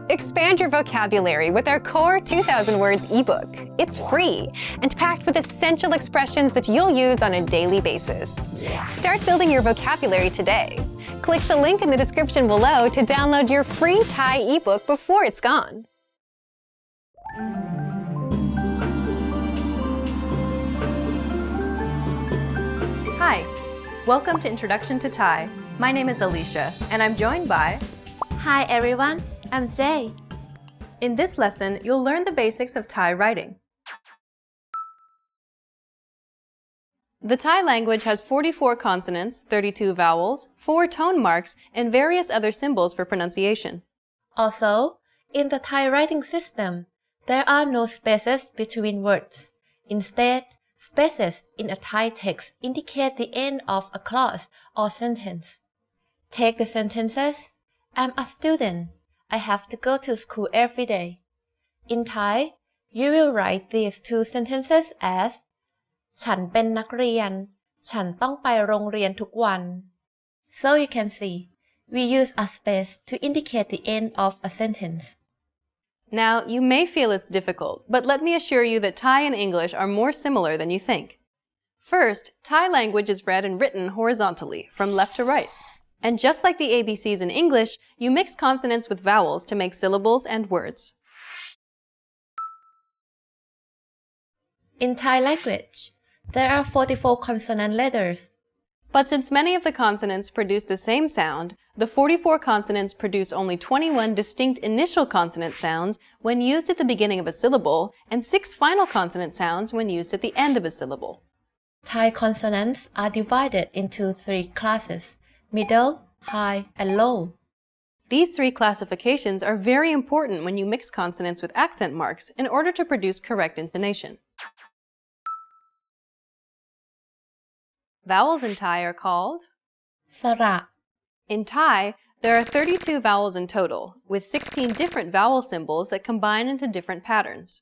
Expand your vocabulary with our Core 2000 Words ebook. It's free and packed with essential expressions that you'll use on a daily basis. Start building your vocabulary today. Click the link in the description below to download your free Thai ebook before it's gone. Hi, welcome to Introduction to Thai. My name is Alicia, and I'm joined by... Hi everyone, I'm Jay. In this lesson, you'll learn the basics of Thai writing. The Thai language has 44 consonants, 32 vowels, 4 tone marks, and various other symbols for pronunciation. Also, in the Thai writing system, there are no spaces between words. Instead, spaces in a Thai text indicate the end of a clause or sentence. Take the sentences, I'm a student. I have to go to school every day. In Thai, you will write these two sentences as ฉันเป็นนักเรียน ฉันต้องไปโรงเรียนทุกวัน So you can see, we use a space to indicate the end of a sentence. Now, you may feel it's difficult, but let me assure you that Thai and English are more similar than you think. First, Thai language is read and written horizontally, from left to right. And just like the ABCs in English, you mix consonants with vowels to make syllables and words. In Thai language, there are 44 consonant letters. But since many of the consonants produce the same sound, the 44 consonants produce only 21 distinct initial consonant sounds when used at the beginning of a syllable, and 6 final consonant sounds when used at the end of a syllable. Thai consonants are divided into 3 classes: middle, high, and low. These 3 classifications are very important when you mix consonants with accent marks in order to produce correct intonation. Vowels in Thai are called สระ In Thai, there are 32 vowels in total, with 16 different vowel symbols that combine into different patterns.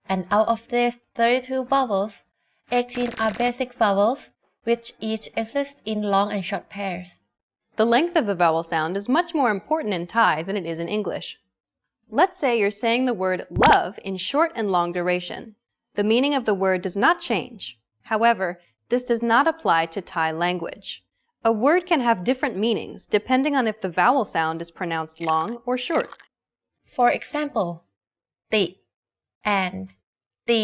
And out of these 32 vowels, 18 are basic vowels, which each exist in long and short pairs. The length of the vowel sound is much more important in Thai than it is in English. Let's say you're saying the word love in short and long duration. The meaning of the word does not change. However, this does not apply to Thai language. A word can have different meanings depending on if the vowel sound is pronounced long or short. For example, ติ and ตี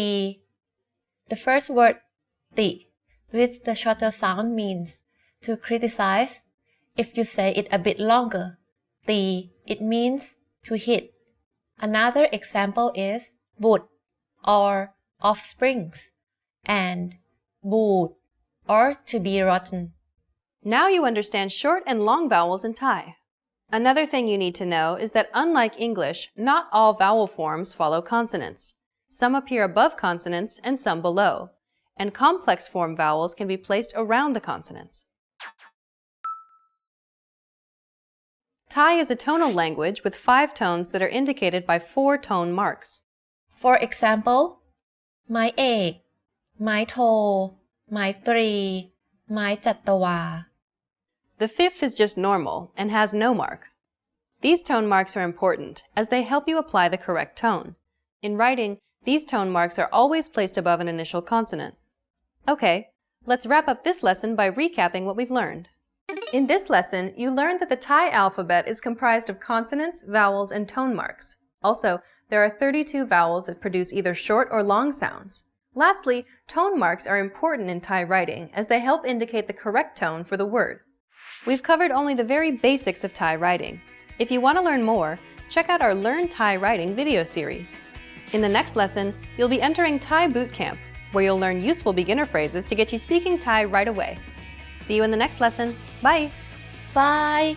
The first word ติ with the shorter sound means to criticize. If you say it a bit longer, ตี it means to hit. Another example is บุตร or offsprings and บูด or to be rotten. Now you understand short and long vowels in Thai. Another thing you need to know is that unlike English, not all vowel forms follow consonants. Some appear above consonants and some below, and complex form vowels can be placed around the consonants. Thai is a tonal language with 5 tones that are indicated by 4 tone marks. For example, ไม้เอก ไม้โท ไม้ตรี ไม้จัตวา The 5th is just normal and has no mark. These tone marks are important as they help you apply the correct tone. In writing, these tone marks are always placed above an initial consonant. Okay, let's wrap up this lesson by recapping what we've learned. In this lesson, you learned that the Thai alphabet is comprised of consonants, vowels, and tone marks. Also, there are 32 vowels that produce either short or long sounds. Lastly, tone marks are important in Thai writing as they help indicate the correct tone for the word. We've covered only the very basics of Thai writing. If you want to learn more, check out our Learn Thai Writing video series. In the next lesson, you'll be entering Thai Boot Camp, where you'll learn useful beginner phrases to get you speaking Thai right away. See you in the next lesson. Bye! Bye!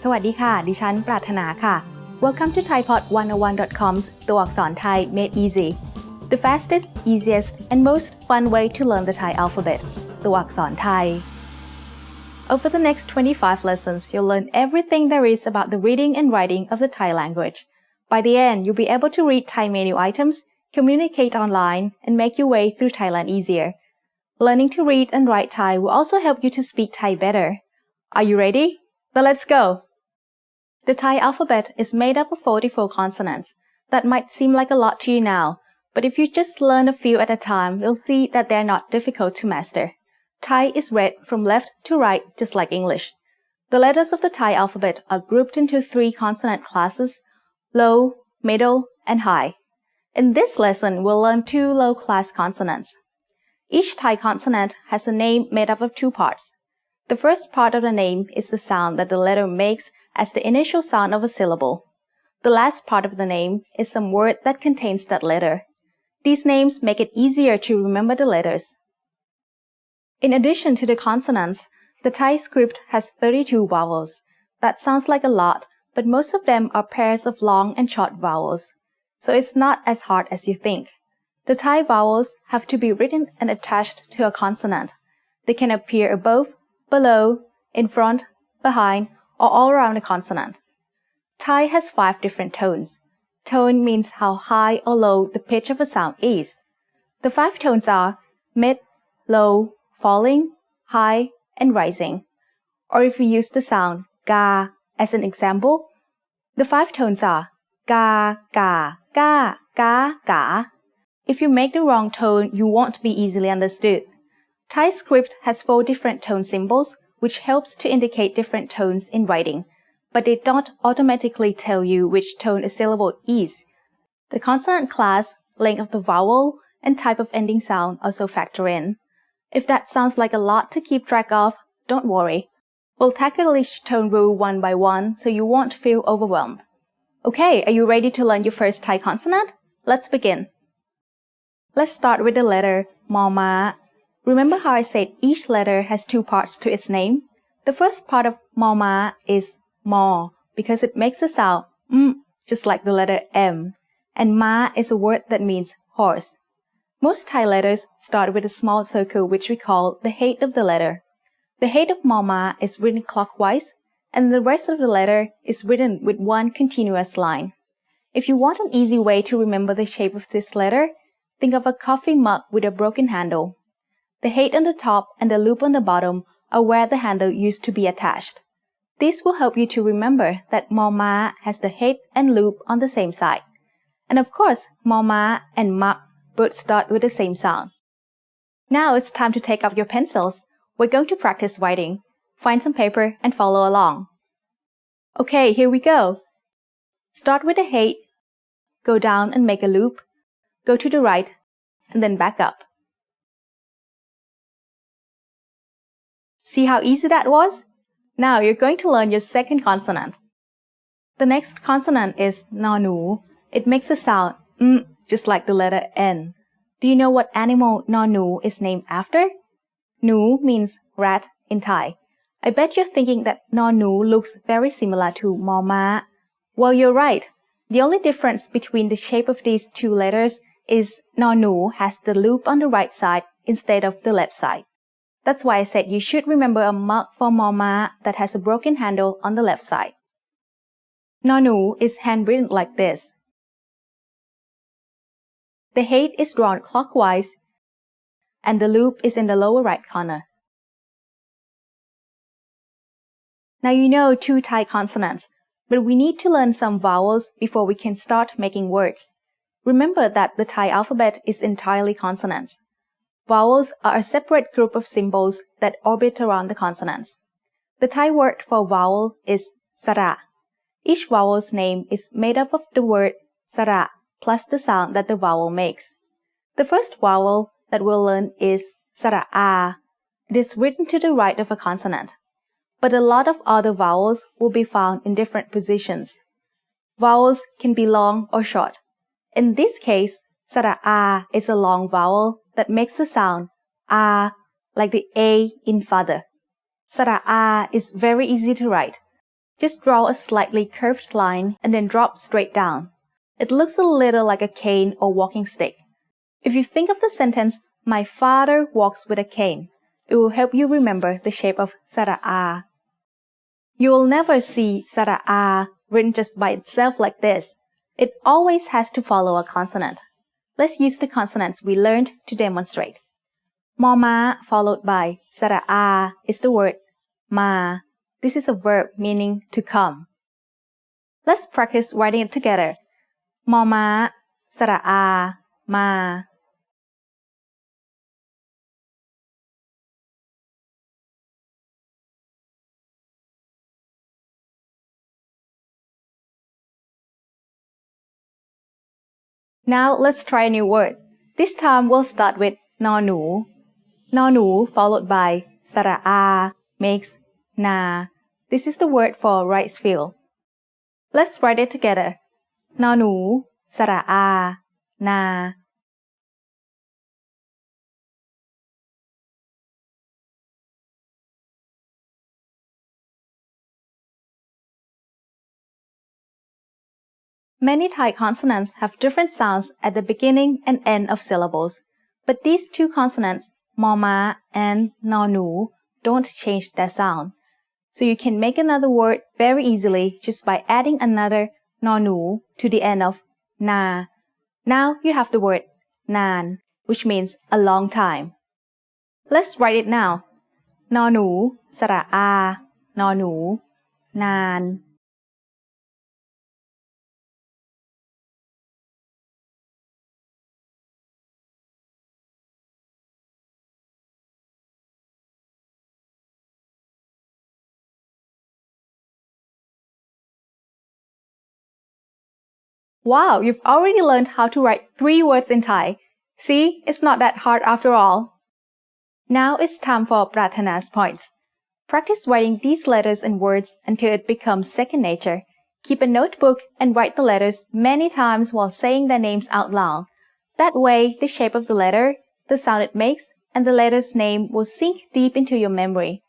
สวัสดีค่ะ ดิฉันปรารถนาค่ะ Welcome to thaipod101.com's ตัวอักษรไทย made easy. The fastest, easiest, and most fun way to learn the Thai alphabet. ตัวอักษรไทย Over the next 25 lessons, you'll learn everything there is about the reading and writing of the Thai language. By the end, you'll be able to read Thai menu items, communicate online, and make your way through Thailand easier. Learning to read and write Thai will also help you to speak Thai better. Are you ready? Then let's go! The Thai alphabet is made up of 44 consonants. That might seem like a lot to you now, but if you just learn a few at a time, you'll see that they're not difficult to master. Thai is read from left to right just like English. The letters of the Thai alphabet are grouped into 3 consonant classes: low, middle, and high. In this lesson, we'll learn 2 low-class consonants. Each Thai consonant has a name made up of 2 parts. The first part of the name is the sound that the letter makes as the initial sound of a syllable. The last part of the name is some word that contains that letter. These names make it easier to remember the letters. In addition to the consonants, the Thai script has 32 vowels. That sounds like a lot, but most of them are pairs of long and short vowels, so it's not as hard as you think. The Thai vowels have to be written and attached to a consonant. They can appear above, below, in front, behind, or all around the consonant. Thai has 5 different tones. Tone means how high or low the pitch of a sound is. The 5 tones are mid, low, falling, high, and rising. Or if we use the sound ga as an example, the 5 tones are ga, ga, ga, ga, ga. If you make the wrong tone, you won't be easily understood. Thai script has 4 different tone symbols, which helps to indicate different tones in writing, but they don't automatically tell you which tone a syllable is. The consonant class, length of the vowel, and type of ending sound also factor in. If that sounds like a lot to keep track of, don't worry. We'll tackle each tone rule one by one so you won't feel overwhelmed. Okay, are you ready to learn your first Thai consonant? Let's begin. Let's start with the letter ma. Remember how I said each letter has 2 parts to its name? The first part of ma is ma because it makes a sound just like the letter M, and ma is a word that means horse. Most Thai letters start with a small circle which we call the head of the letter. The head of ma is written clockwise, and the rest of the letter is written with one continuous line. If you want an easy way to remember the shape of this letter, think of a coffee mug with a broken handle. The head on the top and the loop on the bottom are where the handle used to be attached. This will help you to remember that ma has the head and loop on the same side. And of course, ma and mug both start with the same sound. Now it's time to take up your pencils. We're going to practice writing. Find some paper and follow along. Okay, here we go. Start with the head, go down and make a loop, go to the right, and then back up. See how easy that was? Now you're going to learn your second consonant. The next consonant is nonu. It makes a sound just like the letter N. Do you know what animal nonu is named after? Nu means rat in Thai. I bet you're thinking that nonu looks very similar to ma. Well, you're right. The only difference between the shape of these 2 letters is nonu has the loop on the right side instead of the left side. That's why I said you should remember a mug for ma that has a broken handle on the left side. Nonu is handwritten like this. The head is drawn clockwise, and the loop is in the lower right corner. Now you know 2 Thai consonants, but we need to learn some vowels before we can start making words. Remember that the Thai alphabet is entirely consonants. Vowels are a separate group of symbols that orbit around the consonants. The Thai word for vowel is sara. Each vowel's name is made up of the word sara plus the sound that the vowel makes. The first vowel that we'll learn is sara. It is written to the right of a consonant, but a lot of other vowels will be found in different positions. Vowels can be long or short. In this case, sara is a long vowel that makes the sound a like the A in father. Sara is very easy to write. Just draw a slightly curved line and then drop straight down. It looks a little like a cane or walking stick. If you think of the sentence, my father walks with a cane, it will help you remember the shape of sara. You will never see sara written just by itself like this. It always has to follow a consonant. Let's use the consonants we learned to demonstrate. มอม้า followed by สระอา is the word มา This is a verb meaning to come. Let's practice writing it together. มอม้า สระอา มา Now let's try a new word. This time we'll start with นอหนู นอหนู followed by สระอา makes นา This is the word for rice field. Let's write it together. นอหนู สระอา นา Many Thai consonants have different sounds at the beginning and end of syllables, but these two consonants, มอม้า and นอหนู don't change their sound. So you can make another word very easily just by adding another นอหนู to the end of นา Now you have the word นาน which means a long time. Let's write it now. นอหนู สระอา นอหนู นาน Wow, you've already learned how to write 3 words in Thai. See, it's not that hard after all. Now it's time for Prathana's points. Practice writing these letters and words until it becomes second nature. Keep a notebook and write the letters many times while saying their names out loud. That way, the shape of the letter, the sound it makes, and the letter's name will sink deep into your memory.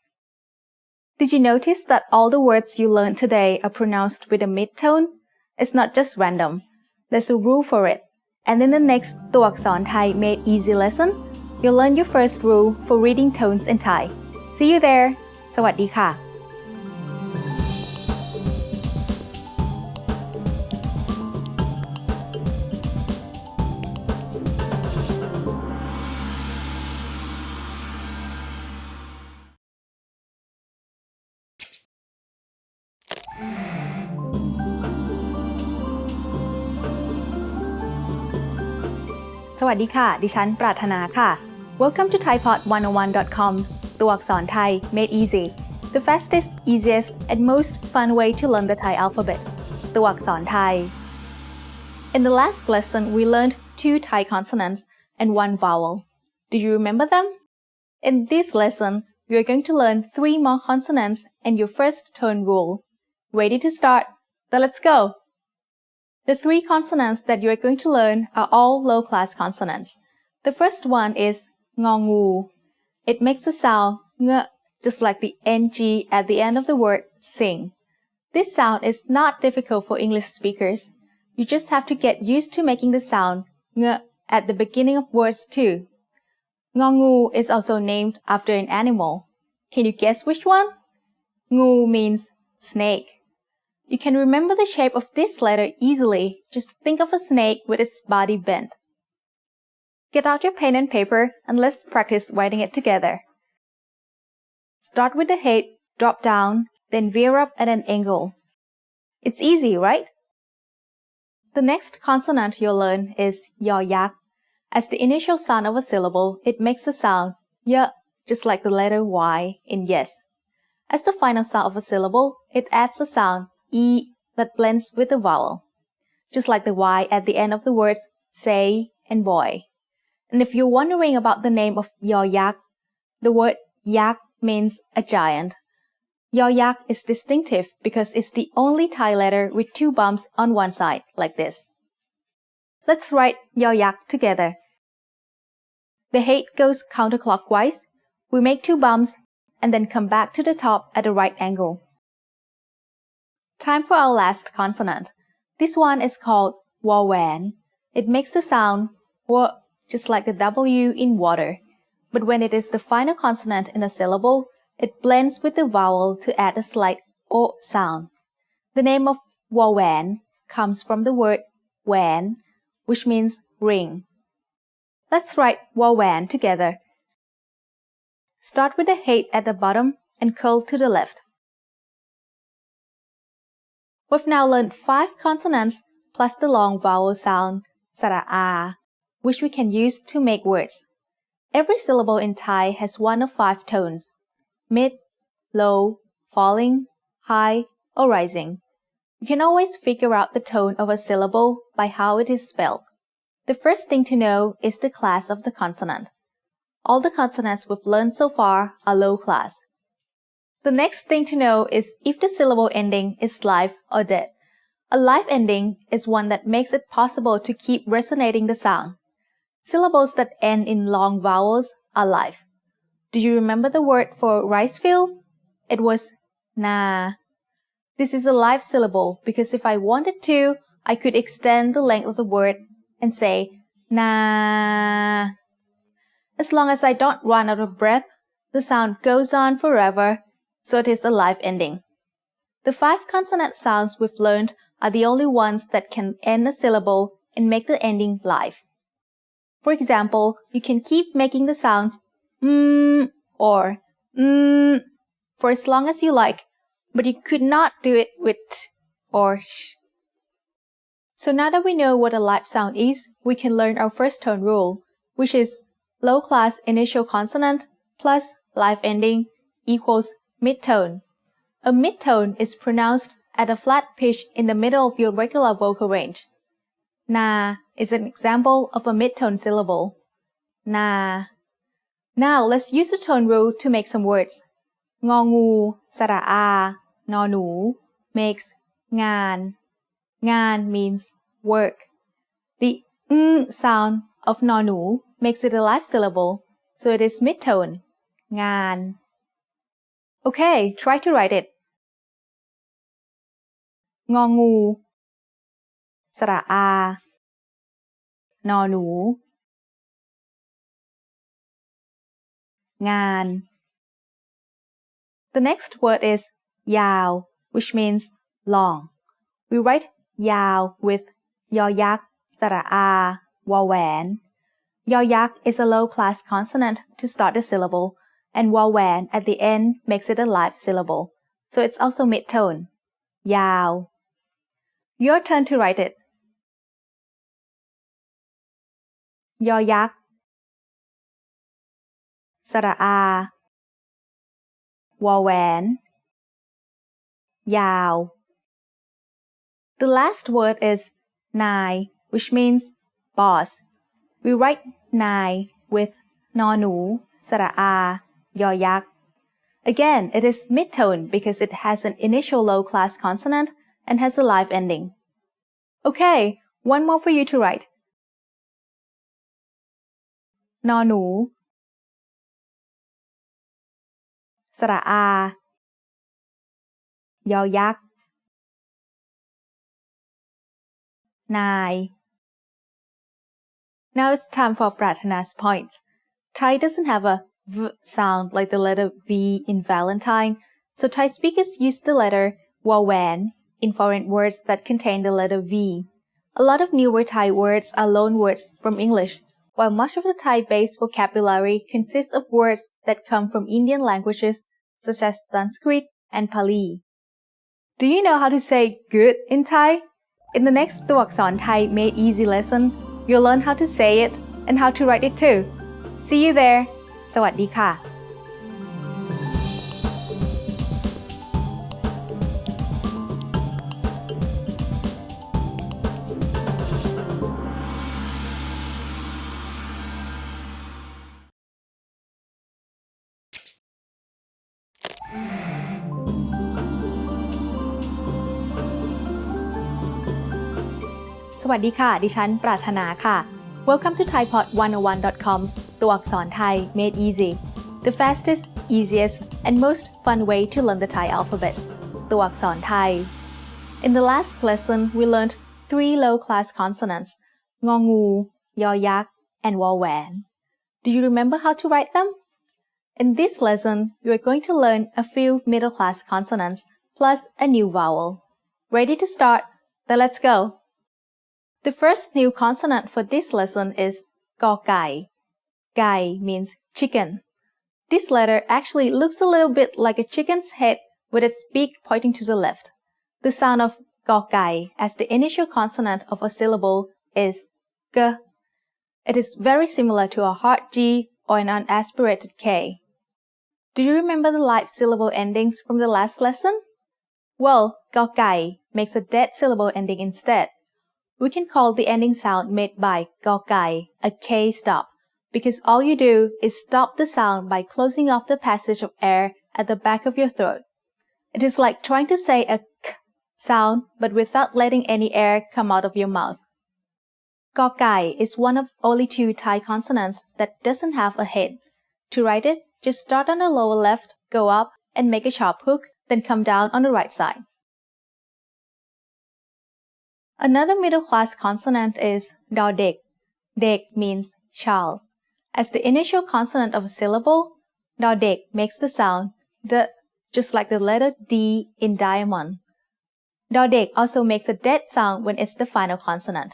Did you notice that all the words you learned today are pronounced with a mid-tone? It's not just random. There's a rule for it. And in the next ตัวอักษรไทย Made Easy lesson, you'll learn your first rule for reading tones in Thai. See you there. สวัสดีค่ะ สวัสดีค่ะ ดิฉัน ปรารถนาค่ะ Welcome to thaipod101.com's ตัวอักษรไทย Made Easy, the fastest, easiest, and most fun way to learn the Thai alphabet. ตัวอักษรไทย In the last lesson, we learned 2 Thai consonants and 1 vowel. Do you remember them? In this lesson, we are going to learn 3 more consonants and your first tone rule. Ready to start? Then let's go! The 3 consonants that you are going to learn are all low-class consonants. The first one is งองู It makes the sound ng, just like the ng at the end of the word sing. This sound is not difficult for English speakers. You just have to get used to making the sound ng at the beginning of words too. งองู is also named after an animal. Can you guess which one? งู means snake. You can remember the shape of this letter easily. Just think of a snake with its body bent. Get out your pen and paper and let's practice writing it together. Start with the head, drop down, then veer up at an angle. It's easy, right? The next consonant you'll learn is ยอยักษ์ As the initial sound of a syllable, it makes the sound y, just like the letter Y in yes. As the final sound of a syllable, it adds the sound e that blends with the vowel, just like the Y at the end of the words say and boy. And if you're wondering about the name of ยอยักษ์, the word yak means a giant. ยอยักษ์ is distinctive because it's the only Thai letter with 2 bumps on one side, like this. Let's write ยอยักษ์ together. The head goes counterclockwise. We make 2 bumps and then come back to the top at a right angle. Time for our last consonant. This one is called วอแหวน It makes the sound w, just like the W in water. But when it is the final consonant in a syllable, it blends with the vowel to add a slight o sound. The name of วอแหวน comes from the word แหวน which means ring. Let's write วอแหวน together. Start with the head at the bottom and curl to the left. We've now learned 5 consonants plus the long vowel sound สระอา which we can use to make words. Every syllable in Thai has one of 5 tones: mid, low, falling, high, or rising. You can always figure out the tone of a syllable by how it is spelled. The first thing to know is the class of the consonant. All the consonants we've learned so far are low class. The next thing to know is if the syllable ending is live or dead. A live ending is one that makes it possible to keep resonating the sound. Syllables that end in long vowels are live. Do you remember the word for rice field? It was na. This is a live syllable because if I wanted to, I could extend the length of the word and say na. As long as I don't run out of breath, the sound goes on forever, so it is a live ending. The 5 consonant sounds we've learned are the only ones that can end a syllable and make the ending live. For example, you can keep making the sounds or for as long as you like, but you could not do it with t or sh. So now that we know what a live sound is, we can learn our first tone rule, which is low class initial consonant plus live ending equals mid-tone. A mid-tone is pronounced at a flat pitch in the middle of your regular vocal range. Na is an example of a mid-tone syllable. Na. Now let's use the tone rule to make some words. งองู สระอา นอหนู makes งาน งาน means work. The sound of นอหนู makes it a live syllable, so it is mid-tone. งาน Okay, try to write it. งองู สระอา นอหนู งาน The next word is ยาว which means long. We write ยาว with ยอยักษ์ สระอา วอแหวน ยอยักษ์ is a low class consonant to start a syllable, and วอแหวน at the end makes it a live syllable, so it's also mid-tone. ยาว Your turn to write it. ยอยักษ์ สระอา วอแหวน ยาว The last word is นาย which means boss. We write นาย with นอหนู สระอา ยอยักษ์ Again, it is mid-tone because it has an initial low-class consonant and has a live ending. Okay, one more for you to write. นอหนู สระอา ยอยักษ์ นาย Now it's time for Pratana's points. Thai doesn't have a v sound like the letter V in Valentine, so Thai speakers use the letter วอแหวน in foreign words that contain the letter V. A lot of newer Thai words are loan words from English, while much of the Thai-based vocabulary consists of words that come from Indian languages such as Sanskrit and Pali. Do you know how to say good in Thai? In the next ตัวอักษรไทย Made Easy lesson, you'll learn how to say it and how to write it too. See you there. สวัสดีค่ะ สวัสดีค่ะ ดิฉัน ปรารถนาค่ะ Welcome to thaipod101.com's ตัวอักษรไทย Made Easy, the fastest, easiest, and most fun way to learn the Thai alphabet. ตัวอักษรไทย In the last lesson, we learned 3 low-class consonants, งองู ยอยักษ์ and วอแหวน Do you remember how to write them? In this lesson, you are going to learn a few middle-class consonants plus a new vowel. Ready to start? Then let's go! The first new consonant for this lesson is กอไก่ Gai means chicken. This letter actually looks a little bit like a chicken's head with its beak pointing to the left. The sound of กอไก่ as the initial consonant of a syllable is g. It is very similar to a hard G or an unaspirated K. Do you remember the live syllable endings from the last lesson? Well, กอไก่ makes a dead syllable ending instead. We can call the ending sound made by กอไก่ a K stop because all you do is stop the sound by closing off the passage of air at the back of your throat. It is like trying to say a k sound but without letting any air come out of your mouth. กอไก่ is one of only two Thai consonants that doesn't have a head. To write it, just start on the lower left, go up, and make a sharp hook, then come down on the right side. Another middle-class consonant is ดอเด็ก Dek means child. As the initial consonant of a syllable, ดอเด็ก makes the sound d, just like the letter D in diamond. ดอเด็ก also makes a dead sound when it's the final consonant.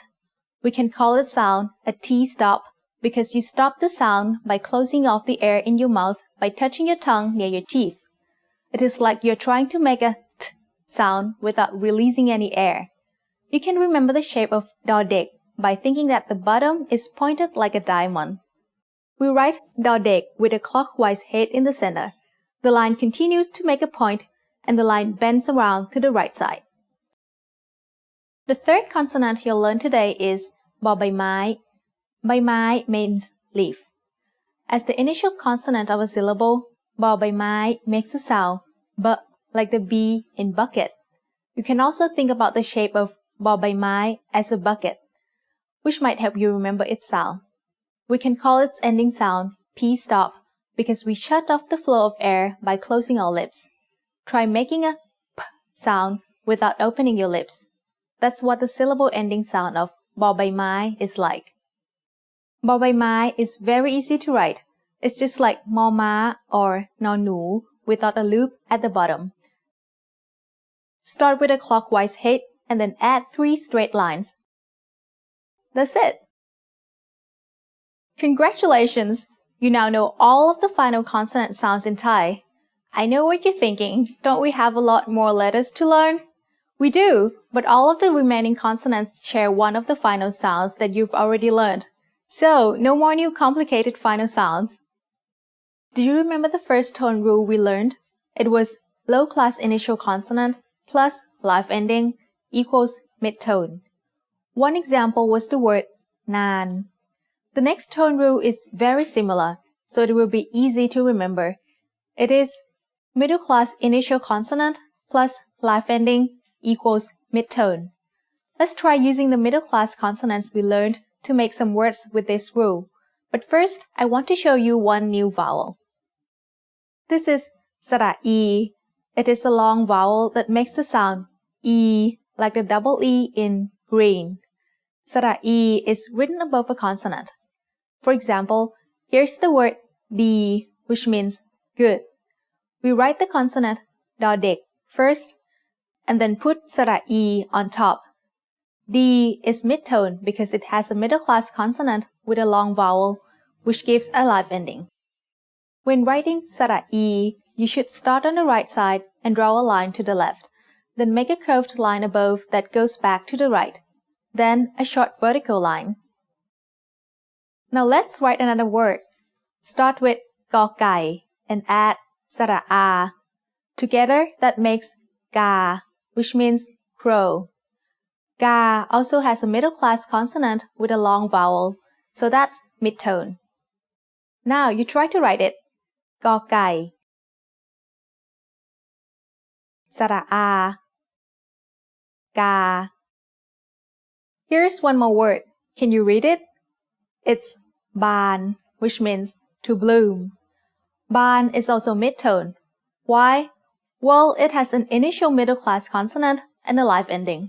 We can call its sound a T stop because you stop the sound by closing off the air in your mouth by touching your tongue near your teeth. It is like you're trying to make a t sound without releasing any air. You can remember the shape of ดอเด็ก by thinking that the bottom is pointed like a diamond. We write ดอเด็ก with a clockwise head in the center. The line continues to make a point and the line bends around to the right side. The third consonant you'll learn today is บอใบไม้ ใบไม้ means leaf. As the initial consonant of a syllable, บอใบไม้ makes the sound b like the B in bucket. You can also think about the shape of บอใบไม้ as a bucket, which might help you remember its sound. We can call its ending sound P stop because we shut off the flow of air by closing our lips. Try making a p sound without opening your lips. That's what the syllable ending sound of บอใบไม้ is like. บอใบไม้ is very easy to write. It's just like มอม้า or นอหนู without a loop at the bottom. Start with a clockwise head and then add 3 straight lines. That's it. Congratulations! You now know all of the final consonant sounds in Thai. I know what you're thinking. Don't we have a lot more letters to learn? We do, but all of the remaining consonants share one of the final sounds that you've already learned. So, no more new complicated final sounds. Do you remember the first tone rule we learned? It was low-class initial consonant plus live ending equals mid-tone. One example was the word นาน The next tone rule is very similar, so it will be easy to remember. It is middle-class initial consonant plus live ending equals mid-tone. Let's try using the middle-class consonants we learned to make some words with this rule. But first, I want to show you one new vowel. This is สระอี It is a long vowel that makes the sound E like the double E in green. สระอี is written above a consonant. For example, here's the wordดี which means good. We write the consonant ดอเด็ก first and then put สระอี on top. D is mid-tone because it has a middle-class consonant with a long vowel, which gives a live ending. When writing สระอี you should start on the right side and draw a line to the left, then make a curved line above that goes back to the right, then a short vertical line. Now let's write another word. Start with กอไก่ and add สระอา Together that makes กา which means crow. Ga also has a middle-class consonant with a long vowel, so that's mid-tone. Now you try to write it. กอไก่ สระอา กา Here's one more word. Can you read it? It's บาน which means to bloom. Ban is also mid-tone. Why? Well, it has an initial middle-class consonant and a live ending.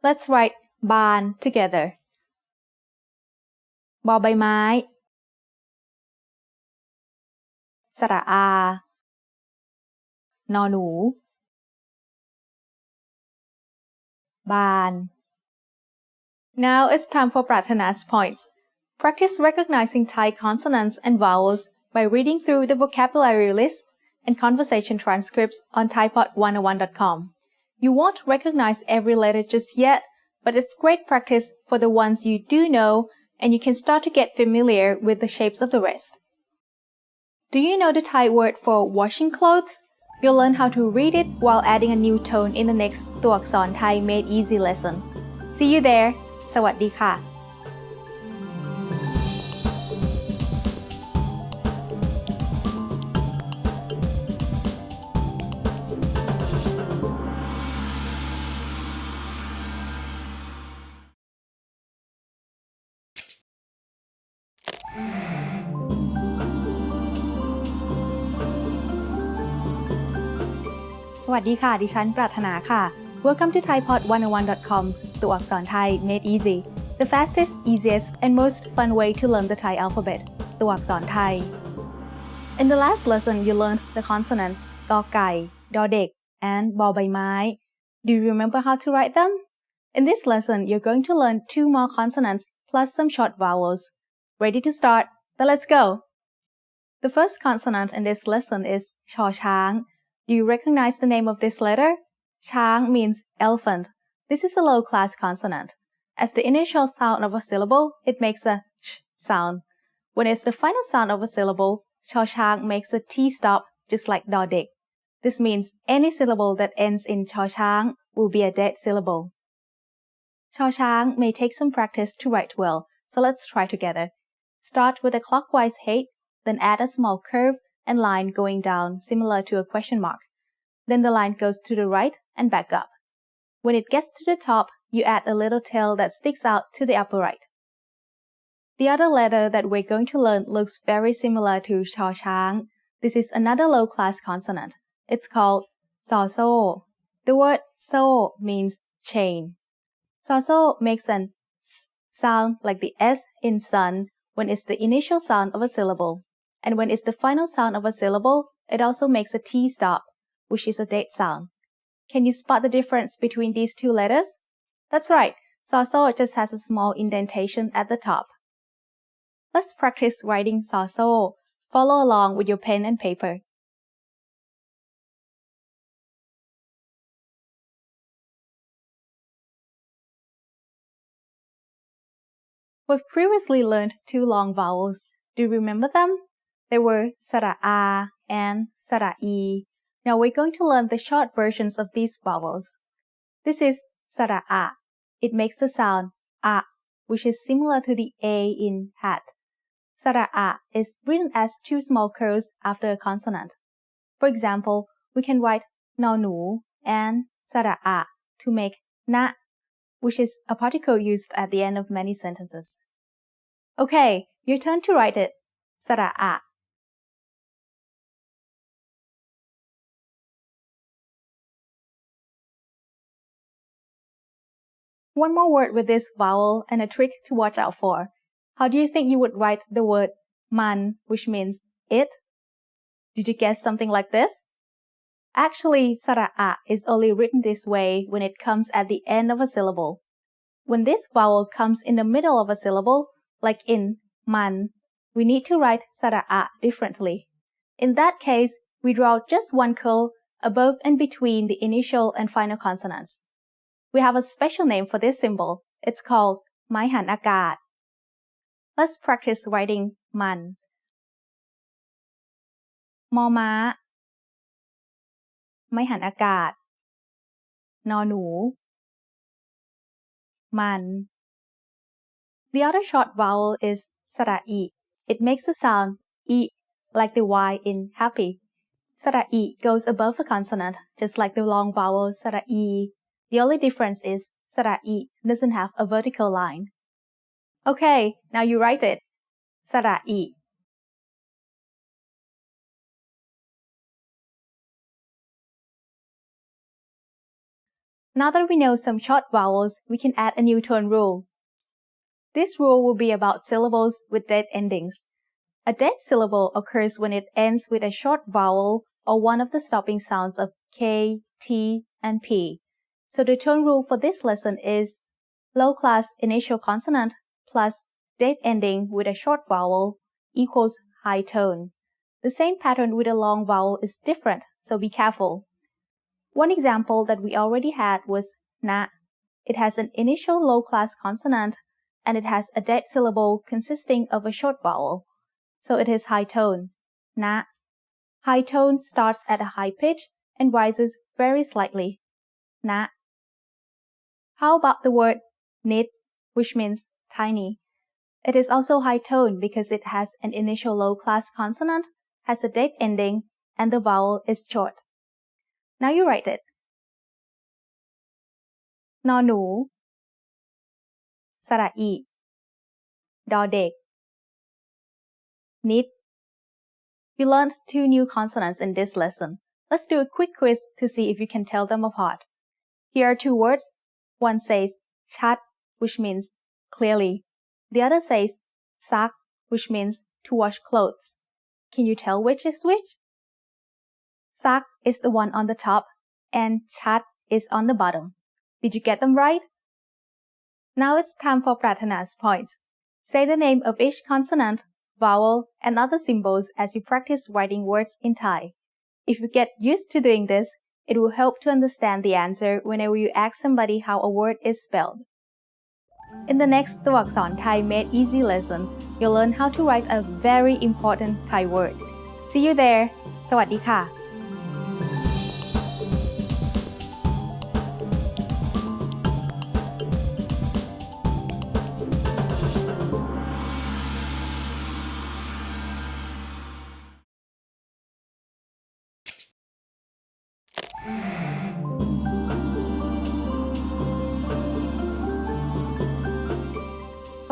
Let's write บาน together. บอใบไม้ สระอา นอหนู บาน Now it's time for Pratana's points. Practice recognizing Thai consonants and vowels by reading through the vocabulary list and conversation transcripts on thaipod101.com. You won't recognize every letter just yet, but it's great practice for the ones you do know, and you can start to get familiar with the shapes of the rest. Do you know the Thai word for washing clothes? You'll learn how to read it while adding a new tone in the next ตัวอักษรไทย Made Easy lesson. See you there. สวัสดีค่ะ สวัสดีค่ะ ดิฉันปรารถนาค่ะ Welcome to thaipod101.com's ตัวอักษรไทย Made Easy, the fastest, easiest, and most fun way to learn the Thai alphabet ตัวอักษรไทย In the last lesson, you learned the consonants กอไก่ ดอเด็ก and บอใบไม้ Do you remember how to write them? In this lesson, you're going to learn 2 more consonants plus some short vowels. Ready to start? Then let's go! The first consonant in this lesson is ชอช้าง Do you recognize the name of this letter? ช้าง means elephant. This is a low-class consonant. As the initial sound of a syllable, it makes a sh sound. When it's the final sound of a syllable, ชอช้าง makes a T stop, just like ดอเด็ก. This means any syllable that ends in ชอช้าง will be a dead syllable. ชอช้าง may take some practice to write well, so let's try together. Start with a clockwise height, then add a small curve and line going down similar to a question mark. Then the line goes to the right and back up. When it gets to the top, you add a little tail that sticks out to the upper right. The other letter that we're going to learn looks very similar to ชอช้าง This is another low-class consonant. It's called ซอโซ่ The word โซ่ means chain. ซอโซ่ makes an s sound like the S in sun when it's the initial sound of a syllable. And when it's the final sound of a syllable, it also makes a T stop, which is a dead sound. Can you spot the difference between these 2 letters? That's right, Saso just has a small indentation at the top. Let's practice writing Saso. Follow along with your pen and paper. We've previously learned 2 long vowels. Do you remember them? They were สระอา and สระอี Now we're going to learn the short versions of these vowels. This is สระอะ It makes the sound a, which is similar to the a in hat. สระอะ is written as 2 small curls after a consonant. For example, we can write นอหนู and สระอะ to make นะ which is a particle used at the end of many sentences. Okay, your turn to write it. สระอะ One more word with this vowel and a trick to watch out for. How do you think you would write the word มัน which means it? Did you guess something like this? Actually, สระอะ is only written this way when it comes at the end of a syllable. When this vowel comes in the middle of a syllable, like in มัน we need to write สระอะ differently. In that case, we draw just one curl above and between the initial and final consonants. We have a special name for this symbol. It's called ไม้หันอากาศ Let's practice writing มัน มอม้า ไม้หันอากาศ นอหนู มัน The other short vowel is สระอี It makes the sound e like the y in happy. สระอี goes above a consonant, just like the long vowel สระอี The only difference is สระอี doesn't have a vertical line. Okay, now you write it. สระอี Now that we know some short vowels, we can add a new tone rule. This rule will be about syllables with dead endings. A dead syllable occurs when it ends with a short vowel or one of the stopping sounds of K, T, and P. So the tone rule for this lesson is low-class initial consonant plus date ending with a short vowel equals high tone. The same pattern with a long vowel is different, so be careful. One example that we already had was na. It has an initial low-class consonant and it has a dead syllable consisting of a short vowel, so it is high tone. Na. High tone starts at a high pitch and rises very slightly. Na. How about the word nit, which means tiny? It is also high tone because it has an initial low-class consonant, has a dead ending, and the vowel is short. Now you write it. นอหนูสระอิดอเด็ก นิด You learned 2 new consonants in this lesson. Let's do a quick quiz to see if you can tell them apart. Here are 2 words. One says ชัด which means clearly. The other says ซัก which means to wash clothes. Can you tell which is which? ซัก is the one on the top and ชัด is on the bottom. Did you get them right? Now it's time for Pratana's points. Say the name of each consonant, vowel, and other symbols as you practice writing words in Thai. If you get used to doing this, it will help to understand the answer whenever you ask somebody how a word is spelled. In the next ตัวอักษรไทย Made Easy lesson, you'll learn how to write a very important Thai word. See you there. สวัสดีค่ะ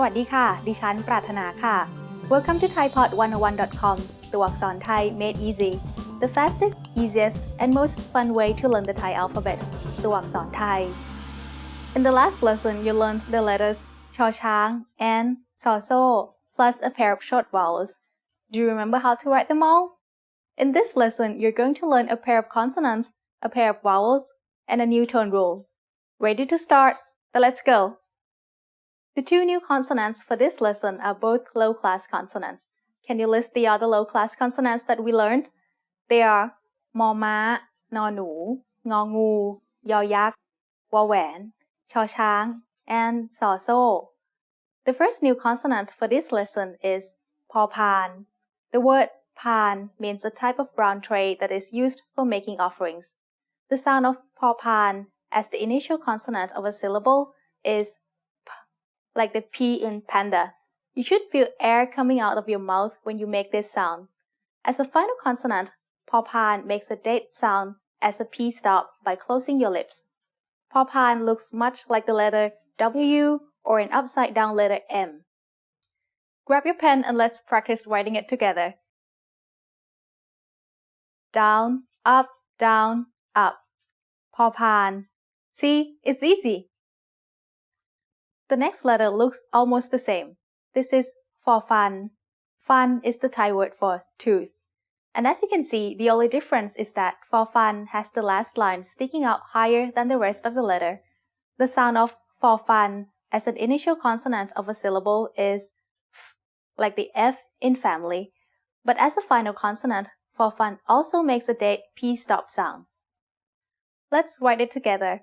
สวัสดีค่ะ ดิฉันปรารถนาค่ะ Welcome to thaipod101.com's ตัวอักษรไทย Made Easy, the fastest, easiest, and most fun way to learn the Thai alphabet. ตัวอักษรไทย In the last lesson, you learned the letters ชอช้าง and ซอโซ่ plus a pair of short vowels. Do you remember how to write them all? In this lesson, you're going to learn a pair of consonants, a pair of vowels, and a new tone rule. Ready to start? Then let's go! The 2 new consonants for this lesson are both low-class consonants. Can you list the other low-class consonants that we learned? They are มอม้านอหนูงองูยอยักษ์วอแหวนชอช้าง and ซอโซ่ The first new consonant for this lesson is พอพาน The word พาน means a type of brown tray that is used for making offerings. The sound of พอพาน as the initial consonant of a syllable is like the P in panda. You should feel air coming out of your mouth when you make this sound. As a final consonant, พอพาน makes a dead sound as a P stop by closing your lips. พอพาน looks much like the letter W or an upside down letter M. Grab your pen and let's practice writing it together. Down, up, down, up. พอพาน See, it's easy. The next letter looks almost the same. This is for fun. Fun is the Thai word for tooth. And as you can see, the only difference is that for fun has the last line sticking out higher than the rest of the letter. The sound of for fun as an initial consonant of a syllable is f, like the F in family. But as a final consonant, for fun also makes a dead P stop sound. Let's write it together.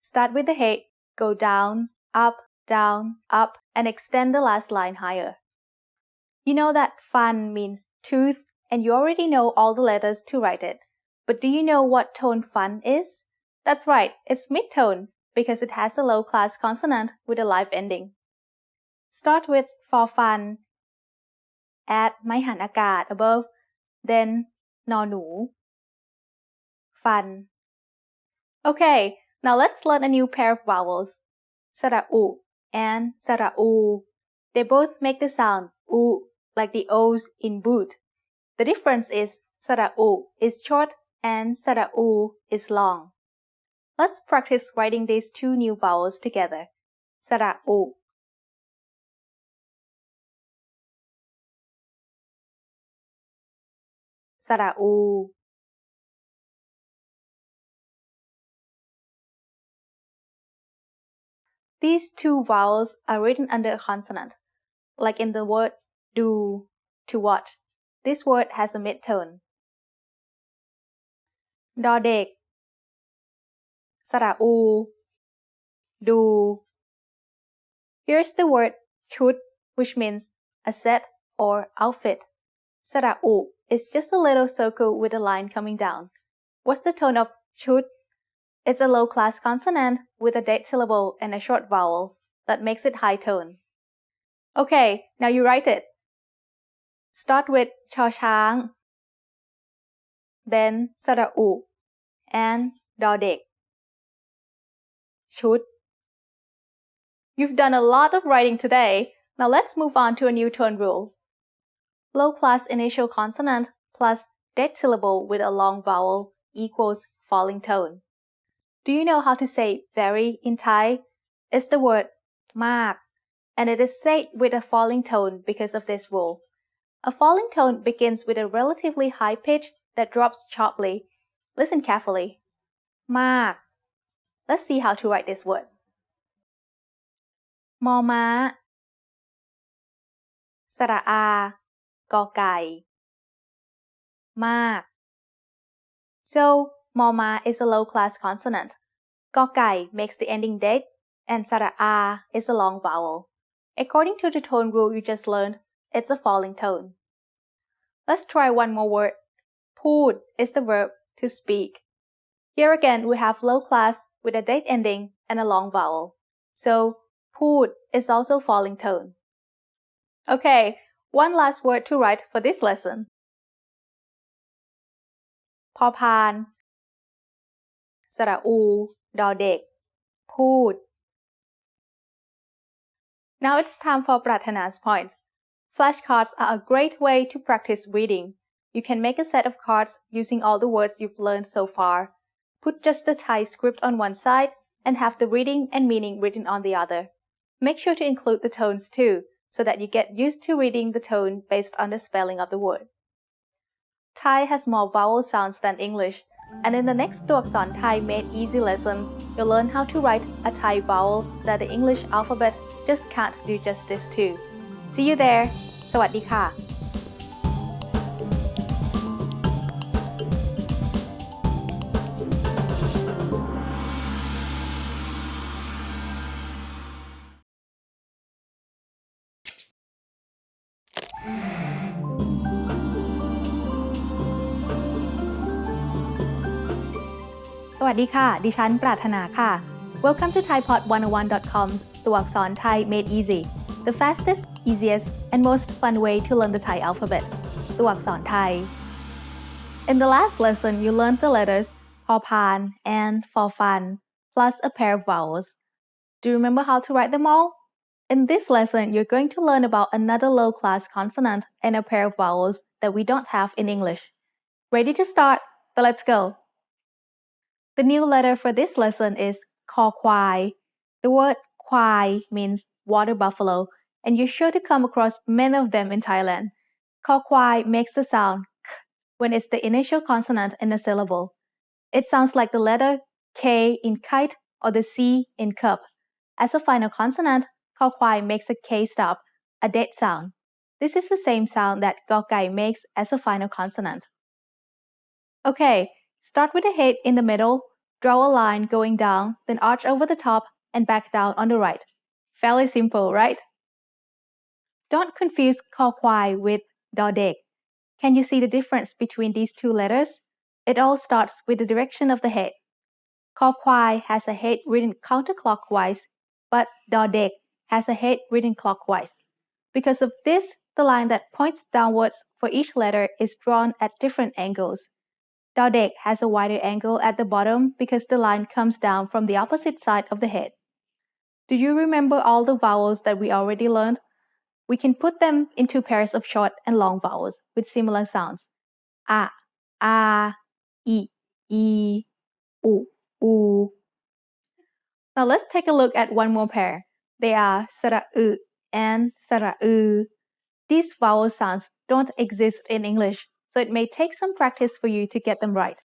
Start with the head, go down, up, and extend the last line higher. You know that fun means tooth, and you already know all the letters to write it. But do you know what tone fun is? That's right, it's mid-tone, because it has a low-class consonant with a live ending. Start with for fun. Add ไม้หันอากาศ above, then นอหนู fun. Okay, now let's learn a new pair of vowels. สระอุ and สระอู They both make the sound u like the O's in boot. The difference is สระอุ is short and สระอู is long. Let's practice writing these 2 new vowels together. สระอุ สระอู These two vowels are written under a consonant, like in the word do, to watch. This word has a mid-tone. ดอเด็ก สระอู do. Here's the word ชุด which means a set or outfit. สระอู is just a little circle with a line coming down. What's the tone of ชุด? It's a low-class consonant with a dead syllable and a short vowel that makes it high tone. Okay, now you write it. Start with ชอช้าง then สระอู and ดอเด็ก ชุด. You've done a lot of writing today. Now let's move on to a new tone rule. Low-class initial consonant plus dead syllable with a long vowel equals falling tone. Do you know how to say very in Thai? It's the word มาก and it is said with a falling tone because of this rule. A falling tone begins with a relatively high pitch that drops sharply. Listen carefully. มาก Let's see how to write this word. มอม้า สระอา กอไก่ มาก So, มอม้า is a low-class consonant. กอไก่ makes the ending dead, and สระอา is a long vowel. According to the tone rule you just learned, it's a falling tone. Let's try one more word. พูด is the verb to speak. Here again we have low class with a dead ending and a long vowel. So, พูด is also falling tone. Okay, one last word to write for this lesson. พอพาน สระอู ดอเด็ก พูด. Now it's time for Prathana's points. Flashcards are a great way to practice reading. You can make a set of cards using all the words you've learned so far. Put just the Thai script on one side and have the reading and meaning written on the other. Make sure to include the tones too, so that you get used to reading the tone based on the spelling of the word. Thai has more vowel sounds than English, and in the next ตัวอักษร Thai Made Easy lesson, you'll learn how to write a Thai vowel that the English alphabet just can't do justice to. See you there. สวัสดีค่ะ สวัสดีค่ะ ดิฉัน ปรารถนาค่ะ Welcome to thaipod101.com's ตัวอักษร Thai Made Easy, the fastest, easiest, and most fun way to learn the Thai alphabet. ตัวอักษรไทย In the last lesson, you learned the letters พอพาน and ฟอฟัน plus a pair of vowels. Do you remember how to write them all? In this lesson, you're going to learn about another low-class consonant and a pair of vowels that we don't have in English. Ready to start? Then let's go. The new letter for this lesson is คอควาย The word ควาย means water buffalo, and you're sure to come across many of them in Thailand. คอควาย makes the sound k when it's the initial consonant in a syllable. It sounds like the letter K in kite or the C in cup. As a final consonant, คอควาย makes a K stop, a dead sound. This is the same sound that กอไก่ makes as a final consonant. Okay, start with the head in the middle, draw a line going down, then arch over the top and back down on the right. Fairly simple, right? Don't confuse คอควาย with ดอเด็ก. Can you see the difference between these two letters? It all starts with the direction of the head. คอควาย has a head written counterclockwise, but ดอเด็ก has a head written clockwise. Because of this, the line that points downwards for each letter is drawn at different angles. ดอเด็ก has a wider angle at the bottom because the line comes down from the opposite side of the head. Do you remember all the vowels that we already learned? We can put them into pairs of short and long vowels with similar sounds. A, I, U. Now let's take a look at one more pair. They are สระอึ and สระอือ. These vowel sounds don't exist in English, so it may take some practice for you to get them right.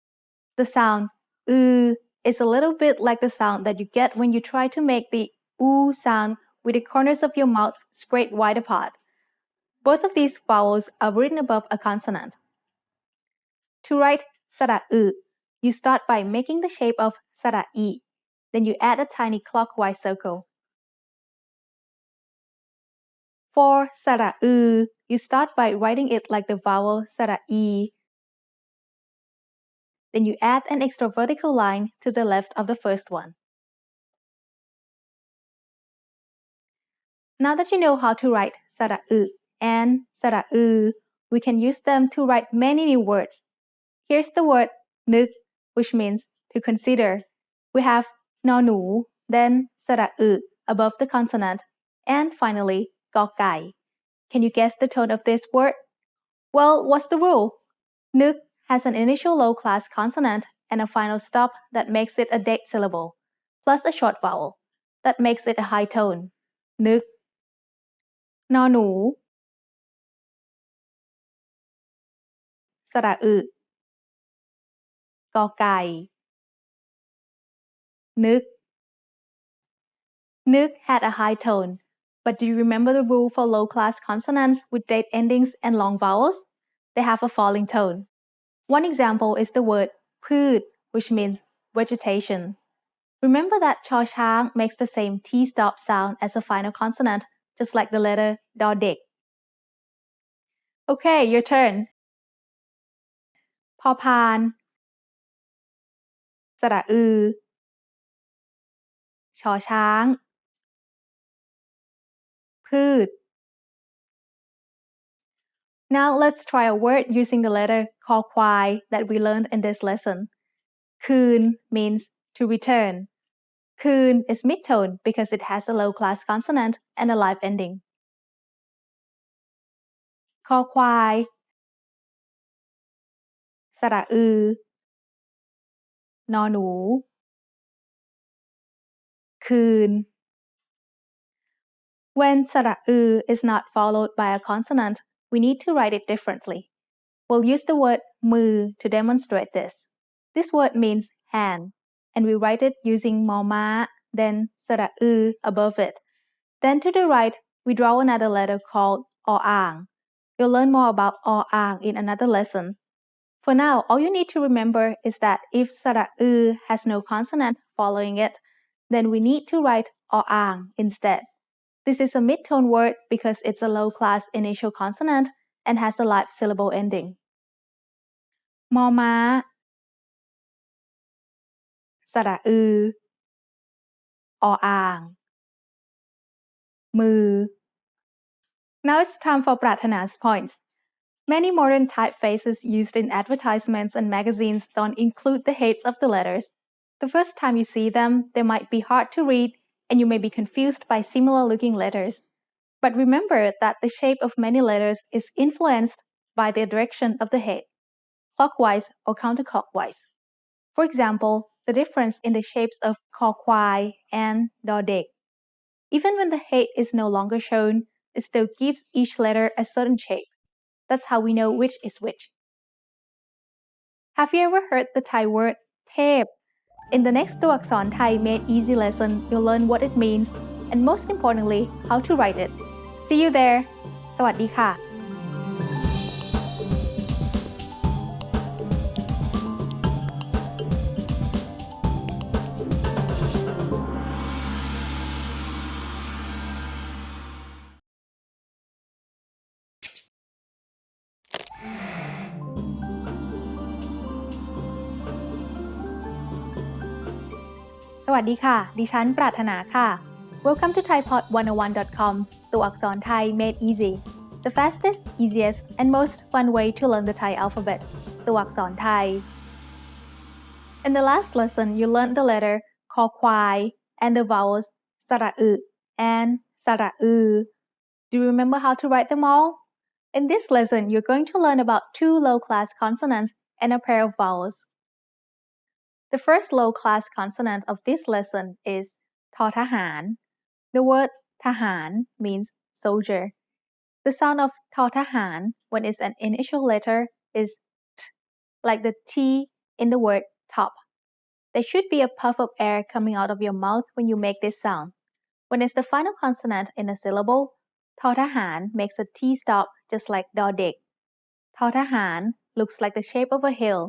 The sound is a little bit like the sound that you get when you try to make the oo sound with the corners of your mouth spread wide apart. Both of these vowels are written above a consonant. To write sara you start by making the shape of sara-i. Then you add a tiny clockwise circle. For sara-u, you start by writing it like the vowel sara-i. Then you add an extra vertical line to the left of the first one. Now that you know how to write sara-u and sara-u, we can use them to write many new words. Here's the wordนึก, which means to consider. We haveนอหนู, then sara-u above the consonant, and finally กอไก่. Can you guess the tone of this word? Well, what's the rule? นึก has an initial low-class consonant and a final stop that makes it a dead syllable, plus a short vowel that makes it a high tone. นึก นอหนู สระอึ กอไก่ นึก นึก had a high tone, but do you remember the rule for low-class consonants with dead endings and long vowels? They have a falling tone. One example is the word พืช which means vegetation. Remember that ชอช้าง makes the same T-stop sound as a final consonant, just like the letter ดอเด็ก Okay, your turn. พอพาน สระอือ ชอช้าง พืช Now let's try a word using the letter คอควาย that we learned in this lesson. คืน means to return. คืน is mid-tone because it has a low-class consonant and a live ending. คอควาย สระอือ นอหนู คืน When สระอือ is not followed by a consonant, we need to write it differently. We'll use the word มือ to demonstrate this. This word means hand, and we write it using มอม้า then สระอือ above it. Then to the right, we draw another letter called ออ่าง You'll learn more about ออ่าง in another lesson. For now, all you need to remember is that if สระอือ has no consonant following it, then we need to write ออ่าง instead. This is a mid-tone word because it's a low-class initial consonant and has a live syllable ending. มอม้า สระอือ ออ่าง มือ Now it's time for ปรารถนา points. Many modern typefaces used in advertisements and magazines don't include the heads of the letters. The first time you see them, they might be hard to read and you may be confused by similar-looking letters. But remember that the shape of many letters is influenced by the direction of the head, clockwise or counterclockwise. For example, the difference in the shapes of คอควาย and ดอเด็ก. Even when the head is no longer shown, it still gives each letter a certain shape. That's how we know which is which. Have you ever heard the Thai word เทพ? In the next ตัวอักษรไทย Made Easy lesson, you'll learn what it means and most importantly, how to write it. See you there. สวัสดีค่ะ สวัสดีค่ะ ดิฉัน ปรารถนาค่ะ Welcome to thaipod101.com's ตัวอักษรไทย Made Easy, the fastest, easiest, and most fun way to learn the Thai alphabet. ตัวอักษรไทย In the last lesson, you learned the letter คอควาย and the vowels สระอึ and สระอือ Do you remember how to write them all? In this lesson, you're going to learn about two low-class consonants and a pair of vowels. The first low-class consonant of this lesson is ทอทหาร The word ทหาร means soldier. The sound of ทอทหาร when it's an initial letter is t, like the T in the word top. There should be a puff of air coming out of your mouth when you make this sound. When it's the final consonant in a syllable, ทอทหาร makes a T stop just like ดอเด็ก ทอทหาร looks like the shape of a hill.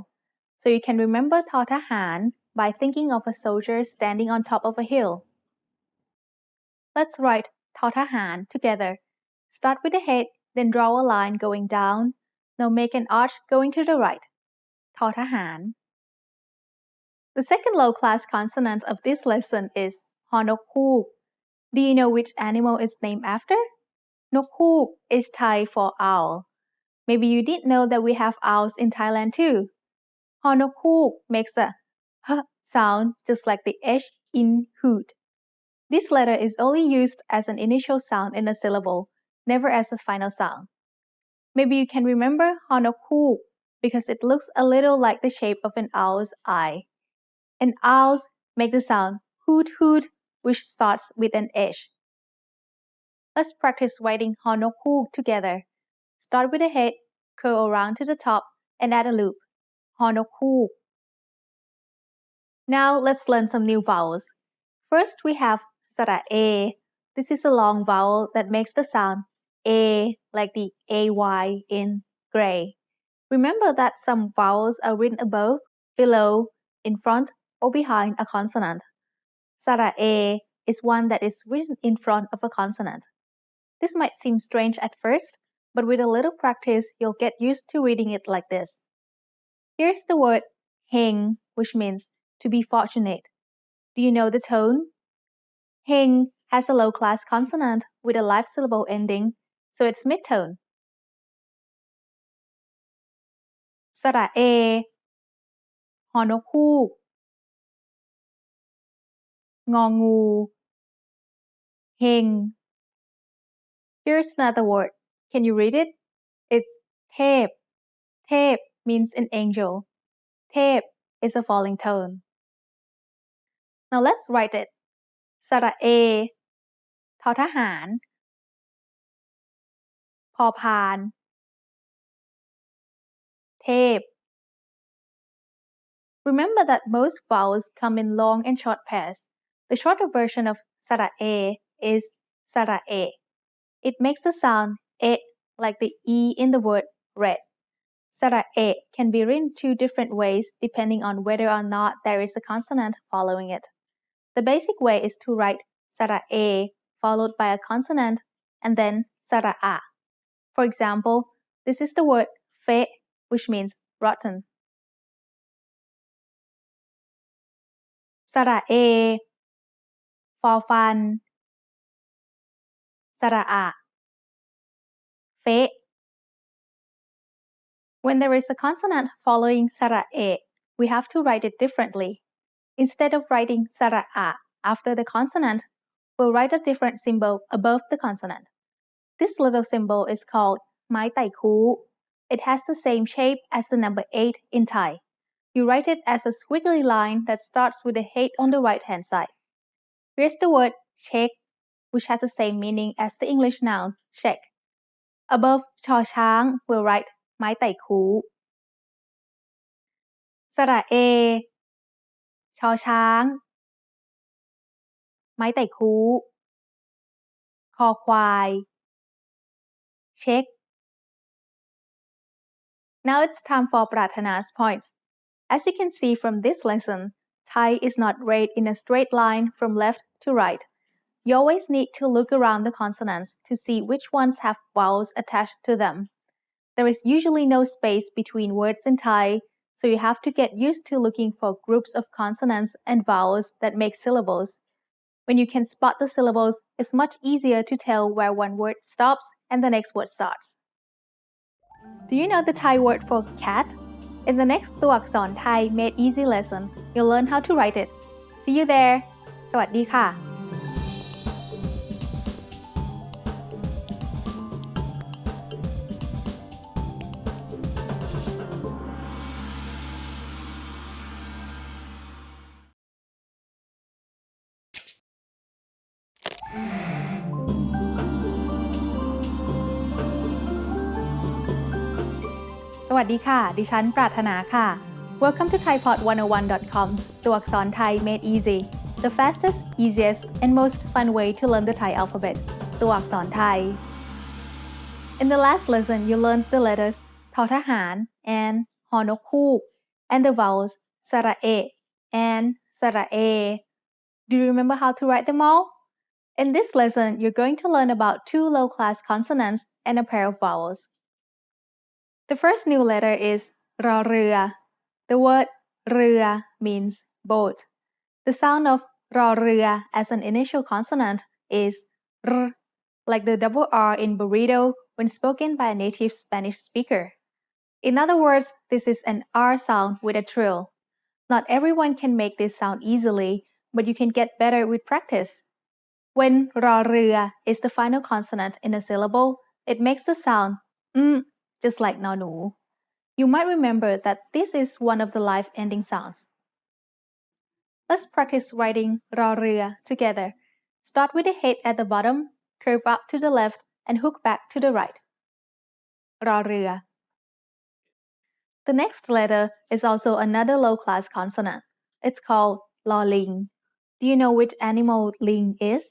So you can remember ทอทหาร by thinking of a soldier standing on top of a hill. Let's write ทอทหาร together. Start with the head, then draw a line going down. Now make an arch going to the right. ทอทหาร The second low-class consonant of this lesson is ฮอนกฮูก Do you know which animal it's named after? นกฮูก is Thai for owl. Maybe you didn't know that we have owls in Thailand too. ฮอนกฮูก makes a h sound just like the h in hoot. This letter is only used as an initial sound in a syllable, never as a final sound. Maybe you can remember ฮอนกฮูก because it looks a little like the shape of an owl's eye. And owls make the sound hoot hoot, which starts with an H. Let's practice writing ฮอนกฮูก together. Start with the head, curl around to the top, and add a loop. ฮอนกฮูก Now let's learn some new vowels. First we have สระเอ This is a long vowel that makes the sound A like the AY in gray. Remember that some vowels are written above, below, in front, or behind a consonant. สระเอ is one that is written in front of a consonant. This might seem strange at first, but with a little practice, you'll get used to reading it like this. Here's the word เฮง which means to be fortunate. Do you know the tone? เฮง has a low-class consonant with a live syllable ending, so it's mid-tone. สระเอ ฮอนกฮูก งองู เฮง Here's another word. Can you read it? It's เทพ เทพ means an angel. เทพ is a falling tone. Now let's write it. สระเอ ทอทหาร พอพาน เทพ Remember that most vowels come in long and short pairs. The shorter version of สระเอ is สระเอ It makes the sound e like the e in the word red. สระเอ can be written two different ways depending on whether or not there is a consonant following it. The basic way is to write สระเอ followed by a consonant and then สระอะ For example, this is the word เฟะ which means rotten. สระเอ ฟอฟัน สระอะ เฟะ When there is a consonant following สระเอ we have to write it differently. Instead of writing สระอะ after the consonant, we'll write a different symbol above the consonant. This little symbol is called ไม้ไต่คู It has the same shape as the number 8 in Thai. You write it as a squiggly line that starts with the head on the right-hand side. Here's the word เช็ค which has the same meaning as the English noun check. Above ชอช้าง we'll write ไม้ไต่คู สระเอ ชอช้าง ไม้ไต่คู คอควาย เช็ค Now it's time for Prathana's points. As you can see from this lesson, Thai is not read in a straight line from left to right. You always need to look around the consonants to see which ones have vowels attached to them. There is usually no space between words in Thai, so you have to get used to looking for groups of consonants and vowels that make syllables. When you can spot the syllables, it's much easier to tell where one word stops and the next word starts. Do you know the Thai word for cat? In the next ตัวอักษรไทย Made Easy lesson, you'll learn how to write it. See you there. สวัสดีค่ะ สวัสดีค่ะ ดิฉัน ปรารถนาค่ะ Welcome to thaipod101.com's ตัวอักษรไทย Made Easy the fastest, easiest, and most fun way to learn the Thai alphabet ตัวอักษรไทย In the last lesson, you learned the letters ทอทหาร and ฮอนกฮูก and the vowels สระเอะ and สระเอ Do you remember how to write them all? In this lesson, you're going to learn about two low-class consonants and a pair of vowels. The first new letter is รอเรือ The word เรือ means boat. The sound of รอเรือ as an initial consonant is r, like the double R in burrito when spoken by a native Spanish speaker. In other words, this is an R sound with a trill. Not everyone can make this sound easily, but you can get better with practice. When รอเรือ is the final consonant in a syllable, it makes the sound just like นอหนู. You might remember that this is one of the life ending sounds. Let's practice writing รอเรือ together. Start with the head at the bottom, curve up to the left, and hook back to the right. รอเรือ The next letter is also another low-class consonant. It's called ลอลิง Do you know which animal ling is?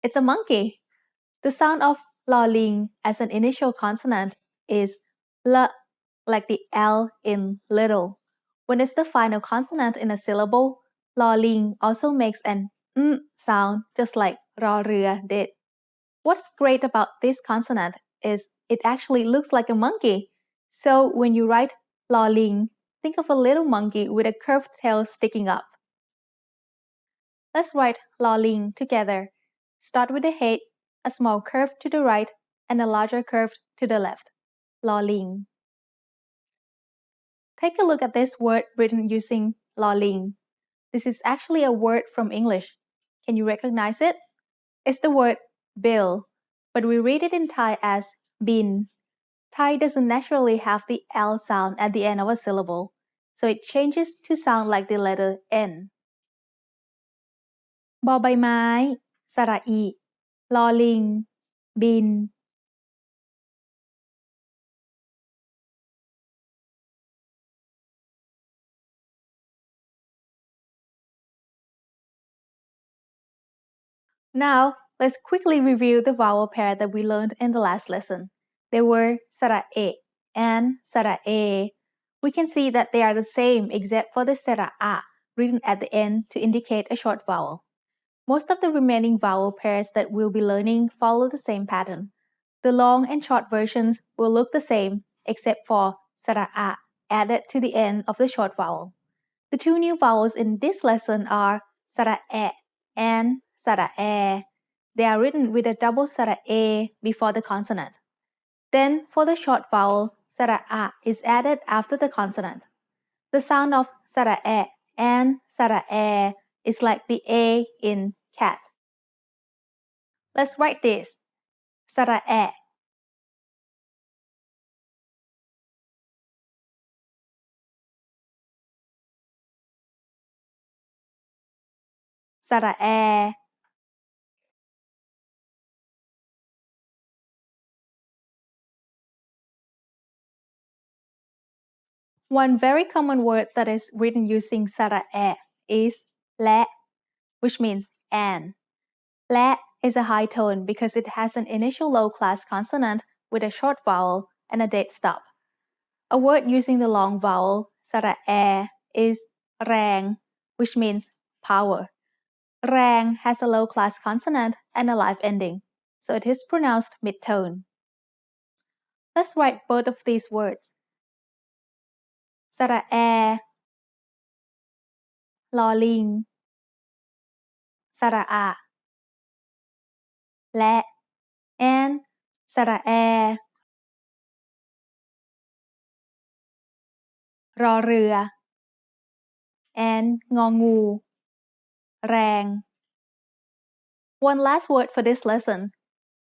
It's a monkey. The sound of ลอลิง as an initial consonant is l, like the L in little. When it's the final consonant in a syllable, ลอลิง also makes an sound just like รอเรือ did. What's great about this consonant is it actually looks like a monkey. So when you write ลอลิง think of a little monkey with a curved tail sticking up. Let's write ลอลิง together. Start with the head, a small curve to the right, and a larger curve to the left. ลอลิง Take a look at this word written using ลอลิง This is actually a word from English. Can you recognize it? It's the word bill, but we read it in Thai as bin. Thai doesn't naturally have the L sound at the end of a syllable, so it changes to sound like the letter N. บอใบไม้ สระอี ลอลิง บิน Now, let's quickly review the vowel pair that we learned in the last lesson. They were สระเอะ and สระเอ We can see that they are the same except for the สระอะ written at the end to indicate a short vowel. Most of the remaining vowel pairs that we'll be learning follow the same pattern. The long and short versions will look the same except for สระอะ added to the end of the short vowel. The two new vowels in this lesson are สระแอะ and สระแอ They are written with a double สระเอ before the consonant. Then, for the short vowel, สระอะ is added after the consonant. The sound of สระแอะ and สระแอ is like the A in cat. Let's write this. สระแอะ สระแอ One very common word that is written using สระแอะ is และ which means and. และ is a high tone because it has an initial low-class consonant with a short vowel and a dead stop. A word using the long vowel สระแอ is แรง which means power. แรง has a low-class consonant and a live ending, so it is pronounced mid-tone. Let's write both of these words. สระแอ ลอลิง สระอะ และ and สระแอ รอเรือ and งองู แรง One last word for this lesson.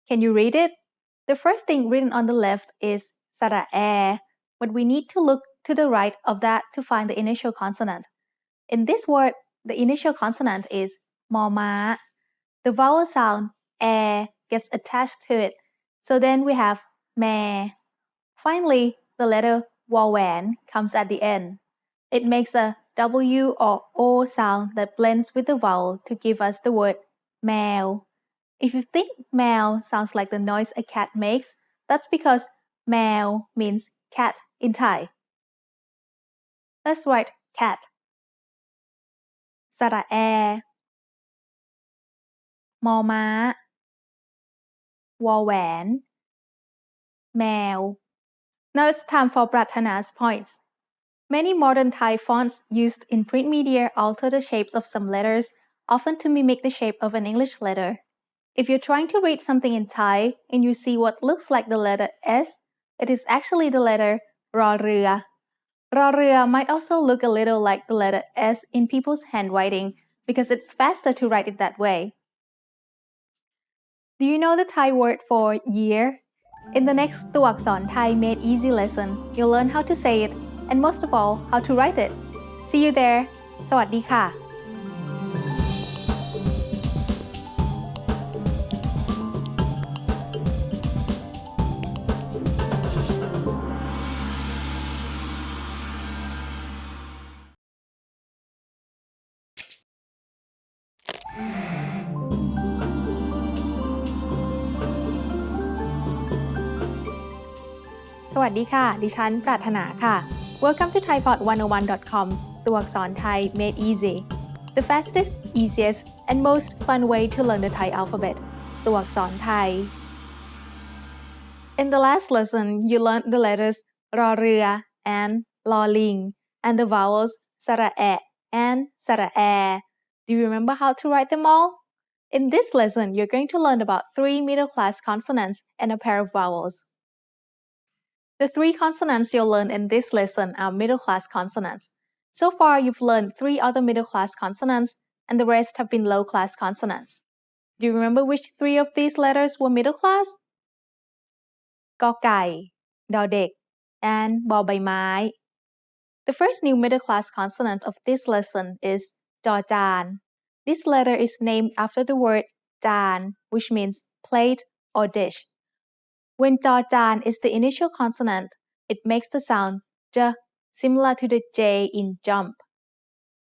Can you read it? The first thing written on the left is สระแอ but we need to look to the right of that to find the initial consonant. In this word, the initial consonant is มอม้า The vowel sound air gets attached to it, so then we have แม Finally, the letter วอแหวน comes at the end. It makes a W or O sound that blends with the vowel to give us the word แมว If you think แมว sounds like the noise a cat makes, that's because แมว means cat in Thai. Let's write cat. สระแอ มอม้า วอแหวน แมว Now it's time for Pratana's points. Many modern Thai fonts used in print media alter the shapes of some letters, often to mimic the shape of an English letter. If you're trying to read something in Thai and you see what looks like the letter S, it is actually the letter รอเรือ รอเรือ might also look a little like the letter S in people's handwriting because it's faster to write it that way. Do you know the Thai word for year? In the next ตัวอักษรไทย Made Easy lesson, you'll learn how to say it and most of all, how to write it. See you there. สวัสดีค่ะ สวัสดีค่ะ ดิฉัน ปรารถนาค่ะ Welcome to thaipod101.com's ตัวอักษรไทย Made Easy, the fastest, easiest, and most fun way to learn the Thai alphabet ตัวอักษรไทย In the last lesson, you learned the letters รอเรือ and ลอลิง and the vowels สระแอะ and สระแอ Do you remember how to write them all? In this lesson, you're going to learn about 3 middle-class consonants and a pair of vowels. The 3 consonants you'll learn in this lesson are middle-class consonants. So far, you've learned 3 other middle-class consonants, and the rest have been low-class consonants. Do you remember which 3 of these letters were middle-class? กอไก่ ดอเด็ก and บอใบไม้ The first new middle-class consonant of this lesson is จอจาน This letter is named after the word จาน which means plate or dish.When จอจาน is the initial consonant, it makes the sound j, similar to the J in jump.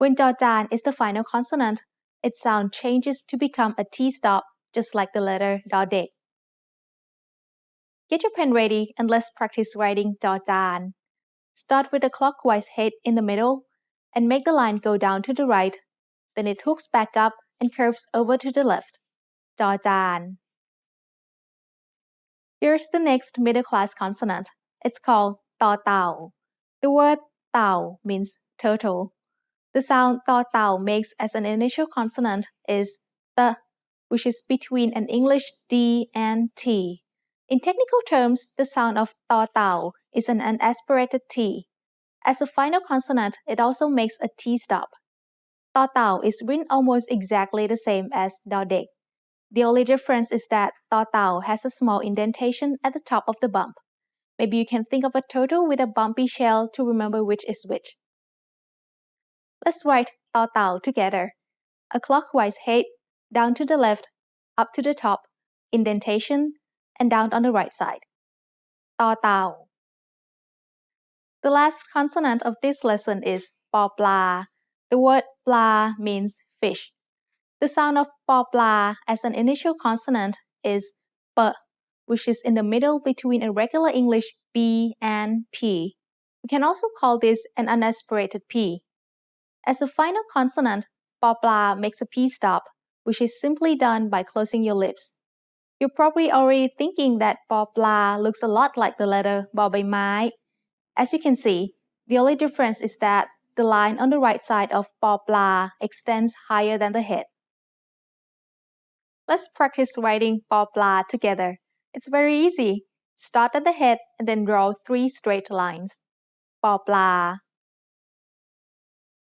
When จอจาน is the final consonant, its sound changes to become a T-stop, just like the letter ดอเด็ก Get your pen ready and let's practice writing จอจาน Start with a clockwise head in the middle and make the line go down to the right. Then it hooks back up and curves over to the left. จอจาน Here's the next middle-class consonant. It's called ต่อเต่า The word เต่า means turtle. The sound ต่อเต่า makes as an initial consonant is the, which is between an English D and T. In technical terms, the sound of ต่อเต่า is an unaspirated T. As a final consonant, it also makes a T stop. ต่อเต่า is written almost exactly the same as ดอเด็กThe only difference is that ต่อเต่า has a small indentation at the top of the bump. Maybe you can think of a turtle with a bumpy shell to remember which is which. Let's write ต่อเต่า together. A clockwise head, down to the left, up to the top, indentation, and down on the right side. ต่อเต่า The last consonant of this lesson is ปอปลา The word ปลา means fish.The sound of ปอปลา as an initial consonant is p, which is in the middle between a regular English B and P. We can also call this an unaspirated P. As a final consonant, ปอปลา makes a P stop, which is simply done by closing your lips. You're probably already thinking that ปอปลา looks a lot like the letter บอใบไม้ As you can see, the only difference is that the line on the right side of ปอปลา extends higher than the head.Let's practice writing ปอปลา together. It's very easy. Start at the head and then draw 3 straight lines. ปอปลา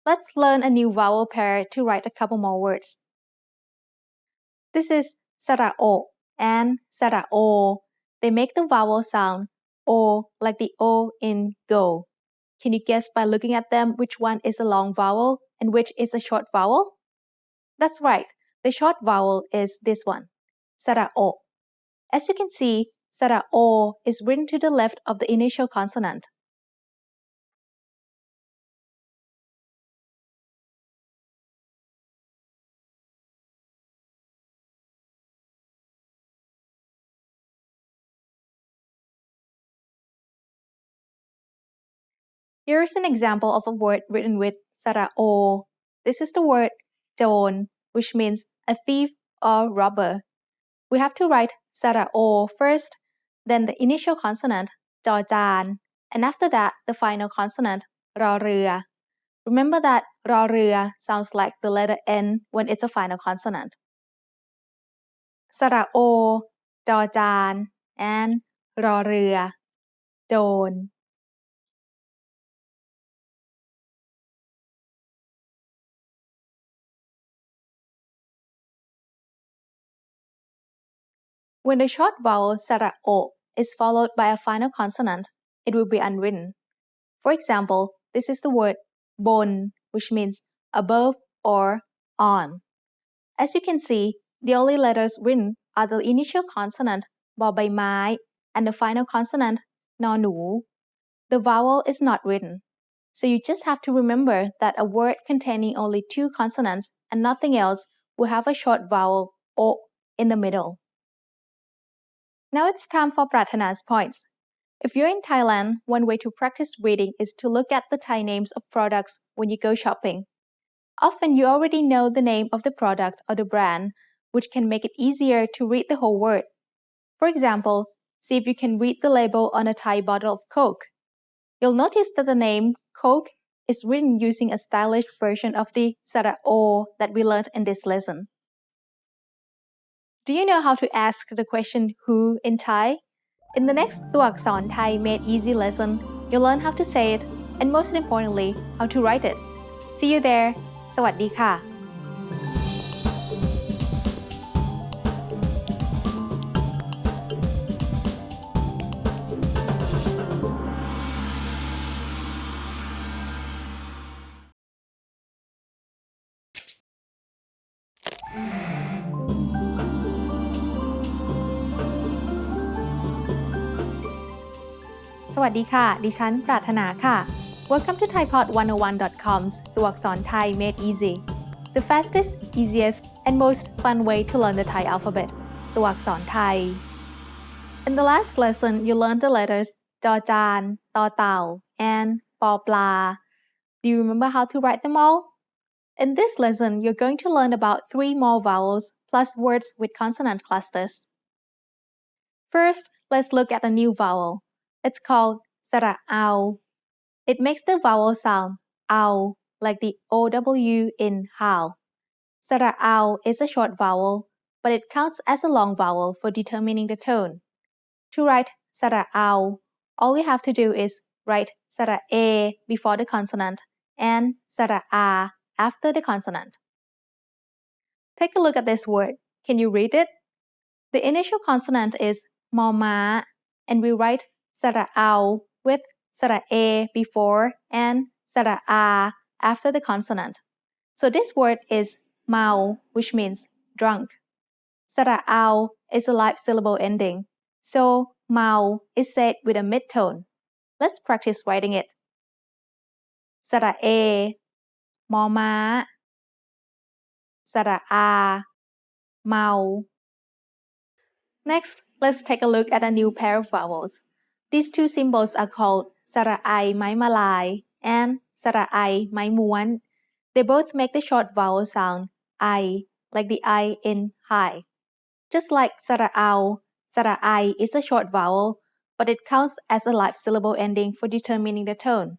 Let's learn a new vowel pair to write a couple more words. This is สระโอ and สระโอ They make the vowel sound O like the O in go. Can you guess by looking at them which one is a long vowel and which is a short vowel? That's right.The short vowel is this one, สระโอ As you can see, สระโอ is written to the left of the initial consonant. Here is an example of a word written with สระโอ This is the word โจร which means a thief or robber. We have to write สระโอ first, then the initial consonant จอจาน and after that the final consonant รอเรือ Remember that รอเรือ sounds like the letter N when it's a final consonant. สระโอ จอจาน and รอเรือ โจร When the short vowel สระโอ is followed by a final consonant, it will be unwritten. For example, this is the word บน which means above or on. As you can see, the only letters written are the initial consonant บอใบไม้ and the final consonant นอหนู The vowel is not written. So you just have to remember that a word containing only two consonants and nothing else will have a short vowel o in the middle. Now it's time for Pratana's points. If you're in Thailand, one way to practice reading is to look at the Thai names of products when you go shopping. Often you already know the name of the product or the brand, which can make it easier to read the whole word. For example, see if you can read the label on a Thai bottle of Coke. You'll notice that the name Coke is written using a stylish version of the สระโอ that we learned in this lesson. Do you know how to ask the question who in Thai? In the next ตัวอักษรไทย Made Easy lesson, you'll learn how to say it and most importantly, how to write it. See you there. สวัสดีค่ะ สวัสดีค่ะ ดิฉัน ปรารถนาค่ะ Welcome to thaipod101.com's ตัวอักษรไทย Made Easy, the fastest, easiest, and most fun way to learn the Thai alphabet ตัวอักษรไทย In the last lesson, you learned the letters จอจาน ต่อเต่า and ปอปลา Do you remember how to write them all? In this lesson, you're going to learn about 3 more vowels plus words with consonant clusters. First, let's look at a new vowel.It's called สระเอา It makes the vowel sound เอา like the OW in how. สระเอา is a short vowel, but it counts as a long vowel for determining the tone. To write สระเอา all you have to do is write สระเอ before the consonant and สระอา after the consonant. Take a look at this word. Can you read it? The initial consonant is มอม้า and we write สระเอา with สระเอ before and สระอา after the consonant. So this word is เมา which means drunk. สระเอา is a live syllable ending. So เมา is said with a mid-tone. Let's practice writing it. สระเอ มอม้า สระอา เมา Next, let's take a look at a new pair of vowels.These two symbols are called สระไอไม้มาลาย and สระไอไม้ม้วน They both make the short vowel sound I, like the I in high. Just like สระเอา สระไอ is a short vowel, but it counts as a live syllable ending for determining the tone.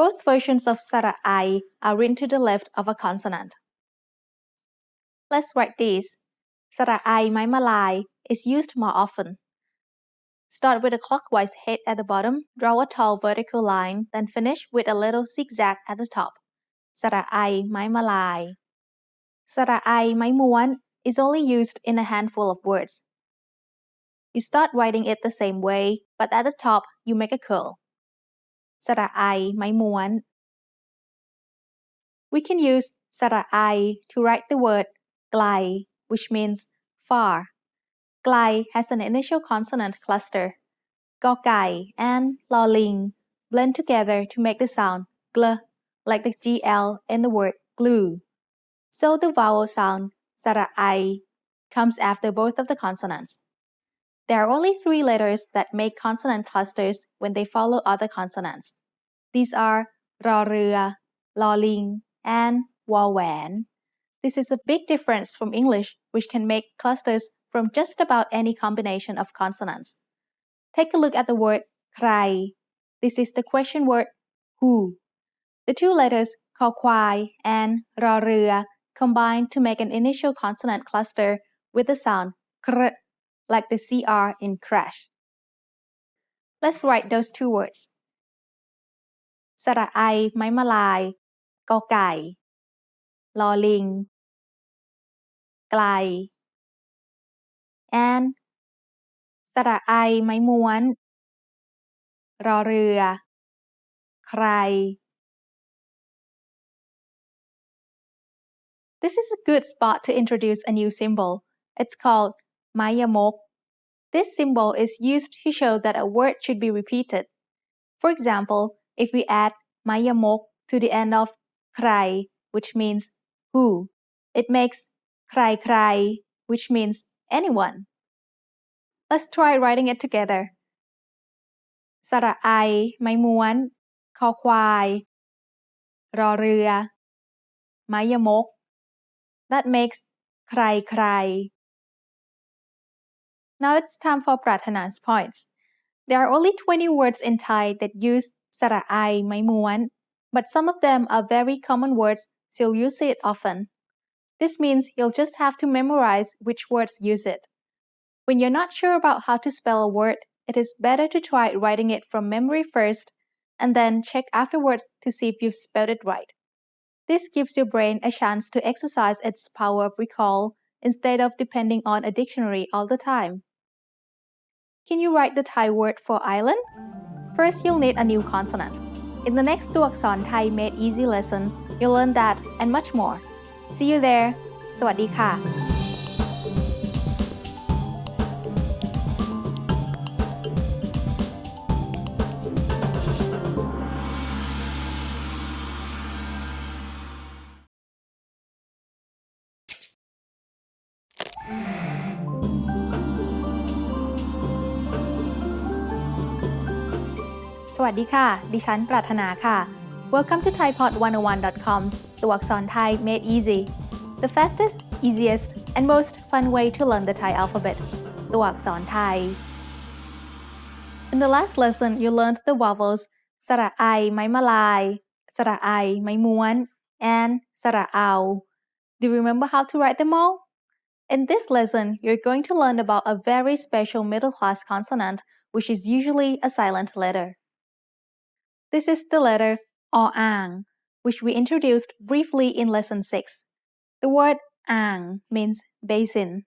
Both versions of สระไอ are written to the left of a consonant. Let's write these. สระไอไม้มาลาย is used more often.Start with a clockwise head at the bottom, draw a tall vertical line, then finish with a little zigzag at the top. สระไอไม้มาลาย สระไอไม้ม้วน is only used in a handful of words. You start writing it the same way, but at the top you make a curl. สระไอไม้ม้วน We can use สระไอ to write the word ไกล which means far. ไกล has an initial consonant cluster. กอไก่ and ลอลิง blend together to make the sound gl, like the gl in the word glue. So the vowel sound สระไอ comes after both of the consonants. There are only 3 letters that make consonant clusters when they follow other consonants. These are รอเรือ ลอลิง and วอแหวน This is a big difference from English, which can make clusters from just about any combination of consonants. Take a look at the word ใคร This is the question word who. The two letters คอควาย and รอเรือ combine to make an initial consonant cluster with the sound kr, like the CR in crash. Let's write those two words. สระไอ ไม้มะลาย กอไก่ ลอลิง ไกล and สระไอ ไม้ม้วน รอเรือ ใคร This is a good spot to introduce a new symbol. It's called ไม้ยมก This symbol is used to show that a word should be repeated. For example, if we add ไม้ยมก to the end of ใคร which means who, it makes ใครใคร which means anyone. Let's try writing it together. สระไอ ไม้ม้วน คอควาย รอเรือ ไม้ยมก That makes ใครใคร Now it's time for Pratana's points. There are only 20 words in Thai that use สระไอ ไม้ม้วน but some of them are very common words, so you'll use it often. This means you'll just have to memorize which words use it. When you're not sure about how to spell a word, it is better to try writing it from memory first and then check afterwards to see if you've spelled it right. This gives your brain a chance to exercise its power of recall instead of depending on a dictionary all the time. Can you write the Thai word for island? First, you'll need a new consonant. In the next ตัวอักษรไทย Made Easy lesson, you'll learn that and much more. See you there. สวัสดีค่ะ สวัสดีค่ะ ดิฉันปรารถนาค่ะ Welcome to thaipod101.com's ตัวอักษรไทย Made Easy, the fastest, easiest, and most fun way to learn the Thai alphabet. ตัวอักษรไทย In the last lesson, you learned the vowels สระไอ ไม้มะลาย สระไอ ไม้ม้วน and สระเอา Do you remember how to write them all? In this lesson, you're going to learn about a very special middle-class consonant, which is usually a silent letter. This is the letter ang, which we introduced briefly in lesson 6. The word ang means basin.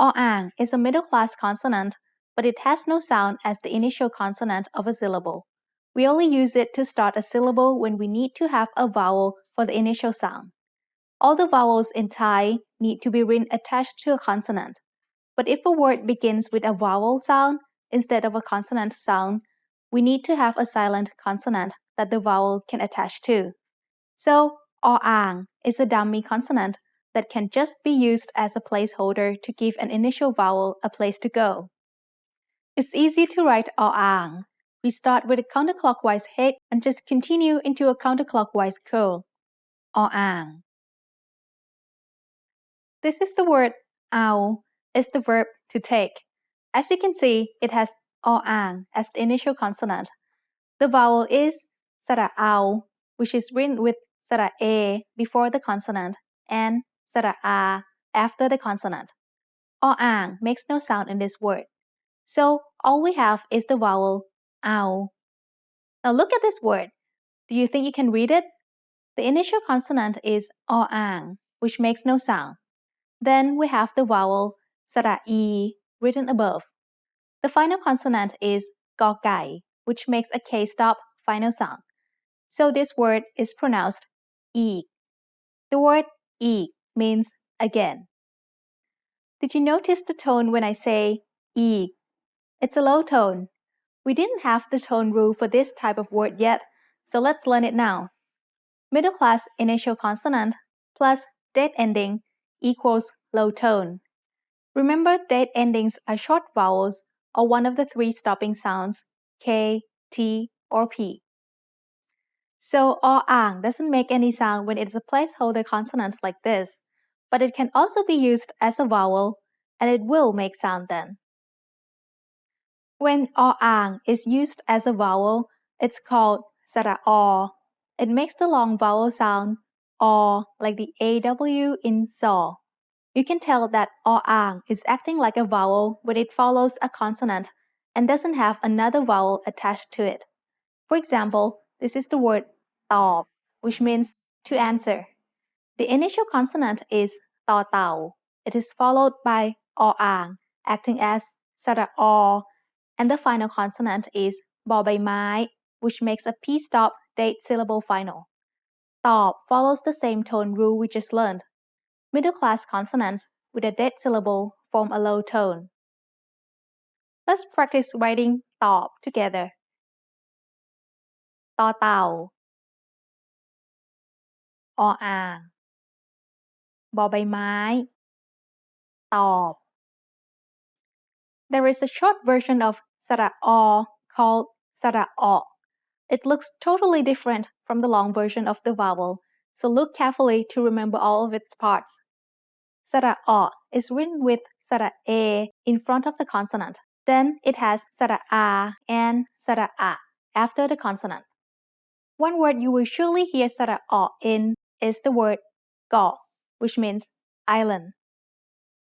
Ang is a middle-class consonant, but it has no sound as the initial consonant of a syllable. We only use it to start a syllable when we need to have a vowel for the initial sound. All the vowels in Thai need to be written attached to a consonant. But if a word begins with a vowel sound instead of a consonant sound, we need to have a silent consonant that the vowel can attach to. So, ang is a dummy consonant that can just be used as a placeholder to give an initial vowel a place to go. It's easy to write ang. We start with a counterclockwise head and just continue into a counterclockwise curl. Ang. This is the word ao. It's the verb to take. As you can see, it has ang as the initial consonant. The vowel is สระเอา which is written with สระเอ before the consonant and สระอา after the consonant. Ang makes no sound in this word. So all we have is the vowel ao. Now look at this word. Do you think you can read it? The initial consonant is ang, which makes no sound. Then we have the vowel สระอี written above. The final consonant is กอไก่ which makes a K-stop final sound. So this word is pronounced eek. The word eek means again. Did you notice the tone when I say eek? It's a low tone. We didn't have the tone rule for this type of word yet, so let's learn it now. Middle class initial consonant plus dead ending equals low tone. Remember, dead endings are short vowels or one of the three stopping sounds K, T, or P. So ang doesn't make any sound when it's a placeholder consonant like this, but it can also be used as a vowel, and it will make sound then. When ang is used as a vowel, it's called sara. It makes the long vowel sound like the AW in saw. You can tell that ang is acting like a vowel when it follows a consonant and doesn't have another vowel attached to it. For example, this is the word ตอบ which means to answer. The initial consonant is ต่อเต่า. It is followed by ang, acting as สระอ and the final consonant is บอใบไม้ which makes a p-stop date syllable final. ตอบ follows the same tone rule we just learned. Middle class consonants with a dead syllable form a low tone. Let's practice writing ตอบ together. ต่อเต่า อ่าง บอใบไม้ ตอบ There is a short version of สระอ called สระอ It looks totally different from the long version of the vowel, so look carefully to remember all of its parts. สระอ is written with สระ a in front of the consonant. Then it has สระ a and สระ a after the consonant. One word you will surely hear สระอ in is the word เกาะ which means island.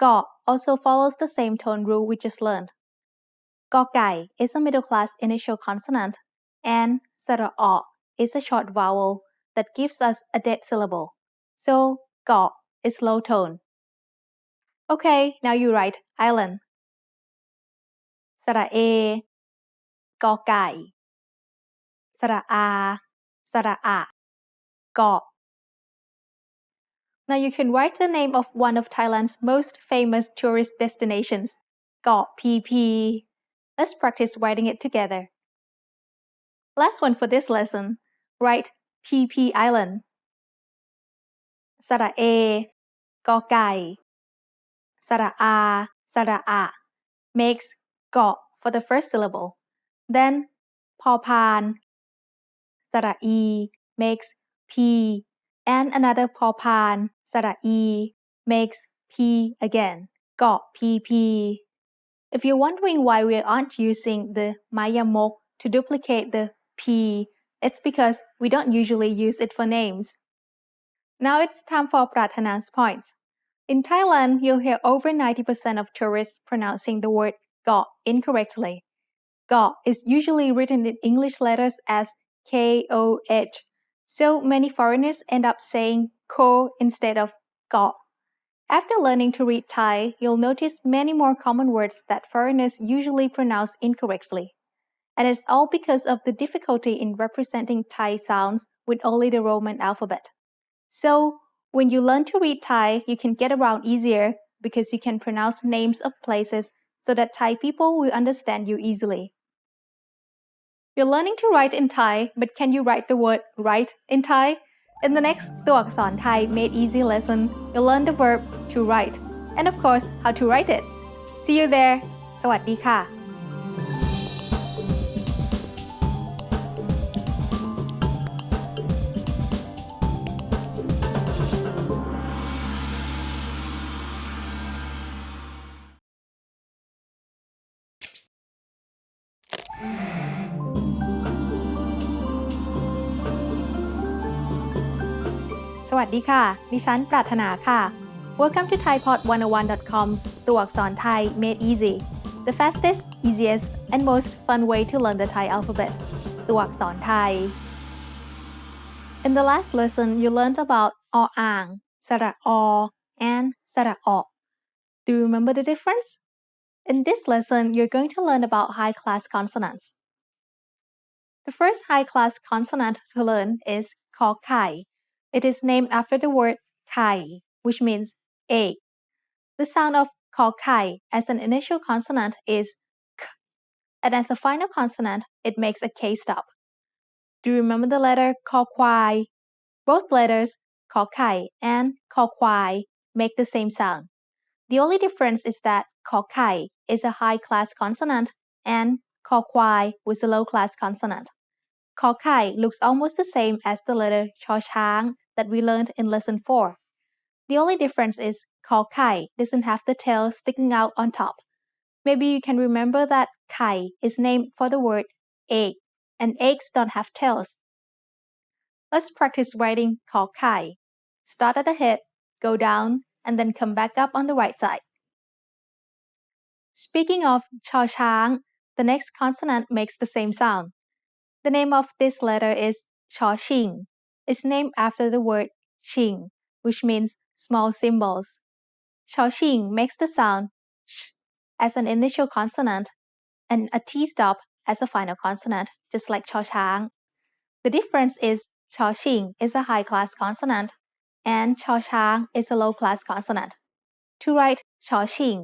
เกาะ also follows the same tone rule we just learned. กอไก่ is a middle class initial consonant, and สระอ is a short vowel that gives us a dead syllable. So เกาะ is low tone. Okay, now you write island. สระ a กอไก่ สระ a สระ a เกาะ Now you can write the name of one of Thailand's most famous tourist destinations, เกาะ PP. Let's practice writing it together. Last one for this lesson. Write PP Island. สระ A กอไก่ สระ A สระ A makes เกาะ for the first syllable. Then พอพาน สระ E makes P, and another พอพาน สระ E makes P again. เกาะ PP. If you're wondering why we aren't using the mayamok to duplicate the P, it's because we don't usually use it for names. Now it's time for Prathana's points. In Thailand, you'll hear over 90% of tourists pronouncing the word got incorrectly. Got is usually written in English letters as KOH, so many foreigners end up saying ko instead of got. After learning to read Thai, you'll notice many more common words that foreigners usually pronounce incorrectly. And it's all because of the difficulty in representing Thai sounds with only the Roman alphabet. So, when you learn to read Thai, you can get around easier because you can pronounce names of places so that Thai people will understand you easily. You're learning to write in Thai, but can you write the word right in Thai? In the next ตัวอักษรไทย Made Easy lesson, you'll learn the verb to write, and of course, how to write it. See you there. สวัสดีค่ะ สวัสดีค่ะ ดิฉันปรารถนาค่ะ Welcome to thaipod101.com's ตัวอักษรไทย Made Easy, the fastest, easiest, and most fun way to learn the Thai alphabet. ตัวอักษรไทย In the last lesson, you learned about อ่าง สระอ and สระอ Do you remember the difference? In this lesson, you're going to learn about high-class consonants. The first high-class consonant to learn is ขอไข่ It is named after the word ไข่ which means egg. The sound of ขอไข่ as an initial consonant is k, and as a final consonant, it makes a K stop. Do you remember the letter คอควาย Both letters ขอไข่ and คอควาย make the same sound. The only difference is that ขอไข่ is a high-class consonant and คอควายwas a low-class consonant. ขอไข่ looks almost the same as the letter ชอช้าง that we learned in lesson 4. The only difference is ขอไข่ doesn't have the tail sticking out on top. Maybe you can remember that ไข่ is named for the word egg, and eggs don't have tails. Let's practice writing ขอไข่ Start at the head, go down, and then come back up on the right side. Speaking of ชอช้าง the next consonant makes the same sound. The name of this letter is ชอชิง. It's named after the word ชิง which means small cymbals. ชอชิง makes the sound sh as an initial consonant and a T-stop as a final consonant, just like ชอช้าง The difference is ชอชิง is a high-class consonant and ชอช้าง is a low-class consonant. To write ชอชิง,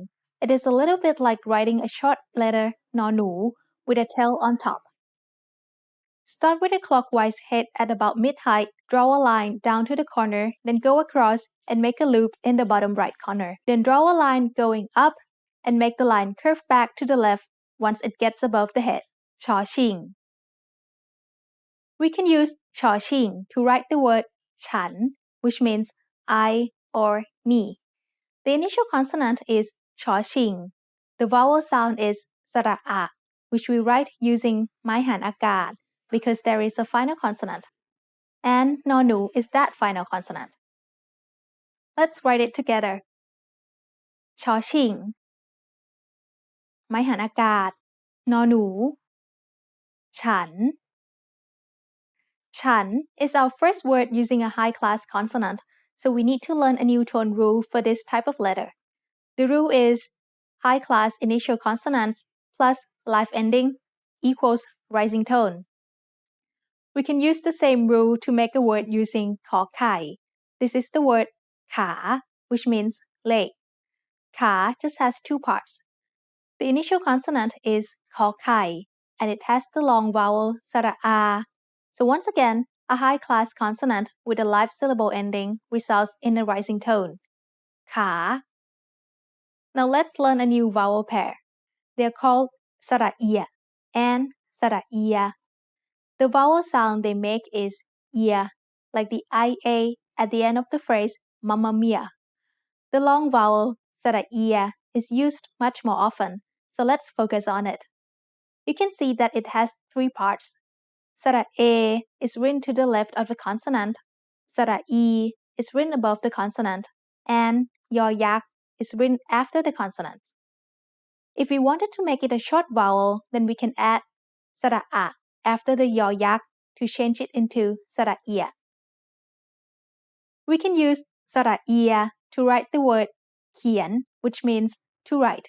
it is a little bit like writing a short letter นอหนู with a tail on top. Start with a clockwise head at about mid-height, draw a line down to the corner, then go across and make a loop in the bottom right corner. Then draw a line going up and make the line curve back to the left once it gets above the head. ชอชิง We can use ชอชิง to write the word ฉัน which means I or me. The initial consonant is ชอชิง The vowel sound is สระอะ which we write using ไม้หันอากาศbecause there is a final consonant. And นอหนู is that final consonant. Let's write it together. ชอชิง ไม้หันอากาศ นอหนู ฉัน ฉัน is our first word using a high-class consonant, so we need to learn a new tone rule for this type of letter. The rule is high-class initial consonants plus live ending equals rising tone. We can use the same rule to make a word using ขอไข่ This is the word ขา which means leg. ขา just has two parts. The initial consonant is ขอไข่ and it has the long vowel สระอา So once again, a high-class consonant with a live syllable ending results in a rising tone. ขา Now let's learn a new vowel pair. They are called สระเอีย and สระเอีย The vowel sound they make is ia, like the ia at the end of the phrase mamma mia. The long vowel สระเอีย is used much more often, so let's focus on it. You can see that it has three parts. สระเอ is written to the left of the consonant, สระอี is written above the consonant, and ยอยักษ์ is written after the consonant. If we wanted to make it a short vowel, then we can add สระอะ after the ยอยักษ์ to change it into สระเอีย We can use สระเอีย to write the word เขียน which means to write.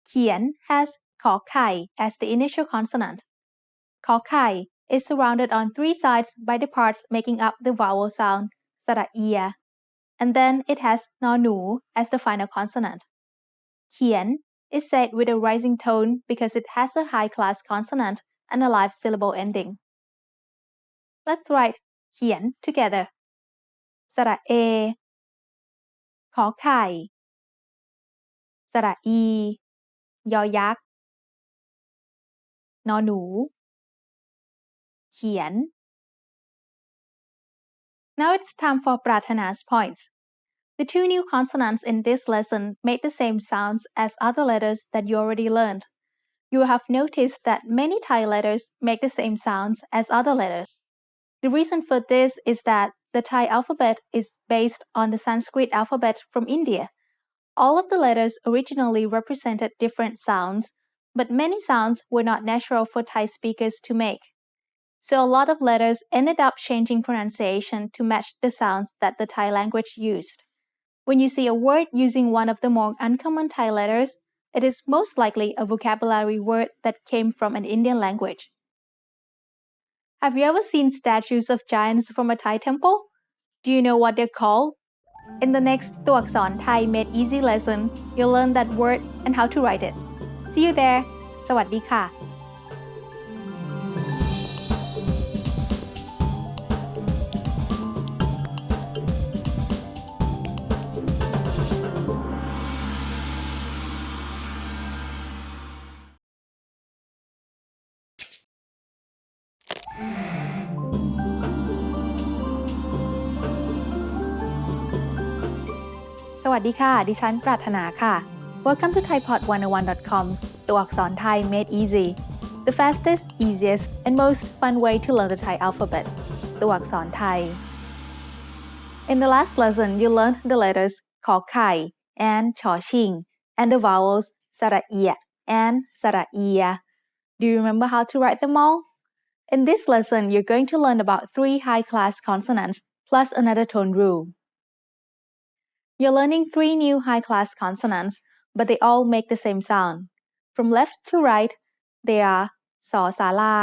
เขียน has ขอไข่ as the initial consonant. ขอไข่ is surrounded on three sides by the parts making up the vowel sound สระเอีย and then it has นอหนู as the final consonant. เขียน is said with a rising tone because it has a high-class consonant and a live syllable ending. Let's write เขียน together. สระเอ ขอไข่ สระอี ยอยักษ์ นอหนู เขียน Now it's time for Prathana's points. The two new consonants in this lesson made the same sounds as other letters that you already learned. You will have noticed that many Thai letters make the same sounds as other letters. The reason for this is that the Thai alphabet is based on the Sanskrit alphabet from India. All of the letters originally represented different sounds, but many sounds were not natural for Thai speakers to make. So a lot of letters ended up changing pronunciation to match the sounds that the Thai language used. When you see a word using one of the more uncommon Thai letters, it is most likely a vocabulary word that came from an Indian language. Have you ever seen statues of giants from a Thai temple? Do you know what they're called? In the next ตัวอักษรไทย Made Easy lesson, you'll learn that word and how to write it. See you there. สวัสดีค่ะ สวัสดีค่ะ ดิฉันปรารถนาค่ะ Welcome to thaipod101.com's ตัวอักษรไทย made easy the fastest easiest and most fun way to learn the Thai alphabet ตัวอักษรไทย In the last lesson you learned the letters ขอไข่ and ชอชิง and the vowels สระเอีย and สระเอีย Do you remember how to write them all? In this lesson you're going to learn about 3 high-class consonants plus another tone rule. You're learning 3 new high-class consonants, but they all make the same sound. From left to right, they are สอศาลา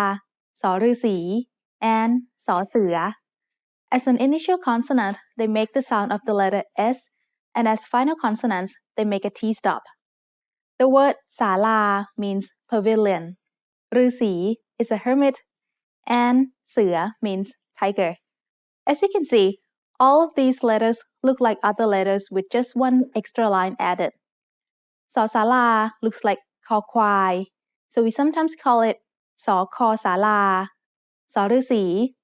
สอฤาษี and สอเสือ As an initial consonant, they make the sound of the letter S, and as final consonants, they make a T stop. The word ศาลา means pavilion, ฤาษี is a hermit, and เสือ means tiger. As you can see, all of these letters look like other letters with just one extra line added. สอศาลา looks like คอควาย so we sometimes call it สอคอศาลา สอฤาษี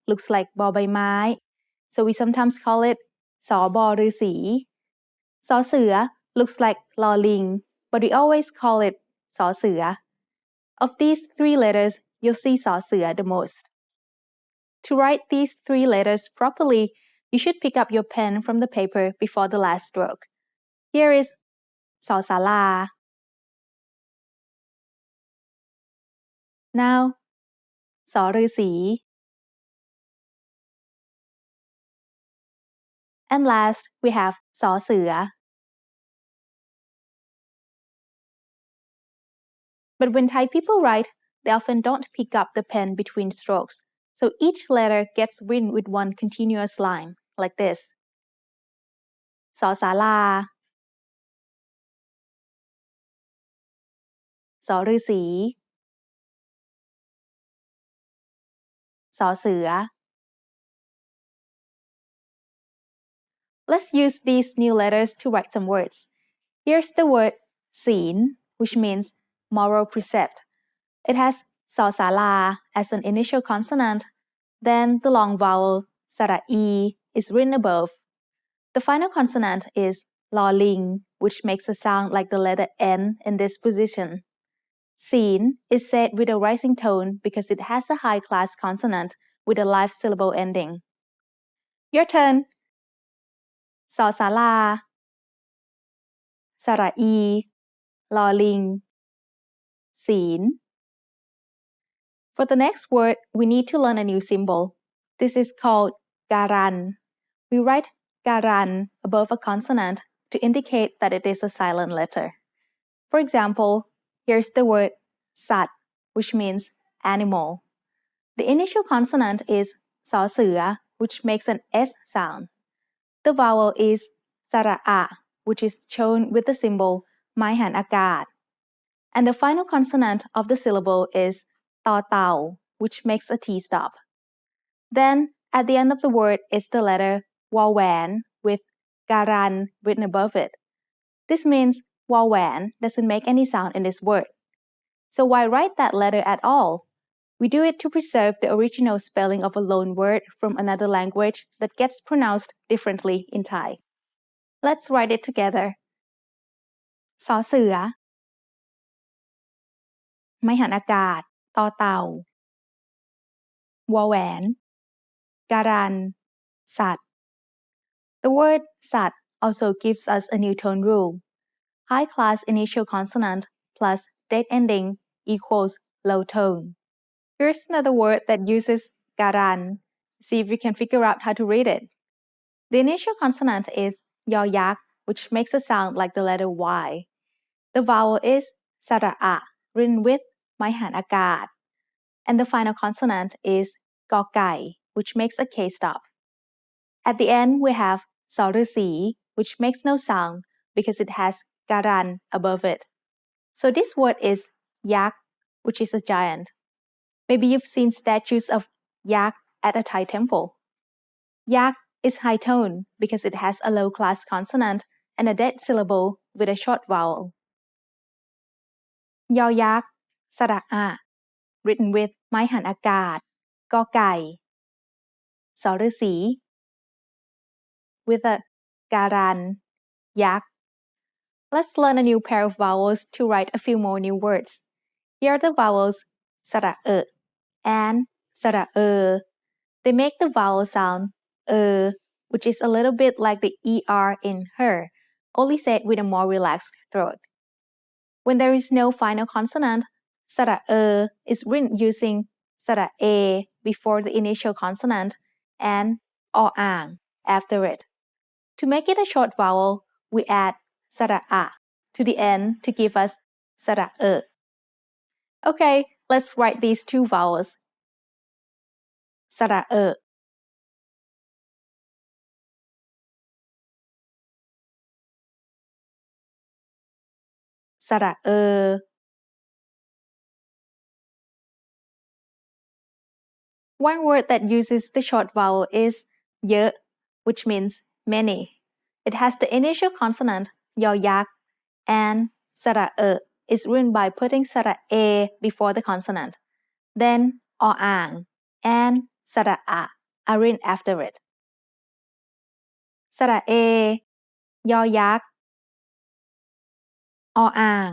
looks like บอใบไม้ so we sometimes call it สอบอฤาษี สอเสือ looks like ลอลิง but we always call it สอเสือ Of these 3 letters, you'll see สอเสือ the most. To write these 3 letters properly, you should pick up your pen from the paper before the last stroke. Here is สอศาลา Now สอฤาษี And last, we have สอเสือ But when Thai people write, they often don't pick up the pen between strokes, so each letter gets written with one continuous line, like this. สอศาลา สอฤาษี สอเสือ Let's use these new letters to write some words. Here's the word ศีล which means moral precept. It has สอศาลา as an initial consonant, then the long vowel สระอี is written above. The final consonant is ลอลิง which makes a sound like the letter N in this position. ศีล is said with a rising tone because it has a high-class consonant with a live syllable ending. Your turn. สอศาลา สระอี ลอลิง ศีล For the next word, we need to learn a new symbol. This is called Garan. We write Garan above a consonant to indicate that it is a silent letter. For example, here's the word สัตว์ which means animal. The initial consonant is สอเสือ which makes an S sound. The vowel is สระอะ which is shown with the symbol ไม้หันอากาศ And the final consonant of the syllable is ต่อเต่า which makes a T stop. Then, at the end of the word is the letter วอแหวน with การัน written above it. This means วอแหวน doesn't make any sound in this word. So why write that letter at all? We do it to preserve the original spelling of a loan word from another language that gets pronounced differently in Thai. Let's write it together. สอเสือ ไม้หันอากาศ ต่อเต่า วอแหวน การัน สัตว์ The word สัตว์ also gives us a new tone rule. High-class initial consonant plus dead ending equals low tone. Here's another word that uses การัน See if you can figure out how to read it. The initial consonant is ยอยักษ์ which makes a sound like the letter Y. The vowel is สระอะ written with ไม้หันอากาศ And the final consonant is กอไก่ which makes a K stop. At the end, we have สอฤาษี which makes no sound because it has การัน above it. So this word is ยักษ์ which is a giant. Maybe you've seen statues of yak at a Thai temple. Yak is high tone because it has a low-class consonant and a dead syllable with a short vowel. ยอยักษ์ สระอะ written with ไม้หันอากาศ กอไก่ สอฤาษี with a การัน yak. Let's learn a new pair of vowels to write a few more new words. Here are the vowels สระเอ and สระเอ They make the vowel sound which is a little bit like the er in her, only said with a more relaxed throat. When there is no final consonant, สระเอ is written using สระเอ before the initial consonant and ออ่าง after it. To make it a short vowel, we add สระอะ to the end to give us สระเอ Okay, let's write these two vowels. สระเอ สระเอ One word that uses the short vowel is เยอะ which means many. It has the initial consonant ยอยักษ์ and สระเอ is written by putting สระเอ before the consonant. Then ออ่าง and สระอะ are written after it. สระเอ ยอยักษ์ ออ่าง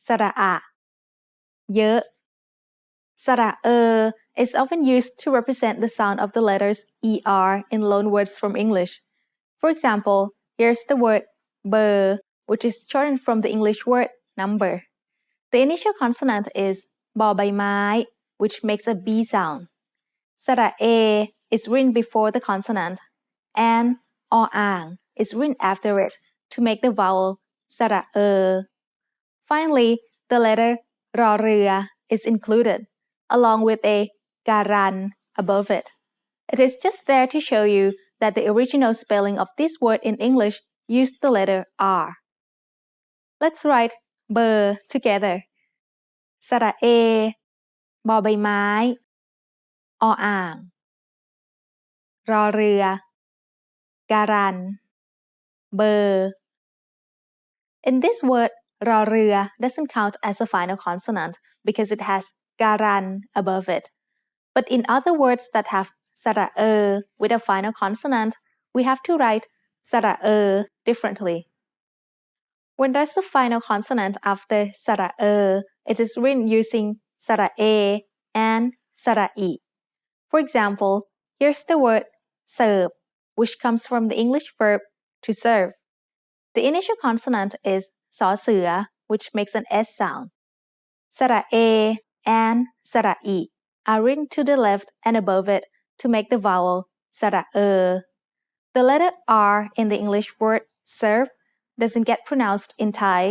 สระอะ เยอะ สระเอ is often used to represent the sound of the letters er in loanwords from English. For example, here's the word เบอร์ which is shortened from the English word number. The initial consonant is บอใบไม้ which makes a B sound. สระเอ is written before the consonant, and ออ่าง is written after it to make the vowel สระเอ Finally, the letter รอเรือ is included, along with a การัน above it. It is just there to show you that the original spelling of this word in English used the letter R. Let's write เบอร์ together. สระเอ บอใบไม้ ออ่าง รอเรือ การัน เบอร์ In this word, รอเรือ doesn't count as a final consonant because it has การัน above it. But in other words that have สระเอ with a final consonant, we have to write สระเอ differently. When there's a final consonant after สระเอ it is written using สระเอ and สระอี For example, here's the word เสิร์ฟ which comes from the English verb to serve. The initial consonant is สอเสือ which makes an S sound. สระเอ and สระอี are written to the left and above it to make the vowel สระเอ The letter R in the English word serve doesn't get pronounced in Thai,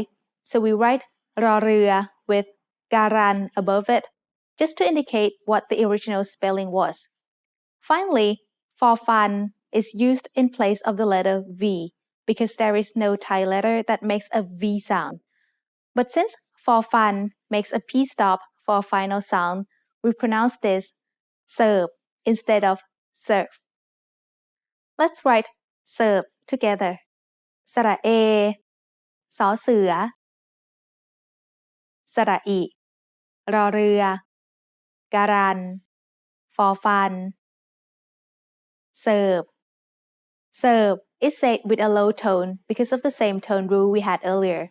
so we write รอเรือ with การัน above it, just to indicate what the original spelling was. Finally, for fun is used in place of the letter V because there is no Thai letter that makes a V sound. But since for fun makes a P stop for a final sound, we pronounce this serve instead of serve. Let's write serve together. สระเอ สอเสือ สระอี รอเรือ การัน for fun. Serve. Serve is said with a low tone because of the same tone rule we had earlier.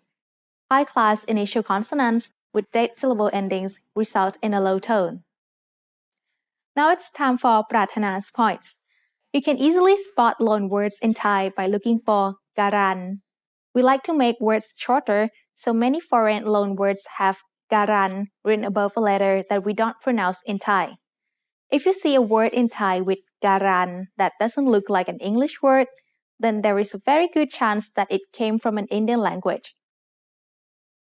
High-class initial consonants with dead syllable endings result in a low tone. Now it's time for ปรารถนา points. You can easily spot loan words in Thai by looking for การัน We like to make words shorter, so many foreign loan words have การัน written above a letter that we don't pronounce in Thai. If you see a word in Thai with การัน that doesn't look like an English word, then there is a very good chance that it came from an Indian language.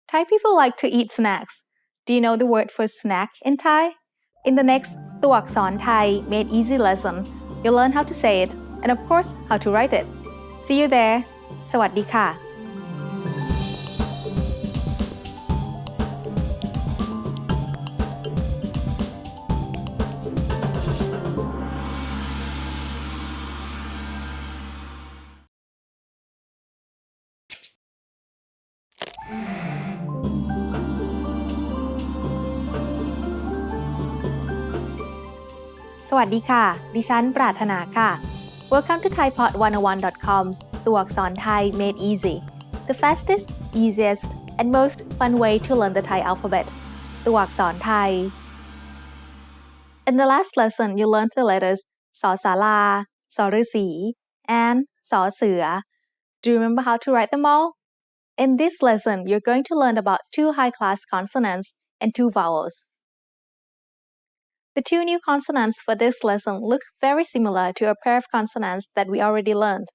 Thai people like to eat snacks. Do you know the word for snack in Thai? In the next ตัวอักษรไทย Made Easy lesson, you'll learn how to say it and of course how to write it. See you there. สวัสดีค่ะ สวัสดีค่ะ ดิฉันปรารถนาค่ะ Welcome to thaipod101.com's ตัวอักษรไทย made easy the fastest easiest and most fun way to learn the Thai alphabet ตัวอักษรไทย In the last lesson you learned the letters สอศาลาสอฤาษี and สอเสือ Do you remember how to write them all? In this lesson you're going to learn about 2 high-class consonants and 2 vowels. The 2 new consonants for this lesson look very similar to a pair of consonants that we already learned.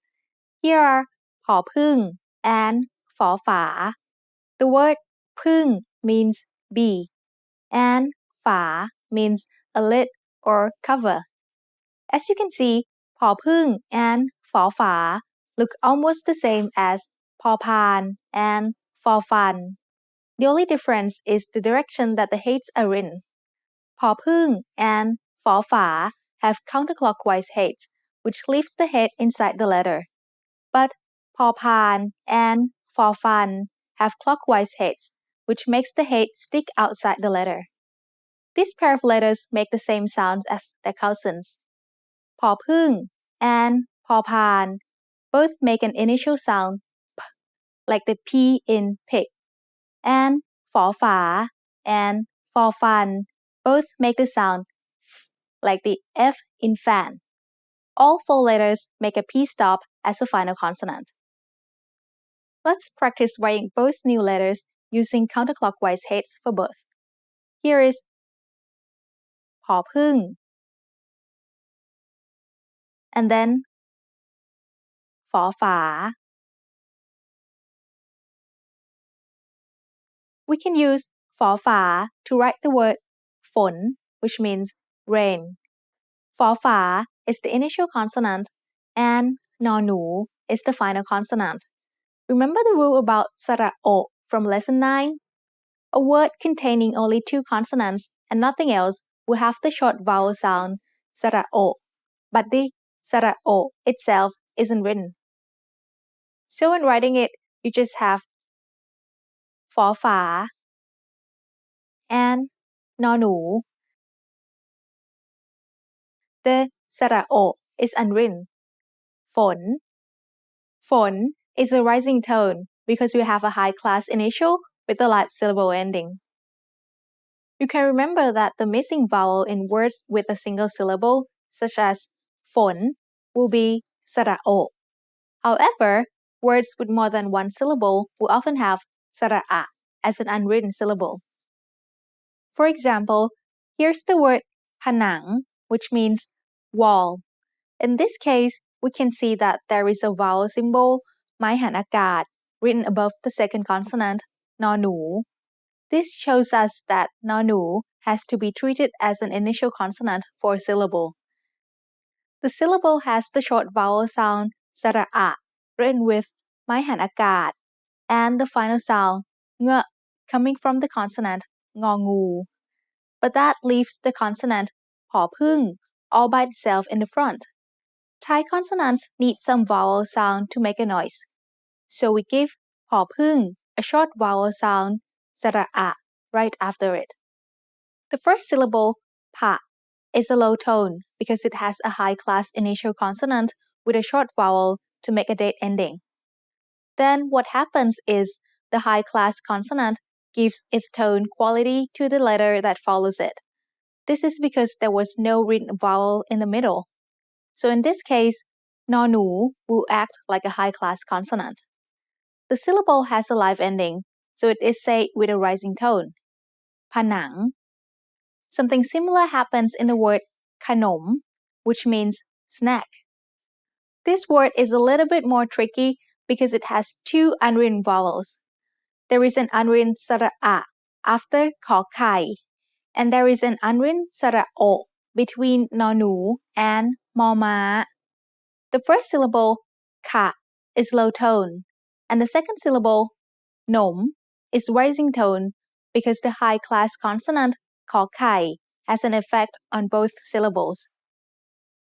Here are ผอพึ่ง and ฝอฝา The word พึ่ง means bee and ฝา means a lid or cover. As you can see, ผอพึ่ง and ฝอฝา look almost the same as พอพาน and ฟอฟัน. The only difference is the direction that the heads are in. ผอพึ่ง and ฝอฝา have counterclockwise heads, which leaves the head inside the letter. But พอพาน and ฟอฟัน have clockwise heads, which makes the head stick outside the letter. This pair of letters make the same sounds as their cousins. ผอพึ่ง and พอพาน both make an initial sound p, like the P in pig, and ฝอฝา and ฟอฟัน both make the sound f, like the F in fan. All 4 letters make a P stop as a final consonant. Let's practice writing both new letters using counterclockwise heads for both. Here is ผอพึ่ง and then ฝอฝา We can use ฝอฝา to write the word ฝน which means rain. ฝอฝา is the initial consonant and นอหนู is the final consonant. Remember the rule about สระโอ from lesson 9? A word containing only 2 consonants and nothing else will have the short vowel sound สระโอ but the สระโอ itself isn't written. So when writing it, you just have ฝอฝา and นอหนู The สระโอ is unwritten. ฝน ฝน is a rising tone because we have a high-class initial with a live syllable ending. You can remember that the missing vowel in words with a single syllable, such as ฝน will be สระโอ. However, words with more than 1 syllable will often have สระอะ as an unwritten syllable. For example, here's the word ผนัง which means wall. In this case, we can see that there is a vowel symbol ไม้หันอากาศ written above the second consonant นอหนู This shows us that นอหนู has to be treated as an initial consonant for a syllable. The syllable has the short vowel sound สระอะ written with ไม้หันอากาศ and the final sound เงะ coming from the consonant งองู But that leaves the consonant ผอพึ่ง all by itself in the front. Thai consonants need some vowel sound to make a noise. So we give ผอพึ่ง a short vowel sound สระอะ right after it. The first syllable ผะ is a low tone because it has a high-class initial consonant with a short vowel to make a dead ending. Then what happens is the high-class consonant gives its tone quality to the letter that follows it. This is because there was no written vowel in the middle. So in this case, นอหนู will act like a high-class consonant. The syllable has a live ending, so it is said with a rising tone. ผนัง Something similar happens in the word ขนม which means snack. This word is a little bit more tricky because it has 2 unwritten vowels. There is an unwritten สระอะ after ขอไข่ and there is an unwritten สระโอ between นอหนู and มอม้า. The first syllable ขะ is low tone, and the second syllable หนม is rising tone because the high-class consonant ขอไข่ has an effect on both syllables.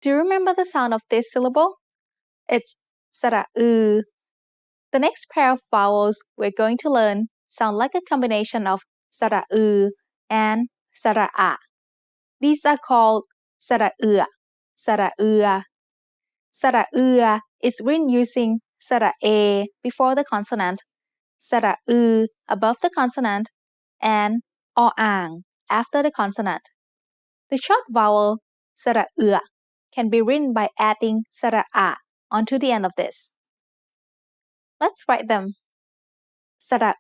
Do you remember the sound of this syllable? It's สระอือ. The next pair of vowels we're going to learn sound like a combination of สระอือ and สระอะ. These are called สระเอือ สระเอือ. สระเอือ is written using สระ A before the consonant, สระ above the consonant, and ออ่าง after the consonant. The short vowel สระ can be written by adding สระ onto the end of this. Let's write them. สระ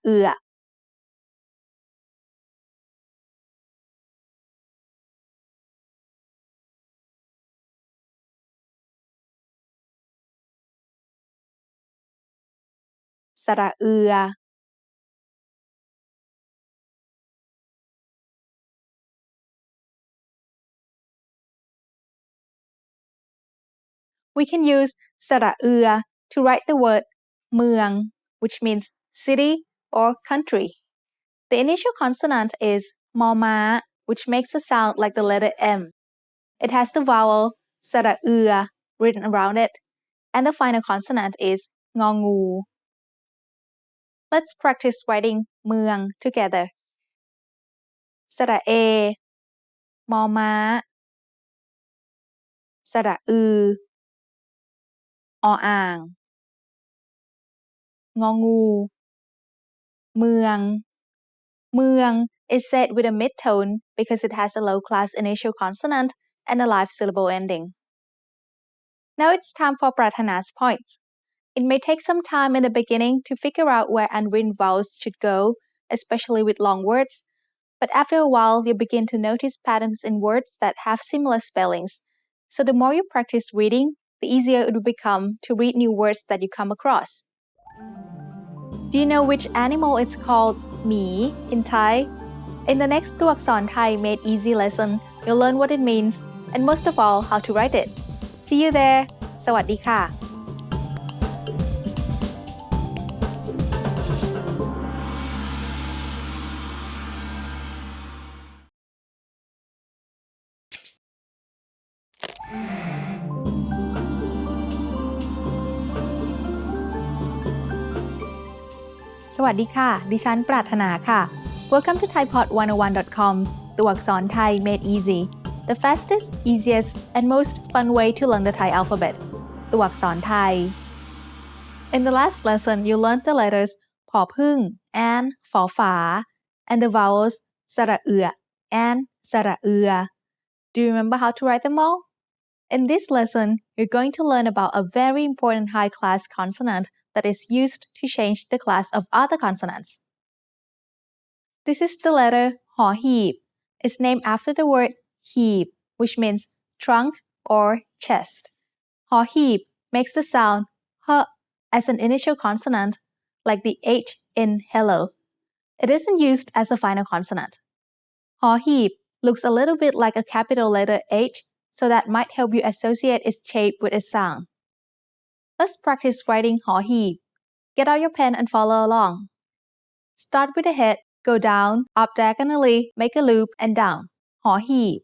สระ We can use สระ to write the word เมือง which means city or country. The initial consonant is มอม้า which makes a sound like the letter M. It has the vowel สระ written around it, and the final consonant is งองู Let's practice writing เมือง together. สระ A มอม้า สระ ออ่าง งองู เมือง เมือง is said with a mid-tone because it has a low-class initial consonant and a live syllable ending. Now it's time for Pratana's points. It may take some time in the beginning to figure out where unwritten vowels should go, especially with long words, but after a while you begin to notice patterns in words that have similar spellings. So the more you practice reading, the easier it will become to read new words that you come across. Do you know which animal is called หมี in Thai? In the next ตัวอักษรไทย Made Easy lesson, you'll learn what it means and most of all how to write it. See you there. สวัสดีค่ะ สวัสดีค่ะ ดิฉันปรารถนาค่ะ Welcome to thaipod101.com's ตัวอักษรไทย Made Easy, the fastest, easiest, and most fun way to learn the Thai alphabet. ตัวอักษรไทย In the last lesson, you learned the letters ผอผึ้ง and ฝอฝา and the vowels สระ and สระ Do you remember how to write them all? In this lesson, you're going to learn about a very important high-class consonant that is used to change the class of other consonants. This is the letter หอหีบ. It's named after the word หีบ, which means trunk or chest. หอหีบ makes the sound h as an initial consonant, like the H in hello. It isn't used as a final consonant. หอหีบ looks a little bit like a capital letter H, so that might help you associate its shape with its sound. Let's practice writing หอหีบ. Get out your pen and follow along. Start with the head, go down, up diagonally, make a loop, and down. หอหีบ.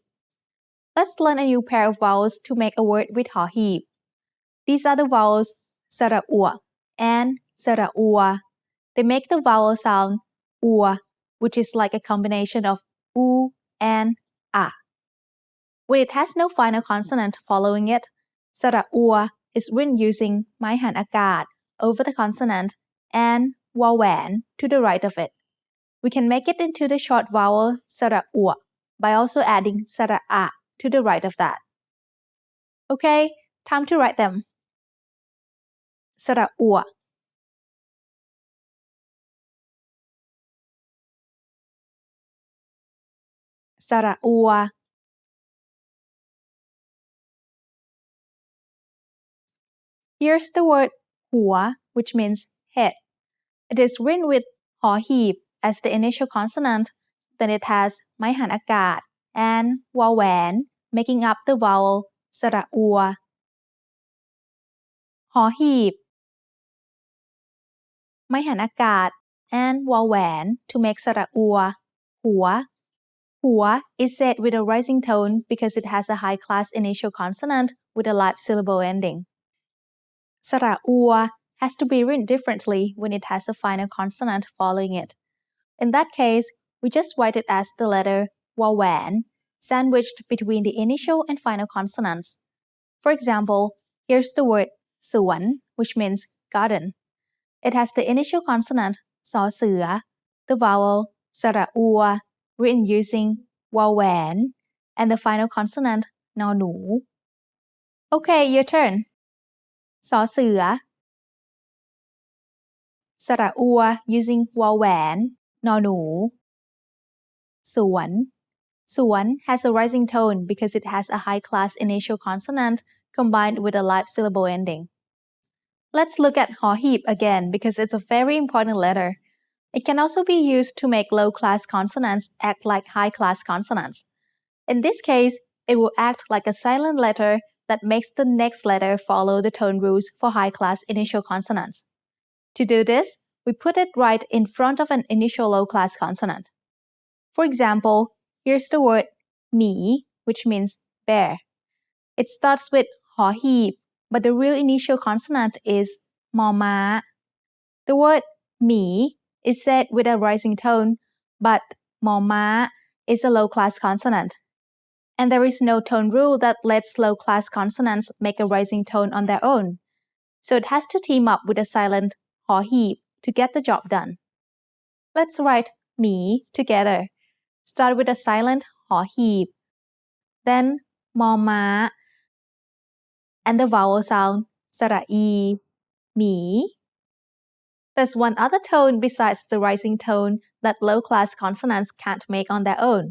Let's learn a new pair of vowels to make a word with หอหีบ. These are the vowels สระอัว and สระอัว. They make the vowel sound อัว, which is like a combination of u and a. When it has no final consonant following it, สระอัว is written using ไม้หันอากาศ over the consonant and วอแหวน to the right of it. We can make it into the short vowel สระอัว by also adding สระอะ to the right of that. Okay, time to write them. สระอัว สระอัว Here's the word หัว which means head. It is written with หอหีบ as the initial consonant, then it has ไม้หันอากาศ and วอแหวน making up the vowel สระอัว หอหีบ ไม้หันอากาศ and วอแหวน to make สระอัว หัว หัว is said with a rising tone because it has a high-class initial consonant with a live syllable ending. สระอัว has to be written differently when it has a final consonant following it. In that case, we just write it as the letter วอแหวน sandwiched between the initial and final consonants. For example, here's the word สวน which means garden. It has the initial consonant สอเสือ the vowel สระอัว written using วอแหวน and the final consonant นอหนู Okay, your turn. สอเสือ สระอัว using วอแหวนนอหนู สวน สวน has a rising tone because it has a high-class initial consonant combined with a live syllable ending. Let's look at หอหีบ again because it's a very important letter. It can also be used to make low-class consonants act like high-class consonants. In this case, it will act like a silent letter that makes the next letter follow the tone rules for high-class initial consonants. To do this, we put it right in front of an initial low-class consonant. For example, here's the word หมี which means bear. It starts with หอหีบ but the real initial consonant is มอม้า The word หมี is said with a rising tone, but มอม้า is a low-class consonant. And there is no tone rule that lets low-class consonants make a rising tone on their own. So it has to team up with a silent หอหีบ to get the job done. Let's write หมี together. Start with a silent หอหีบ then มอม้า and the vowel sound สระอี หมี There's one other tone besides the rising tone that low-class consonants can't make on their own.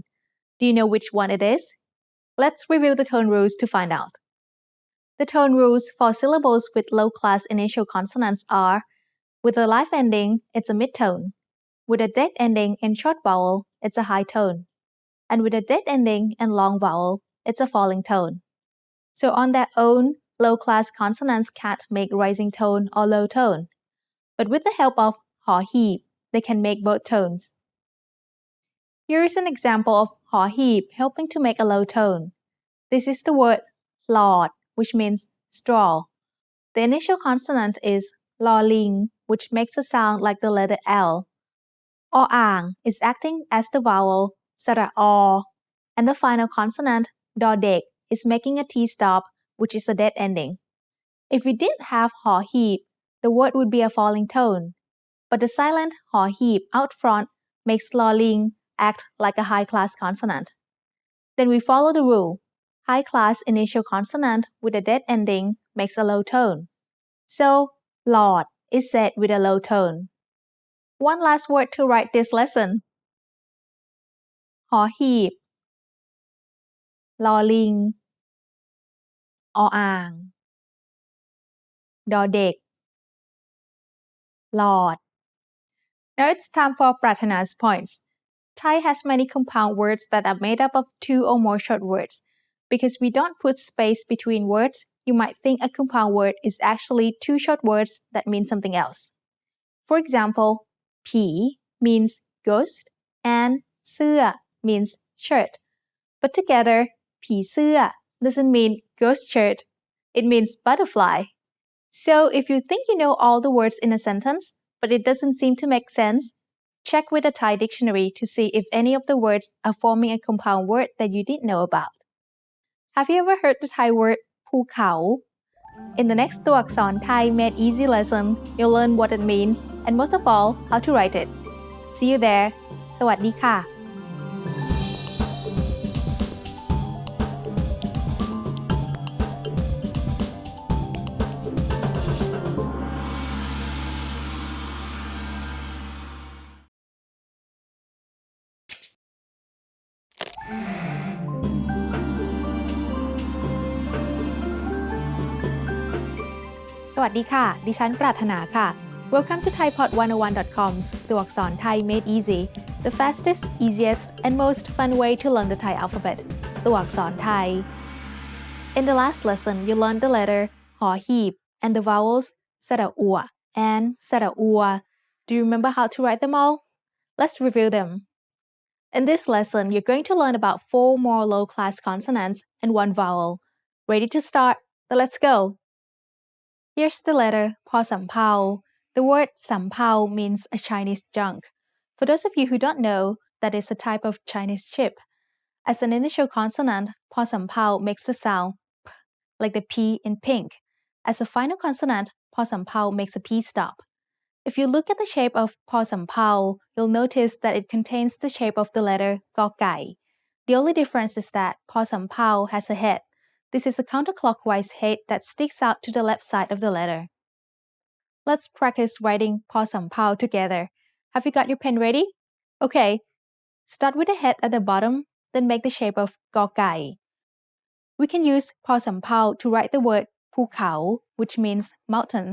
Do you know which one it is? Let's review the tone rules to find out. The tone rules for syllables with low-class initial consonants are: with a live ending, it's a mid-tone. With a dead ending and short vowel, it's a high tone. And with a dead ending and long vowel, it's a falling tone. So on their own, low-class consonants can't make rising tone or low tone. But with the help of หอหีบ they can make both tones. Here is an example of หอหีบ helping to make a low tone. This is the word หลอด which means straw. The initial consonant is ลอลิง which makes a sound like the letter L. ออ่าง is acting as the vowel สระอ and the final consonant ดอเด็ก is making a T stop, which is a dead ending. If we didn't have หอหีบ, the word would be a falling tone. But the silent หอหีบ out front makes ลอลิง act like a high-class consonant. Then we follow the rule. High-class initial consonant with a dead ending makes a low tone. So, หลอด is said with a low tone. One last word to write this lesson. หอหีบ ลอลิง ออ่าง ดอเด็ก หลอด Now it's time for Pratana's points. Thai has many compound words that are made up of two or more short words. Because we don't put space between words, you might think a compound word is actually two short words that mean something else. For example, ผี means ghost and เสื้อ means shirt. But together, ผีเสื้อ doesn't mean ghost shirt. It means butterfly. So if you think you know all the words in a sentence, but it doesn't seem to make sense, check with a Thai dictionary to see if any of the words are forming a compound word that you didn't know about. Have you ever heard the Thai word ภูเขา? In the next ตัวอักษร Thai Made Easy lesson, you'll learn what it means and most of all, how to write it. See you there. สวัสดีค่ะ สวัสดีค่ะ ดิฉันปรารถนาค่ะ Welcome to thaipod101.com's ตัวอักษรไทย Made Easy, the fastest, easiest, and most fun way to learn the Thai alphabet. ตัวอักษรไทย In the last lesson, you learned the letter หอหีบ and the vowels สระอัว and สระอัว Do you remember how to write them all? Let's review them. In this lesson, you're going to learn about 4 more low-class consonants and 1 vowel. Ready to start? Then let's go.Here's the letter พอสำเภา The word สำเภา means a Chinese junk. For those of you who don't know, that is a type of Chinese chip. As an initial consonant, พอสำเภา makes the sound p, like the P in pink. As a final consonant, พอสำเภา makes a P stop. If you look at the shape of พอสำเภา you'll notice that it contains the shape of the letter กอไก่ The only difference is that พอสำเภา has a head. This is a counterclockwise head that sticks out to the left side of the letter. Let's practice writing พอสำเภา together. Have you got your pen ready? Okay. Start with the head at the bottom, then make the shape of กอไก่ We can use พอสำเภา to write the word ภูเขา which means mountain.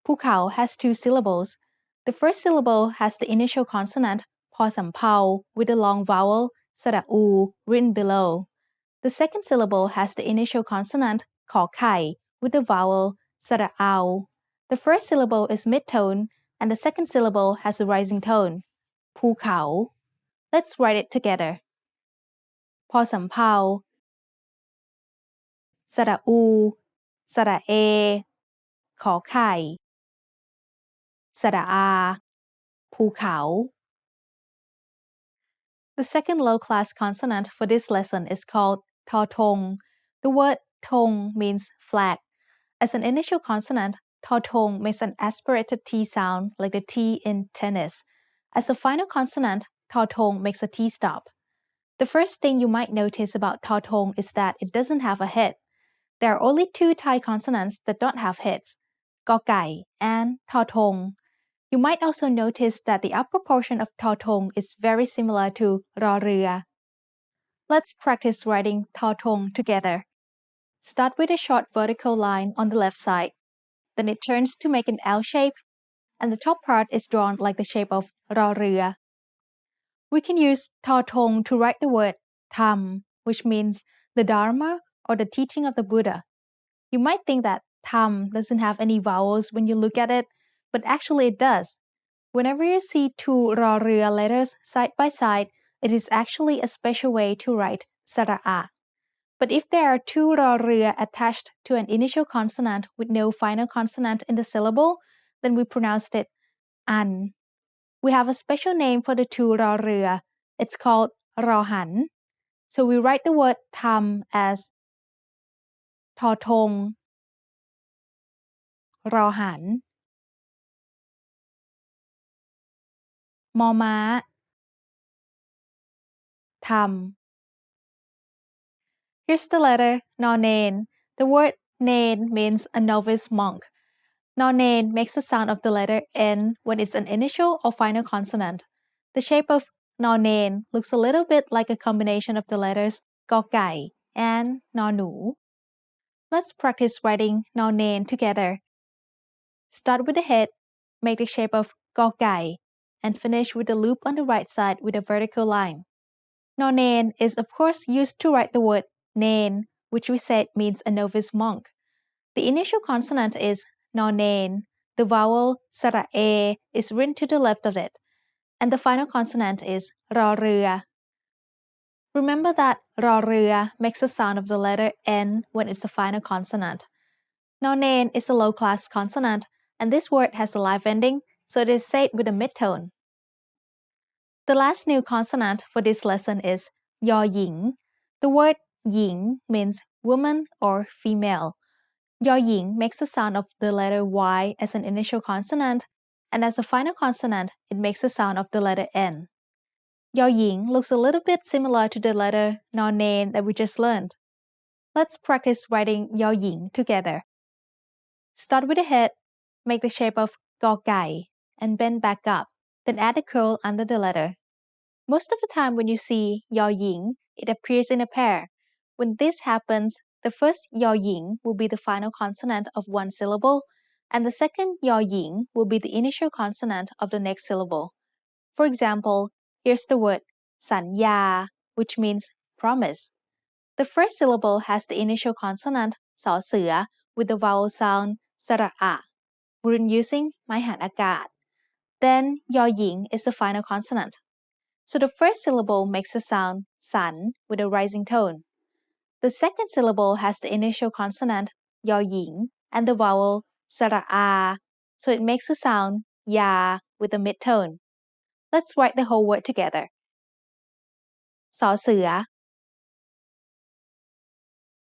ภูเขา has two syllables. The first syllable has the initial consonant พอสำเภา with the long vowel สระอู written below. The second syllable has the initial consonant ขอไข่ with the vowel สระเอา The first syllable is mid-tone and the second syllable has a rising tone ภูเขา Let's write it together. พอสำเภา สระอู สระเอ ขอไข่ สระอา ภูเขา The second low-class consonant for this lesson is called ทอทง The word ทง means flag. As an initial consonant, ทอทง makes an aspirated T sound like the T in tennis. As a final consonant, ทอทง makes a T stop. The first thing you might notice about ทอทง is that it doesn't have a head. There are only two Thai consonants that don't have heads, กอไก่ and ทอทง You might also notice that the upper portion of ทอทง is very similar to รอเรือ Let's practice writing ทอทง together. Start with a short vertical line on the left side. Then it turns to make an L shape, and the top part is drawn like the shape of รอเรือ We can use ทอทง to write the word ธรรม which means the Dharma or the teaching of the Buddha. You might think that ธรรม doesn't have any vowels when you look at it, but actually it does. Whenever you see two รอเรือ letters side by side, it is actually a special way to write สระอะ But if there are two รอเรือ attached to an initial consonant with no final consonant in the syllable, then we pronounced it อัน We have a special name for the two รอเรือ It's called รอหัน So we write the word ธรรม as ทอทง รอหัน มอม้า ธรรม Here's the letter นอเนน The word เนน means a novice monk. นอเนน makes the sound of the letter N when it's an initial or final consonant. The shape of นอเนน looks a little bit like a combination of the letters กอไก่ and นอหนู Let's practice writing นอเนน together. Start with the head, make the shape of กอไก่ and finish with the loop on the right side with a vertical line. นอเนน is of course used to write the word เนน which we said means a novice monk. The initial consonant is นอเนน The vowel สระเอ is written to the left of it, and the final consonant is รอเรือ Remember that รอเรือ makes the sound of the letter N when it's a final consonant. นอเนน is a low-class consonant, and this word has a live ending, so it is said with a mid-tone. The last new consonant for this lesson is ยอหญิง The word หญิง means woman or female. ยอหญิง makes the sound of the letter Y as an initial consonant, and as a final consonant, it makes the sound of the letter N. ยอหญิง looks a little bit similar to the letter นอเนน that we just learned. Let's practice writing ยอหญิง together. Start with the head, make the shape of กอไก่ and bend back up, then add a curl under the letter. Most of the time when you see ยอหญิง, it appears in a pair. When this happens, the first ยอหญิง will be the final consonant of one syllable, and the second ยอหญิง will be the initial consonant of the next syllable. For example, here's the word สัญญา which means promise. The first syllable has the initial consonant สอเสือ with the vowel sound สระอะ written using ไม้หันอากาศ. Then ยอหญิง is the final consonant. So the first syllable makes the sound สัน with a rising tone. The second syllable has the initial consonant ยอหญิง and the vowel สระอา so it makes the sound ยา with a mid-tone. Let's write the whole word together. สอเสือ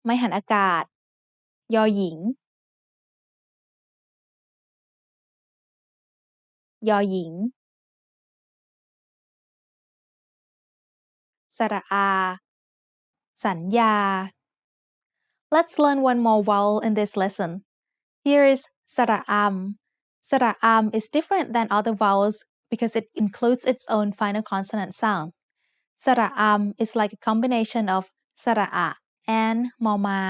ไม้หันอากาศ ยอหญิง ยอหญิงสระอา สัญญา Let's learn one more vowel in this lesson. Here is สระอำ สระอำ is different than other vowels because it includes its own final consonant sound. สระอำ is like a combination of สระอะ and มอม้า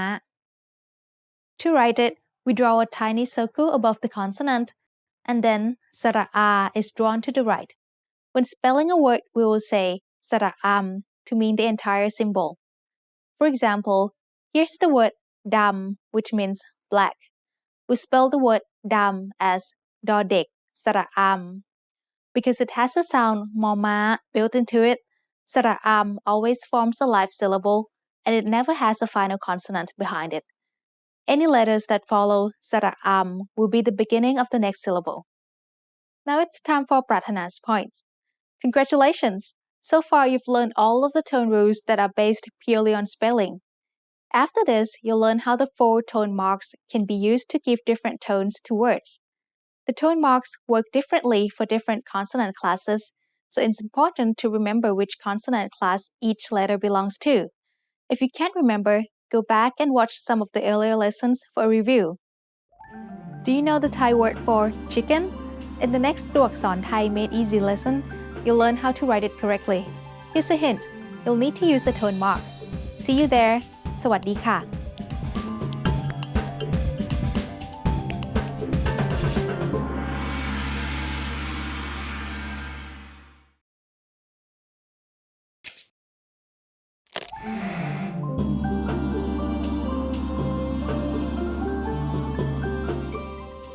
To write it, we draw a tiny circle above the consonant, and then สระอา is drawn to the right. When spelling a word, we will say สระอำ to mean the entire symbol. For example, here's the word ดำ which means black. We spell the word ดำ as ดอเด็ก สระอำ. Because it has a sound มอม้า built into it, สระอำ always forms a live syllable, and it never has a final consonant behind it. Any letters that follow สระอำ will be the beginning of the next syllable. Now it's time for Pratana's points. Congratulations! So far you've learned all of the tone rules that are based purely on spelling. After this, you'll learn how the 4 tone marks can be used to give different tones to words. The tone marks work differently for different consonant classes, so it's important to remember which consonant class each letter belongs to. If you can't remember, go back and watch some of the earlier lessons for a review. Do you know the Thai word for chicken? In the next ตัวอักษรไทย Made Easy lesson, you'll learn how to write it correctly. Here's a hint. You'll need to use a tone mark. See you there. สวัสดีค่ะ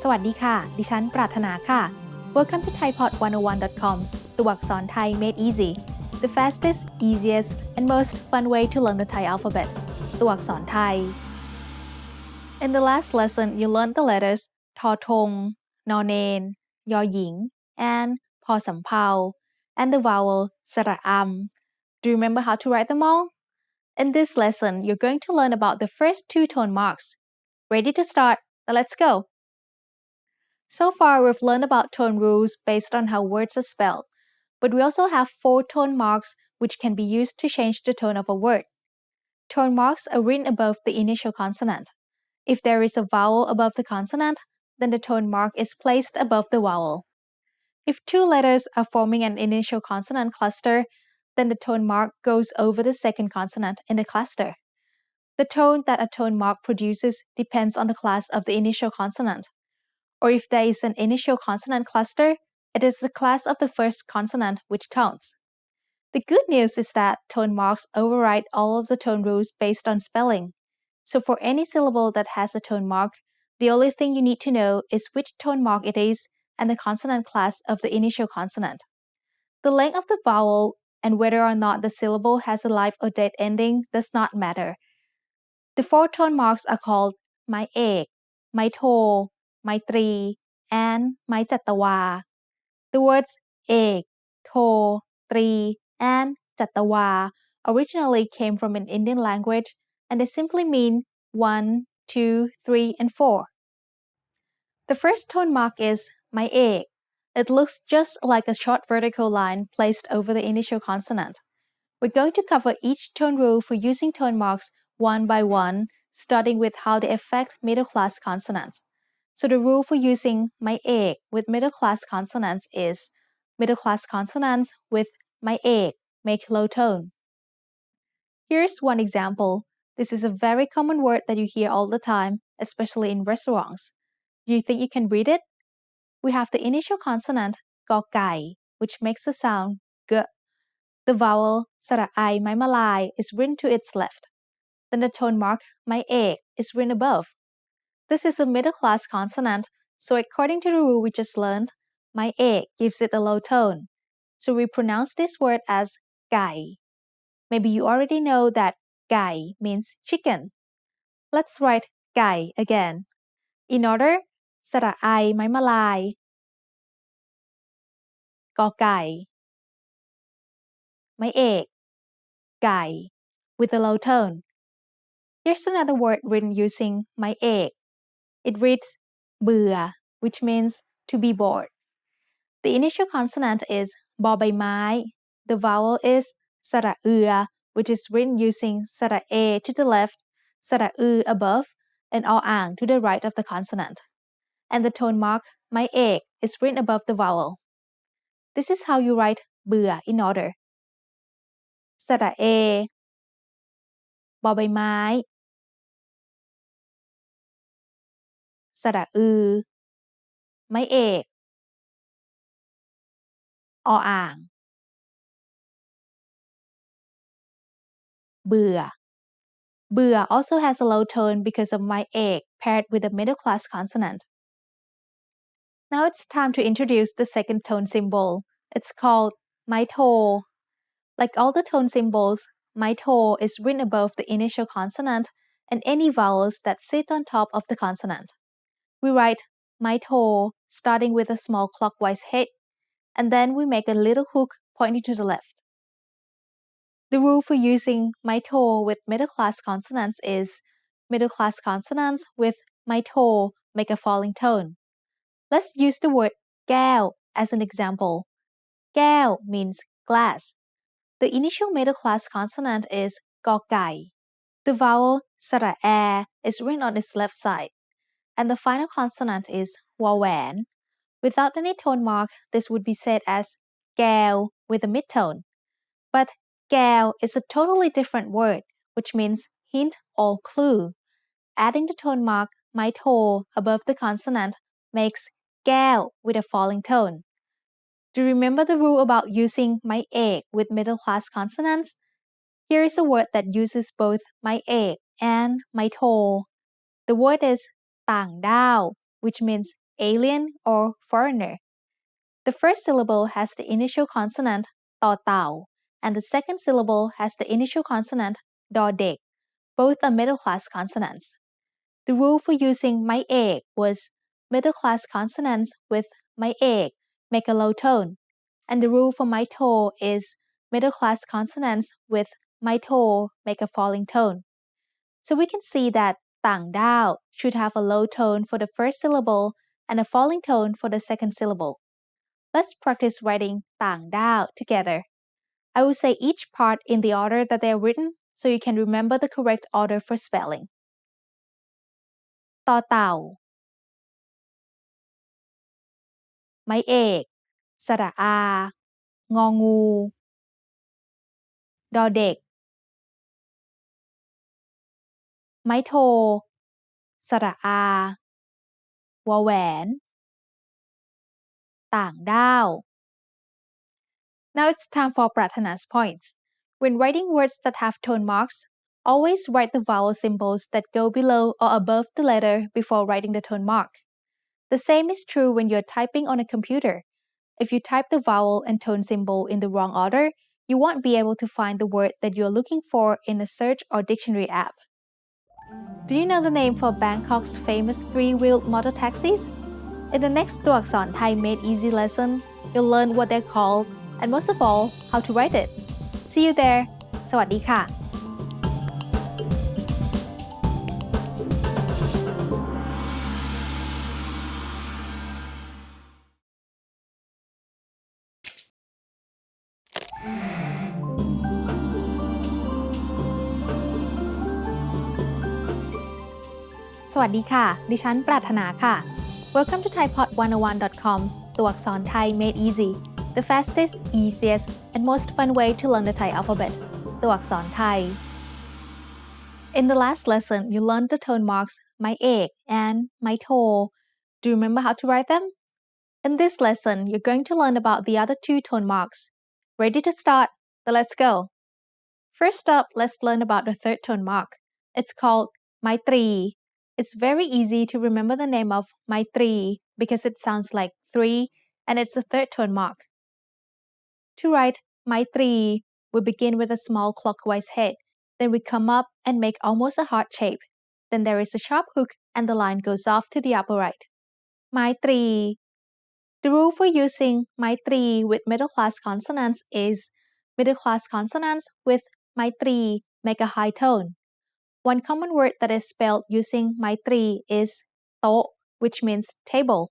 สวัสดีค่ะ ดิฉันปรารถนาค่ะ Welcome to thaipod101.com's ตัวอักษรไทย Made Easy, the fastest, easiest, and most fun way to learn the Thai alphabet. ตัวอักษรไทย In the last lesson, you learned the letters ทอทง นอเนน ยอหญิง and พอสำเภา and the vowel สระอำ. Do you remember how to write them all? In this lesson, you're going to learn about the first 2 tone marks. Ready to start? Then let's go! So far, we've learned about tone rules based on how words are spelled, but we also have 4 tone marks which can be used to change the tone of a word. Tone marks are written above the initial consonant. If there is a vowel above the consonant, then the tone mark is placed above the vowel. If 2 letters are forming an initial consonant cluster, then the tone mark goes over the second consonant in the cluster. The tone that a tone mark produces depends on the class of the initial consonant. Or if there is an initial consonant cluster, it is the class of the first consonant which counts. The good news is that tone marks override all of the tone rules based on spelling. So for any syllable that has a tone mark, the only thing you need to know is which tone mark it is and the consonant class of the initial consonant. The length of the vowel and whether or not the syllable has a live or dead ending does not matter. The 4 tone marks are called ไม้เอก ไม้โท ไมตรี and ไม้จัตวา The words เอก โท ตรี and จัตวา originally came from an Indian language and they simply mean 1, 2, 3, and 4. The first tone mark is ไม้เอก It looks just like a short vertical line placed over the initial consonant. We're going to cover each tone rule for using tone marks one by one, starting with how they affect middle-class consonants. So the rule for using ไม้เอก with middle-class consonants is middle-class consonants with ไม้เอก make low tone. Here's one example. This is a very common word that you hear all the time, especially in restaurants. Do you think you can read it? We have the initial consonant กอไก่ which makes the sound g. The vowel สระไอไม้มะลาย is written to its left. Then the tone mark ไม้เอก is written above. This is a middle-class consonant, so according to the rule we just learned, ไม้เอก gives it a low tone. So we pronounce this word as ไก่ Maybe you already know that ไก่ means chicken. Let's write ไก่ again. In order, สระไอไม้มะลาย กอไก่ ไม้เอก ไก่ with a low tone. Here's another word written using ไม้เอก. It reads เบื่อ which means to be bored. The initial consonant is บอใบไม้ The vowel is สระเอือ which is written using สระเอ to the left, สระอือ above, and ออ่าง to the right of the consonant. And the tone mark ไม้เอก is written above the vowel. This is how you write เบื่อ in order. สระเอบอใบไม้ สระอือ ไม้เอกออ่าง เบื่อ เบื่อ also has a low tone because of ไม้เอก paired with a middle class consonant. Now it's time to introduce the second tone symbol. It's called ไม้โท Like all the tone symbols, ไม้โท is written above the initial consonant and any vowels that sit on top of the consonant. We write ไม้โท starting with a small clockwise head, and then we make a little hook pointing to the left. The rule for using ไม้โท with middle class consonants is middle class consonants with ไม้โท make a falling tone. Let's use the word แก้ว as an example. แก้ว means glass. The initial middle class consonant is กอไก่ The vowel สระแอ is written on its left side, and the final consonant is วอแหวน Without any tone mark, this would be said as แก้ว with a mid-tone. But แก้ว is a totally different word, which means hint or clue. Adding the tone mark ไม้โท above the consonant makes แก้ว with a falling tone. Do you remember the rule about using ไม้เอก with middle class consonants? Here is a word that uses both ไม้เอก and ไม้โท The word is ต่างด้าว which means alien or foreigner. The first syllable has the initial consonant ต่อเต่า and the second syllable has the initial consonant ดอเด็ก Both are middle class consonants. The rule for using ไม้เอก was middle class consonants with ไม้เอก make a low tone, and the rule for ไม้โท is middle class consonants with ไม้โท make a falling tone. So we can see that ต่างด้าว should have a low tone for the first syllable and a falling tone for the second syllable. Let's practice writing ต่างด้าว together. I will say each part in the order that they are written so you can remember the correct order for spelling. ต่อเต่า ไม้เอก สระอา งองู ดอเด็ก ไม้โท สระอา วอแหวน ต่างด้าว Now it's time for Pratana's points. When writing words that have tone marks, always write the vowel symbols that go below or above the letter before writing the tone mark. The same is true when you're typing on a computer. If you type the vowel and tone symbol in the wrong order, you won't be able to find the word that you're looking for in a search or dictionary app. Do you know the name for Bangkok's famous three-wheeled motor taxis? In the next ตัวอักษรไทย Made Easy lesson, you'll learn what they're called and most of all, how to write it. See you there. สวัสดีค่ะ สวัสดีค่ะ ดิฉันปรารถนาค่ะ Welcome to thaipod101.com's ตัวอักษรไทย Made Easy, the fastest, easiest, and most fun way to learn the Thai alphabet. ตัวอักษรไทย In the last lesson, you learned the tone marks ไม้เอก and ไม้โท Do you remember how to write them? In this lesson, you're going to learn about the other two tone marks. Ready to start? Then let's go. First up, let's learn about the third tone mark. It's called ไม้ตรี It's very easy to remember the name of ไม้ตรี because it sounds like 3 and it's a third tone mark. To write ไม้ตรี, we begin with a small clockwise head. Then we come up and make almost a heart shape. Then there is a sharp hook and the line goes off to the upper right. ไม้ตรี The rule for using ไม้ตรี with middle class consonants is middle class consonants with ไม้ตรี make a high tone. One common word that is spelled using ไม้ตรี is โต๊ะ which means table.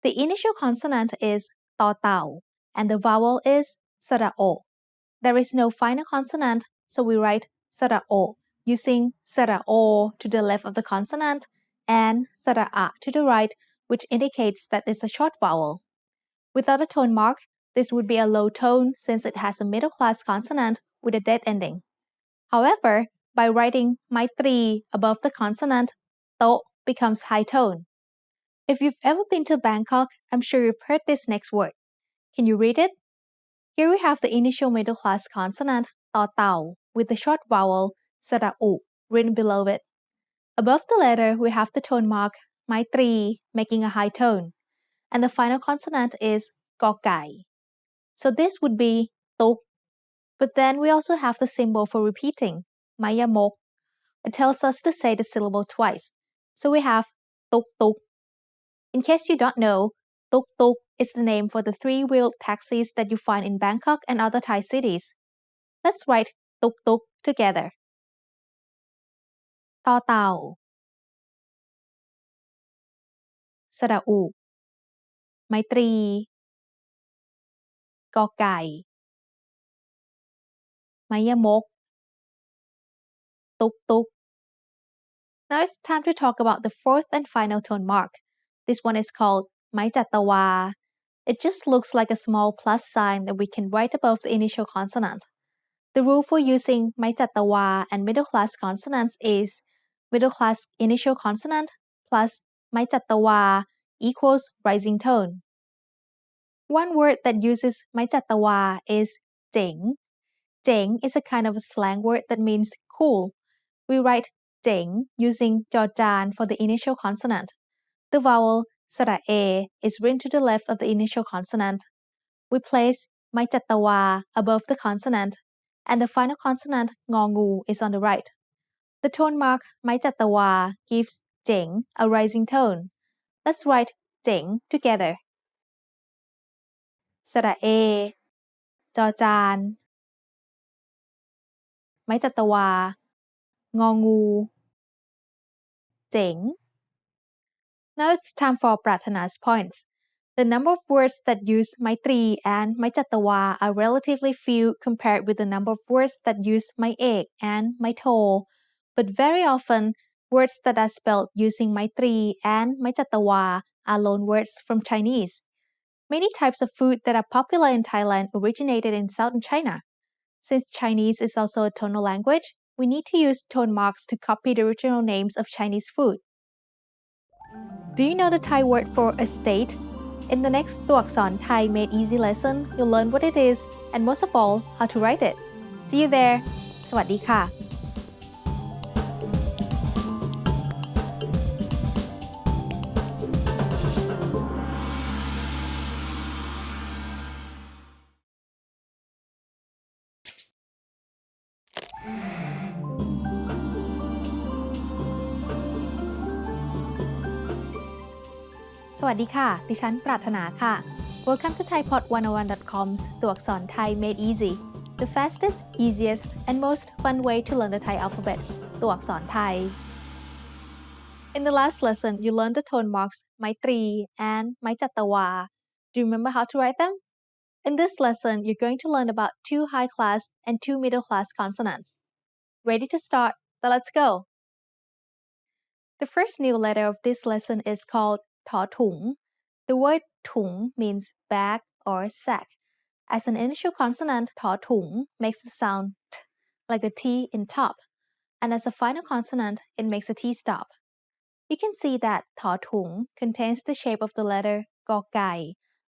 The initial consonant is ต่อเต่า and the vowel is สระโอ There is no final consonant, so we write สระโอ using สระโอ to the left of the consonant and สระอะ to the right, which indicates that it's a short vowel. Without a tone mark, this would be a low tone since it has a middle class consonant with a dead ending. However, by writing ไม้ตรี above the consonant, โต becomes high tone. If you've ever been to Bangkok, I'm sure you've heard this next word. Can you read it? Here we have the initial middle class consonant ต่อเต่า with the short vowel สระอุ written below it. Above the letter, we have the tone mark ไม้ตรี making a high tone, and the final consonant is กอไก่ So this would be ตุก but then we also have the symbol for repeating ไม้ยมก It tells us to say the syllable twice, so we have ตุกตุก In case you don't know, tuk tuk is the name for the three-wheeled taxis that you find in Bangkok and other Thai cities. Let's write tuk tuk together. ต่อเต่า สระอุ ไมตรี กอไก่ ไมยมก ตุกตุก Now it's time to talk about the fourth and final tone mark. This one is called ไม้จัตวา It just looks like a small plus sign that we can write above the initial consonant. The rule for using ไม้จัตวา and middle class consonants is middle class initial consonant plus ไม้จัตวา equals rising tone. One word that uses ไม้จัตวา is เจ๋ง เจ๋ง is a kind of a slang word that means cool. We write เจ๋ง using จอจาน for the initial consonant. The vowel สระเอ is written to the left of the initial consonant. We place ไม้จัตวา above the consonant, and the final consonant งองู is on the right. The tone mark ไม้จัตวา gives เจ๋ง a rising tone. Let's write เจ๋ง together. สระเอ จอจาน ไม้จัตวา งองู เจ๋ง Now it's time for Pratana's points. The number of words that use ไม้ตรี and ไม้จัตวา are relatively few compared with the number of words that use ไม้เอก and ไม้โท But very often, words that are spelled using ไม้ตรี and ไม้จัตวา are loan words from Chinese. Many types of food that are popular in Thailand originated in southern China. Since Chinese is also a tonal language, we need to use tone marks to copy the original names of Chinese food. Do you know the Thai word for estate? In the next ตัวอักษร Thai Made Easy lesson, you'll learn what it is and most of all, how to write it. See you there. สวัสดีค่ะ สวัสดีค่ะ ดิฉันปรารถนาค่ะ Welcome to thaipod101.com's ตัวอักษรไทย Made Easy, the fastest, easiest, and most fun way to learn the Thai alphabet ตัวอักษรไทย In the last lesson, you learned the tone marks ไม้ตรี and ไม้จัตวา Do you remember how to write them? In this lesson, you're going to learn about two high-class and two middle-class consonants. Ready to start? Then let's go! The first new letter of this lesson is called ถอถุง The word ถุง means bag or sack. As an initial consonant, ถอถุง makes the sound t, like the T in top. And as a final consonant, it makes a T stop. You can see that ถอถุง contains the shape of the letter กอไก่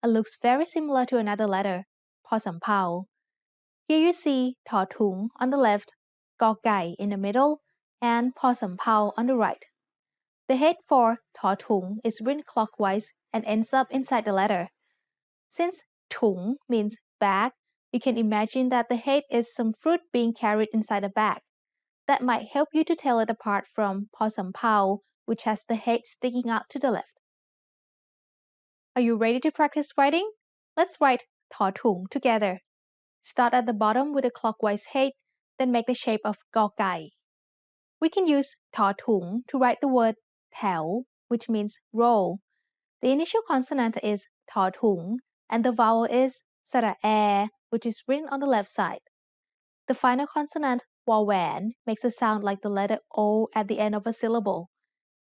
and looks very similar to another letter, พอสำเภา Here you see ถอถุง on the left, กอไก่ in the middle, and พอสำเภา on the right. The head for ถอถุง is written clockwise and ends up inside the letter. Since ถุง means bag, you can imagine that the head is some fruit being carried inside a bag. That might help you to tell it apart from พอสำเภา which has the head sticking out to the left. Are you ready to practice writing? Let's write ถอถุง together. Start at the bottom with a clockwise head, then make the shape of กอไก่ We can use ถอถุง to write the word แถว which means row. The initial consonant is ถอถุง and the vowel is sara which is written on the left side. The final consonant, wawan, makes a sound like the letter O at the end of a syllable,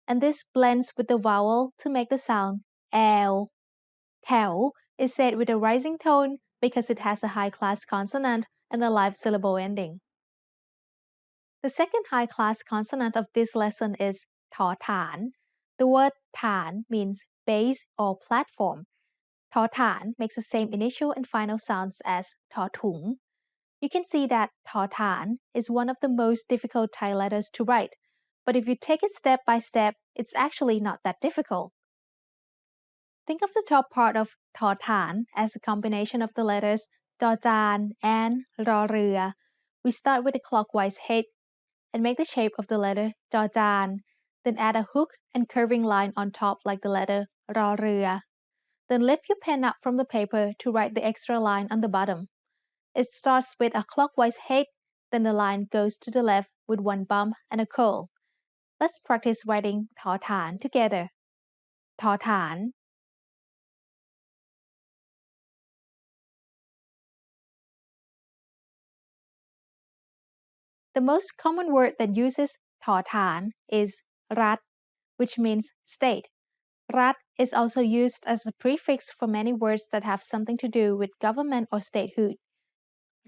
and this blends with the vowel to make the sound L. Tao is said with a rising tone because it has a high-class consonant and a live syllable ending. The second high-class consonant of this lesson is thọ thản. The word thản means base or platform. Thọ thản makes the same initial and final sounds as thọ thủng. You can see that thọ thản is one of the most difficult Thai letters to write, but if you take it step by step, it's actually not that difficult. Think of the top part of thọ thản as a combination of the letters จอจาน and รอเรือ We start with a clockwise head and make the shape of the letter จอจาน then add a hook and curving line on top like the letter รอเรือ Then lift your pen up from the paper to write the extra line on the bottom. It starts with a clockwise head, then the line goes to the left with one bump and a curl. Let's practice writing ถอฐาน together. ถอฐาน The most common word that uses ถอฐาน is รัฐ which means state. รัฐ is also used as a prefix for many words that have something to do with government or statehood.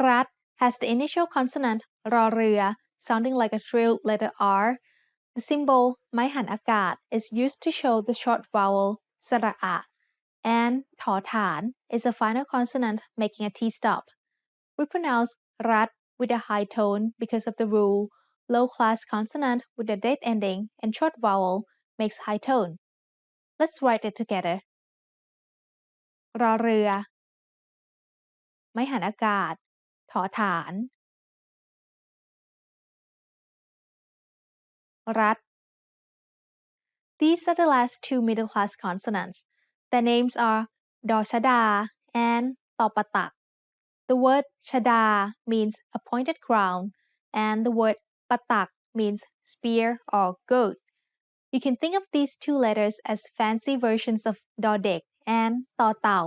รัฐ has the initial consonant รอเรือ sounding like a trilled letter R. The symbol ไม้หันอากาศ is used to show the short vowel สระอะ and ถอฐาน is a final consonant making a T stop. We pronounce รัฐ with a high tone because of the rule low class consonant with a dead ending and short vowel makes high tone. Let's write it together. รอเรือ ไม้หันอากาศ ถอฐาน รัฐ These are the last two middle class consonants. Their names are ดอชดา and ตอปะตัก The word ชดา means a pointed crown, and the word ปะตัก means spear or goat. You can think of these two letters as fancy versions of ดอเด็ก and ต่อเต่า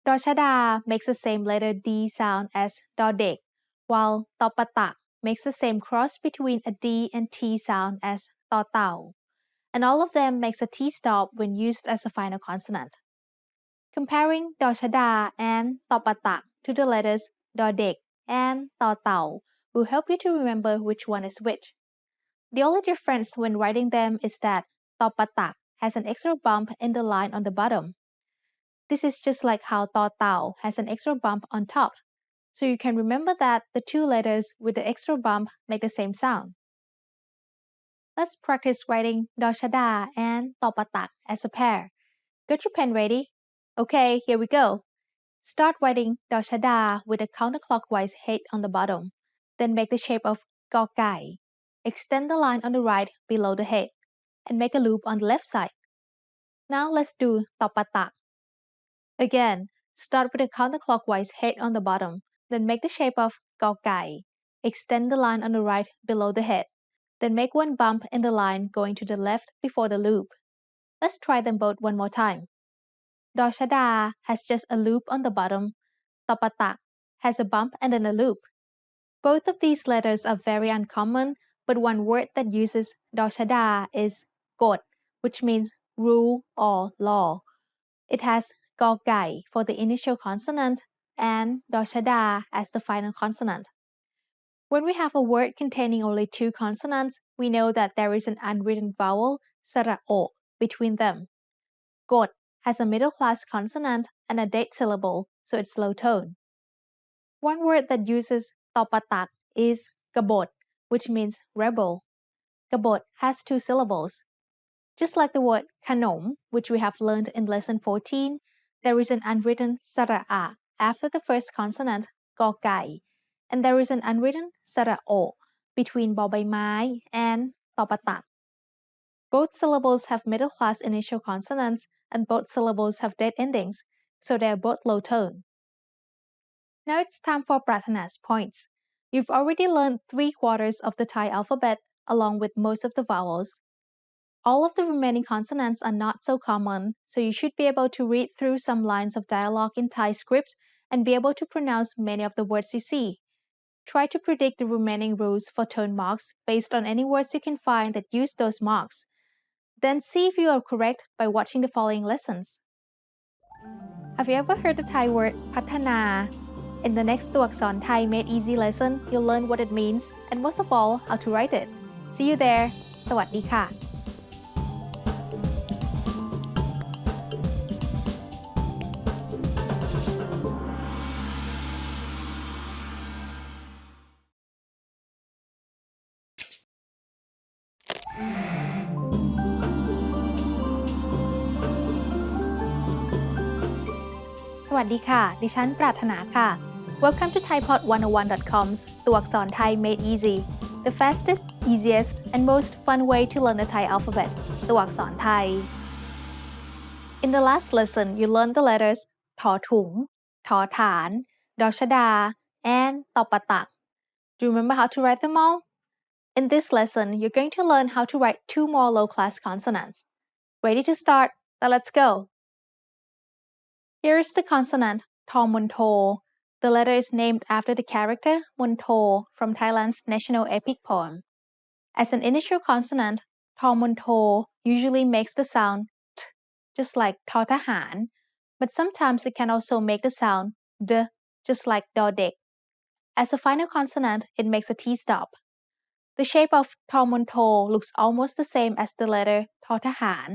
ดอชดา makes the same letter D sound as ดอเด็ก while ตอปะตัก makes the same cross between a D and T sound as ต่อเต่า. And all of them makes a T stop when used as a final consonant. Comparing ดอชดา and ตอปะตัก to the letters ดอเด็ก and ต่อเต่า will help you to remember which one is which. The only difference when writing them is that ตอปะตัก has an extra bump in the line on the bottom. This is just like how ต่อเต่า has an extra bump on top. So you can remember that the two letters with the extra bump make the same sound. Let's practice writing ดอชดา and ตอปะตัก as a pair. Got your pen ready? Okay, here we go. Start writing ดอชดา with a counterclockwise head on the bottom. Then make the shape of กอไก่ Extend the line on the right below the head and make a loop on the left side. Now let's do ตอปะตัก. Again, start with a counterclockwise head on the bottom. Then make the shape of กอไก่ Extend the line on the right below the head. Then make one bump in the line going to the left before the loop. Let's try them both one more time. ดอชดา has just a loop on the bottom. ตอปะตัก has a bump and then a loop. Both of these letters are very uncommon, but one word that uses ดอชดา is กฎ which means rule or law. It has กอไก่ for the initial consonant and ดอชดา as the final consonant. When we have a word containing only two consonants, we know that there is an unwritten vowel สระโอ between them. กฎ has a middle class consonant and a dead syllable, so it's low tone. One word that uses ตอปะตัก is กบฏ which means rebel. กบฏ has two syllables. Just like the word ขนม which we have learned in lesson 14, there is an unwritten สระอะ after the first consonant กอไก่ and there is an unwritten สระโอ between บอใบไม้ and ตอปะตัก. Both syllables have middle class initial consonants and both syllables have dead endings, so they are both low tone. Now it's time for Pratana's points. You've already learned 3/4 of the Thai alphabet along with most of the vowels. all of the remaining consonants are not so common, so you should be able to read through some lines of dialogue in Thai script and be able to pronounce many of the words you see. Try to predict the remaining rules for tone marks based on any words you can find that use those marks. Then see if you are correct by watching the following lessons. Have you ever heard the Thai word พัฒนา In the next ตัวอักษร Thai Made Easy lesson, you'll learn what it means and most of all, how to write it. See you there. สวัสดีค่ะ สวัสดีค่ะ ดิฉันปรารถนาค่ะ Welcome to thaipod101.com's ตัวอักษรไทย Made Easy, the fastest, easiest, and most fun way to learn the Thai alphabet ตัวอักษรไทย In the last lesson, you learned the letters ถอถุง ถอฐาน ดอชดา and ตอปะตัก Do you remember how to write them all? In this lesson, you're going to learn how to write two more low-class consonants. Ready to start? Then let's go! Here is the consonant ทอมนโท The letter is named after the character มนโท from Thailand's national epic poem. As an initial consonant, ทอมนโท usually makes the sound t, just like ทอทหาร but sometimes it can also make the sound d, just like ดอเด็ก As a final consonant, it makes a T stop. The shape of ทอมนโท looks almost the same as the letter ทอทหาร.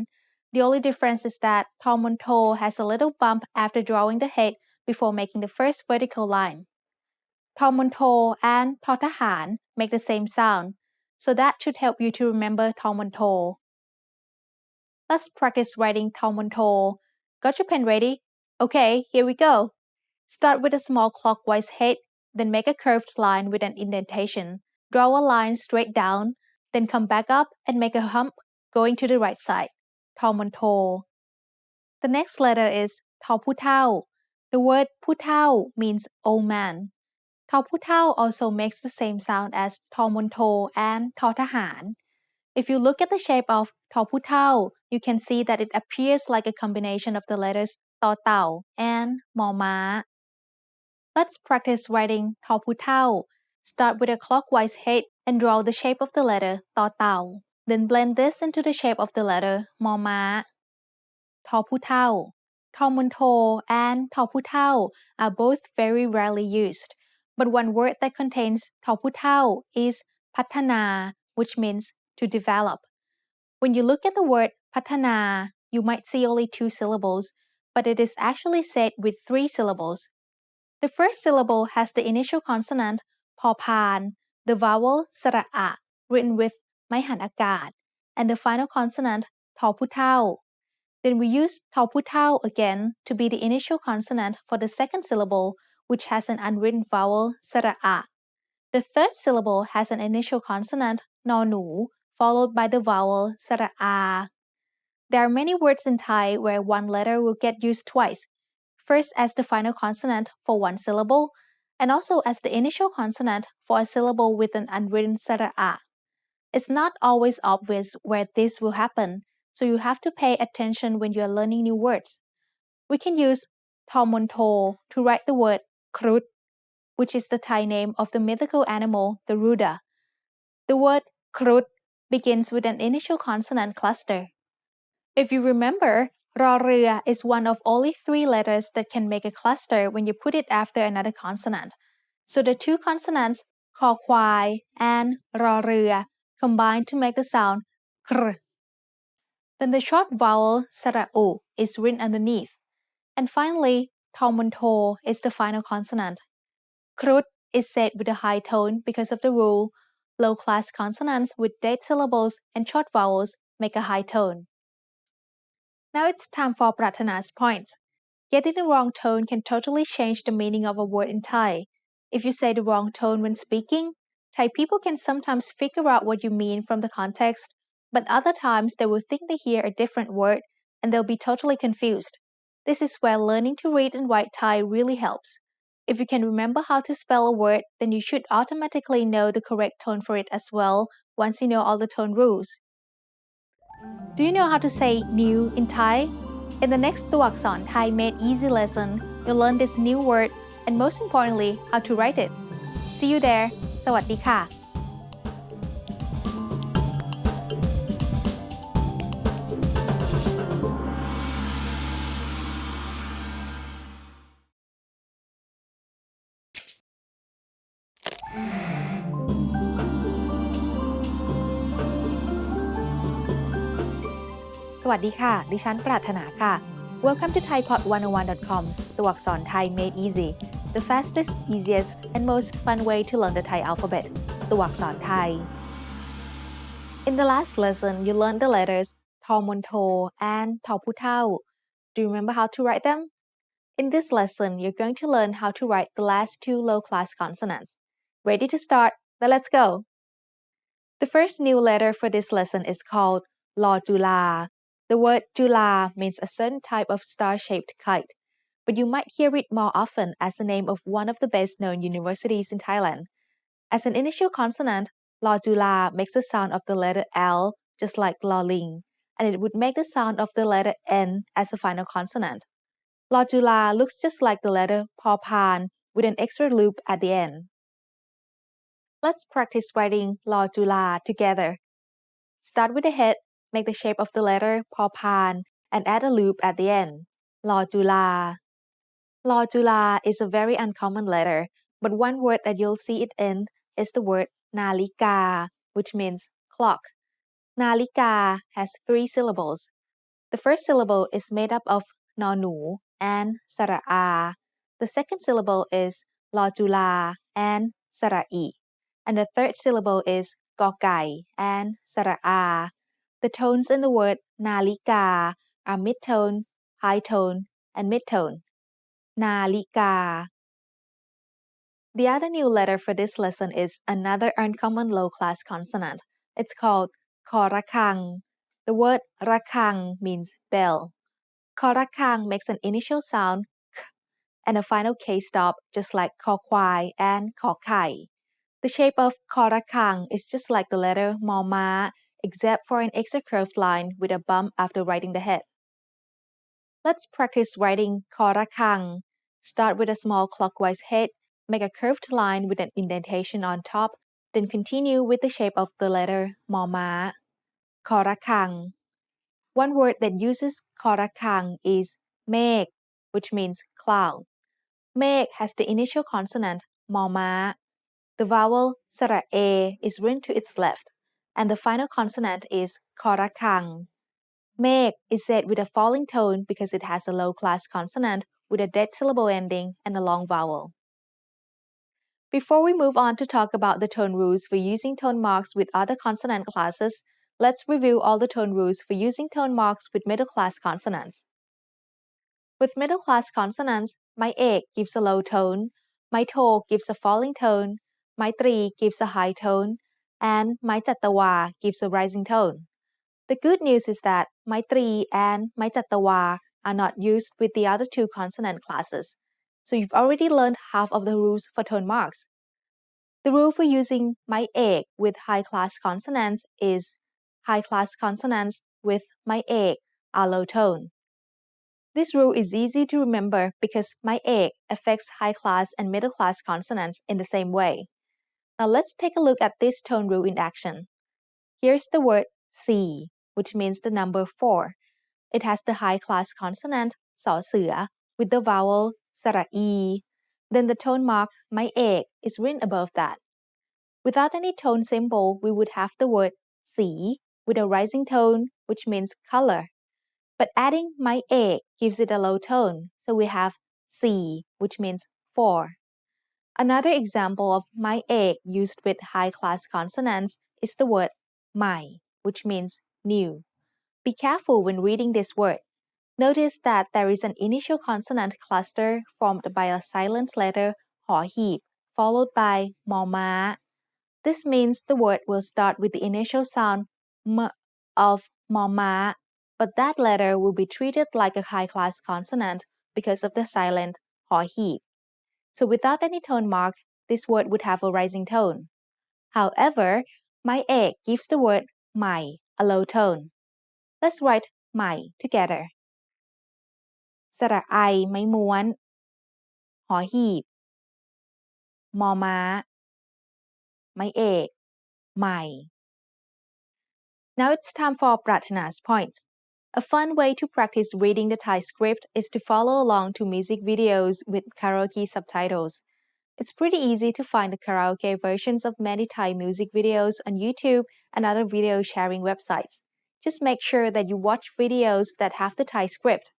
The only difference is that ทอมนโท has a little bump after drawing the head before making the first vertical line. ทอมนโท and ทอทหาร make the same sound, so that should help you to remember ทอมนโท. Let's practice writing ทอมนโท. Got your pen ready? Okay, here we go. Start with a small clockwise head, then make a curved line with an indentation. Draw a line straight down, then come back up and make a hump going to the right side. ทอมนโท. The next letter is ทอผู้เฒ่า. The word ผู้เฒ่า means old man. ทอผู้เฒ่า also makes the same sound as ทอมนโท and ทอทหาร. If you look at the shape of ทอผู้เฒ่า, you can see that it appears like a combination of the letters ต่อเต่า and มอม้า. Let's practice writing ทอผู้เฒ่า. Start with a clockwise head and draw the shape of the letter ต่อเต่า. Then blend this into the shape of the letter มอม้า. ทอผู้เฒ่า ทอมนโท and ทอผู้เฒ่า are both very rarely used, but one word that contains ทอผู้เฒ่า is พัฒนา which means to develop. When you look at the word พัฒนา you might see only two syllables, but it is actually said with three syllables. The first syllable has the initial consonant พอพาน the vowel สระอะ written with ไม้หันอากาศ and the final consonant ทอผู้เฒ่า. Then we use ทอผู้เฒ่า again to be the initial consonant for the second syllable, which has an unwritten vowel สระอะ. The third syllable has an initial consonant นอหนู followed by the vowel สระอา. There are many words in Thai where one letter will get used twice, first as the final consonant for one syllable, and also as the initial consonant for a syllable with an unwritten สระอะ. It's not always obvious where this will happen, so you have to pay attention when you are learning new words. We can use ทอมนโท to write the word ครุฑ which is the Thai name of the mythical animal Garuda. The word ครุฑ begins with an initial consonant cluster. If you remember, รอเรือ is one of only three letters that can make a cluster when you put it after another consonant. So the two consonants คอควาย and รอเรือ combine to make the sound คร. Then the short vowel สระอุ is written underneath. And finally, ทอมนโท is the final consonant. ครุฑ is said with a high tone because of the rule low-class consonants with dead syllables and short vowels make a high tone. Now it's time for ปรารถนา points. Getting the wrong tone can totally change the meaning of a word in Thai. If you say the wrong tone when speaking, Thai people can sometimes figure out what you mean from the context, but other times they will think they hear a different word and they'll be totally confused. This is where learning to read and write Thai really helps. If you can remember how to spell a word, then you should automatically know the correct tone for it as well once you know all the tone rules. Do you know how to say new in Thai? In the next ตัวอักษร Thai Made Easy lesson, you'll learn this new word and most importantly, how to write it. See you there. สวัสดีค่ะ สวัสดีค่ะ ดิฉันปรารถนาค่ะ Welcome to thaipod101.com's ตัวอักษร Thai Made Easy, the fastest, easiest, and most fun way to learn the Thai alphabet ตัวอักษรไทย In the last lesson, you learned the letters ทอมนโท and ทอผู้เท่า Do you remember how to write them? In this lesson, you're going to learn how to write the last two low-class consonants. Ready to start? Then let's go! The first new letter for this lesson is called Law Jula. The word Jula means a certain type of star-shaped kite, but you might hear it more often as the name of one of the best-known universities in Thailand. As an initial consonant, Law Jula makes the sound of the letter L just like Law Ling, and it would make the sound of the letter N as a final consonant. Law Jula looks just like the letter Paw Pan with an extra loop at the end. Let's practice writing Law Jula together. Start with the head, make the shape of the letter Paw Pan, and add a loop at the end. Law Jula. Law Jula is a very uncommon letter, but one word that you'll see it in is the word Nalika, which means clock. Nalika has 3 syllables. The first syllable is made up of Nonu and Sara'a. The second syllable is Law Jula and Sara'i. And the third syllable is Gokai and Sara'a. The tones in the word Nalika are mid-tone, high tone, and mid-tone. Nalika. The other new letter for this lesson is another uncommon low-class consonant. It's called Korakang. The word Rakang means bell. Korakang makes an initial sound k and a final k stop just like Kokwai and Kokai. The shape of Korakang is just like the letter Mama, except for an extra curved line with a bump after writing the head. Let's practice writing Korakang. Start with a small clockwise head, make a curved line with an indentation on top, then continue with the shape of the letter Mama. Korakang. One word that uses Korakang is Meg, which means cloud. Meg has the initial consonant Mama. The vowel Sara'e is written to its left, and the final consonant is Korakang. Meg is said with a falling tone because it has a low-class consonant with a dead syllable ending and a long vowel. Before we move on to talk about the tone rules for using tone marks with other consonant classes, let's review all the tone rules for using tone marks with middle-class consonants. With middle-class consonants, my ek gives a low tone, my to gives a falling tone, my tri gives a high tone, and my chattawa gives a rising tone. The good news is that my tri and my chattawa are not used with the other two consonant classes, so you've already learned half of the rules for tone marks. The rule for using my ek with high-class consonants is high-class consonants with my ek are low tone. This rule is easy to remember because my ek affects high-class and middle-class consonants in the same way. Now let's take a look at this tone rule in action. Here's the word si, which means the number 4. It has the high-class consonant สอเสือ with the vowel สระอี Then the tone mark my ek is written above that. Without any tone symbol, we would have the word si with a rising tone, which means color. But adding my ek gives it a low tone, so we have si, which means 4. Another example of my ek used with high-class consonants is the word mai, which means new. Be careful when reading this word. Notice that there is an initial consonant cluster formed by a silent letter หอหีบ followed by มอม้า This means the word will start with the initial sound m of มอม้า but that letter will be treated like a high-class consonant because of the silent หอหีบ So without any tone mark, this word would have a rising tone. However, my ek gives the word ใหม่ a low tone. Let's write ใหม่ together สระไอไม้ม้วนหอหีบมอม้าไม้เอกใหม่ Now it's time for Pratana's points. A fun way to practice reading the Thai script is to follow along to music videos with karaoke subtitles. It's pretty easy to find the karaoke versions of many Thai music videos on YouTube and other video sharing websites. Just make sure that you watch videos that have the Thai script.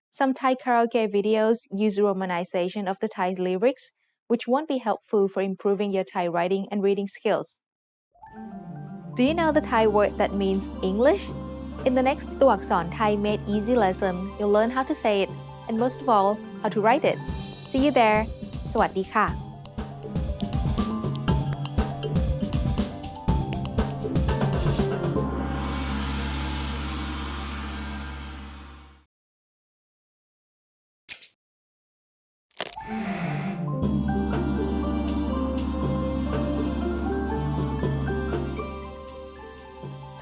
Some Thai karaoke videos use romanization of the Thai lyrics, which won't be helpful for improving your Thai writing and reading skills. Do you know the Thai word that means English? In the next ตัวอักษรไทย Made Easy lesson, you'll learn how to say it and most of all, how to write it. See you there. สวัสดีค่ะ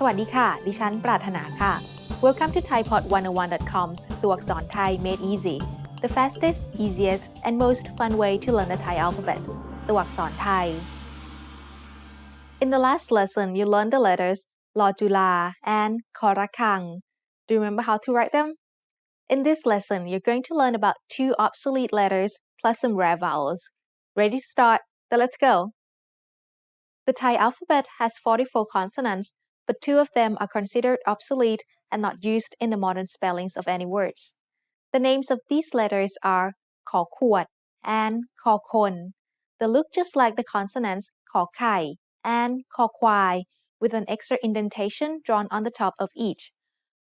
สวัสดีค่ะ ดิฉันปรารถนาค่ะ Welcome to thaipod101.com's ตัวอักษรไทย Made Easy, the fastest, easiest, and most fun way to learn the Thai alphabet. ตัวอักษรไทย In the last lesson, you learned the letters ลอจุฬา and คอระฆัง Do you remember how to write them? In this lesson, you're going to learn about 2 obsolete letters plus some rare vowels. Ready to start? Then let's go. The Thai alphabet has 44 consonants, but 2 of them are considered obsolete and not used in the modern spellings of any words. The names of these letters are ขอขวด and คอคน They look just like the consonants ขอไข่ and คอควาย with an extra indentation drawn on the top of each.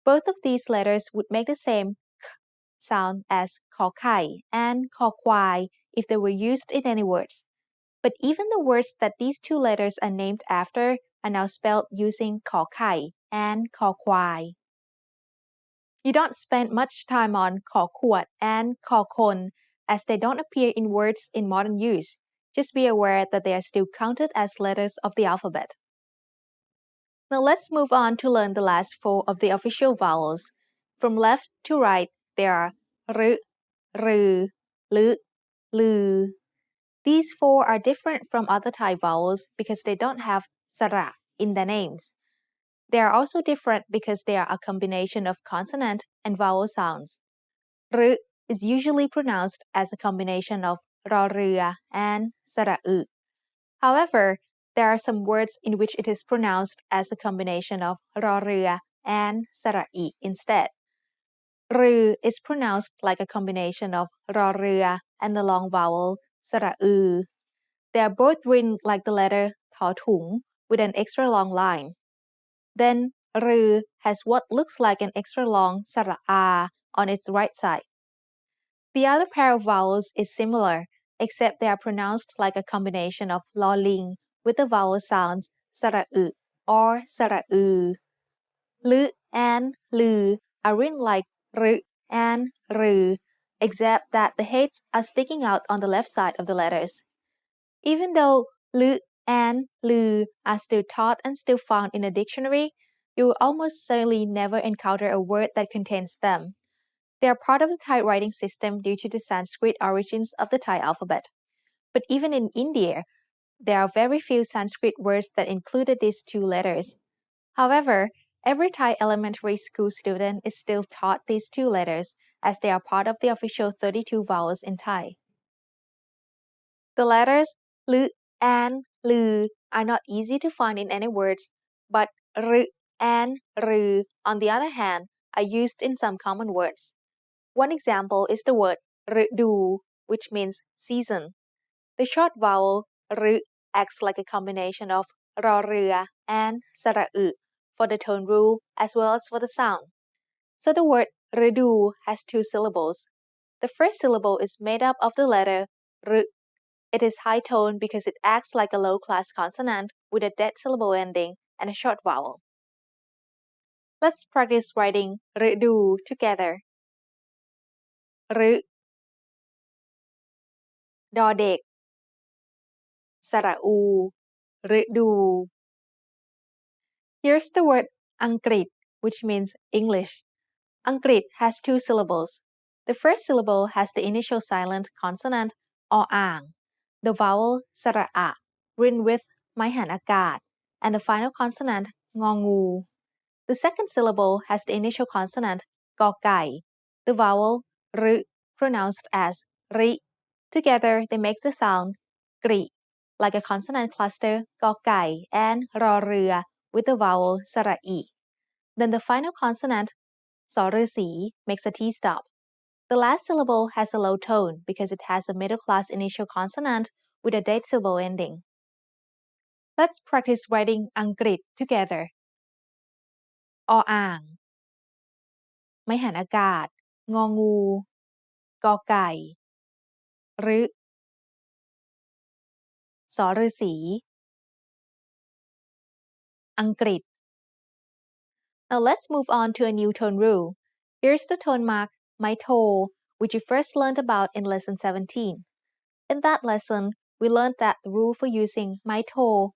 Both of these letters would make the same k sound as ขอไข่ and คอควาย if they were used in any words. But even the words that these 2 letters are named after are now spelled using ขอไข่ and คอควาย You don't spend much time on ขอขวด and คอคน as they don't appear in words in modern use. Just be aware that they are still counted as letters of the alphabet. Now let's move on to learn the last 4 of the official vowels. From left to right, there are รึรือ ลึลือ These 4 are different from other Thai vowels because they don't have สระ in their names. They are also different because they are a combination of consonant and vowel sounds. รึ is usually pronounced as a combination of รอเรือ and สระอึ However, there are some words in which it is pronounced as a combination of รอเรือ and สระอิ instead. รือ is pronounced like a combination of รอเรือ and the long vowel สระอือ They are both written like the letter ถอถุง with an extra long line. Then รือ has what looks like an extra long สระอา on its right side. The other pair of vowels is similar, except they are pronounced like a combination of ลอลิง with the vowel sounds สระอึ or สระอือ ลึ and ลือ are written like รึ and รือ except that the heads are sticking out on the left side of the letters. Even though ลึ and ลือ are still taught and still found in a dictionary, you will almost certainly never encounter a word that contains them. They are part of the Thai writing system due to the Sanskrit origins of the Thai alphabet. But even in India, there are very few Sanskrit words that included these 2 letters. However, every Thai elementary school student is still taught these 2 letters as they are part of the official 32 vowels in Thai. The letters ลึ and ลือ are not easy to find in any words, but รึ and รือ on the other hand, are used in some common words. One example is the word ฤดู which means season. The short vowel รึ acts like a combination of รอเรือ and สระอึ for the tone rule as well as for the sound. So the word ฤดู has 2 syllables. The first syllable is made up of the letter รึ It is high tone because it acts like a low-class consonant with a dead syllable ending and a short vowel. Let's practice writing ฤดู together. รึ ดอเด็ก สระอู ฤดู Here's the word อังกฤษ which means English. อังกฤษ has two syllables. The first syllable has the initial silent consonant ออ่าง the vowel สระอะ written with ไม้หันอากาศ and the final consonant งองู The second syllable has the initial consonant กอไก่ the vowel รึ pronounced as ริ Together they make the sound กริ like a consonant cluster กอไก่ and รอเรือ with the vowel สระอี Then the final consonant สอฤาษี makes a T stop. The last syllable has a low tone because it has a middle class initial consonant with a dead syllable ending. Let's practice writing อังกฤษ together. ออ่าง ไม้หันอากาศ งองู กอไก่ รึ สอฤาษี อังกฤษ Now let's move on to a new tone rule. Here's the tone mark ไม้โท which you first learned about in lesson 17. In that lesson, we learned that the rule for using ไม้โท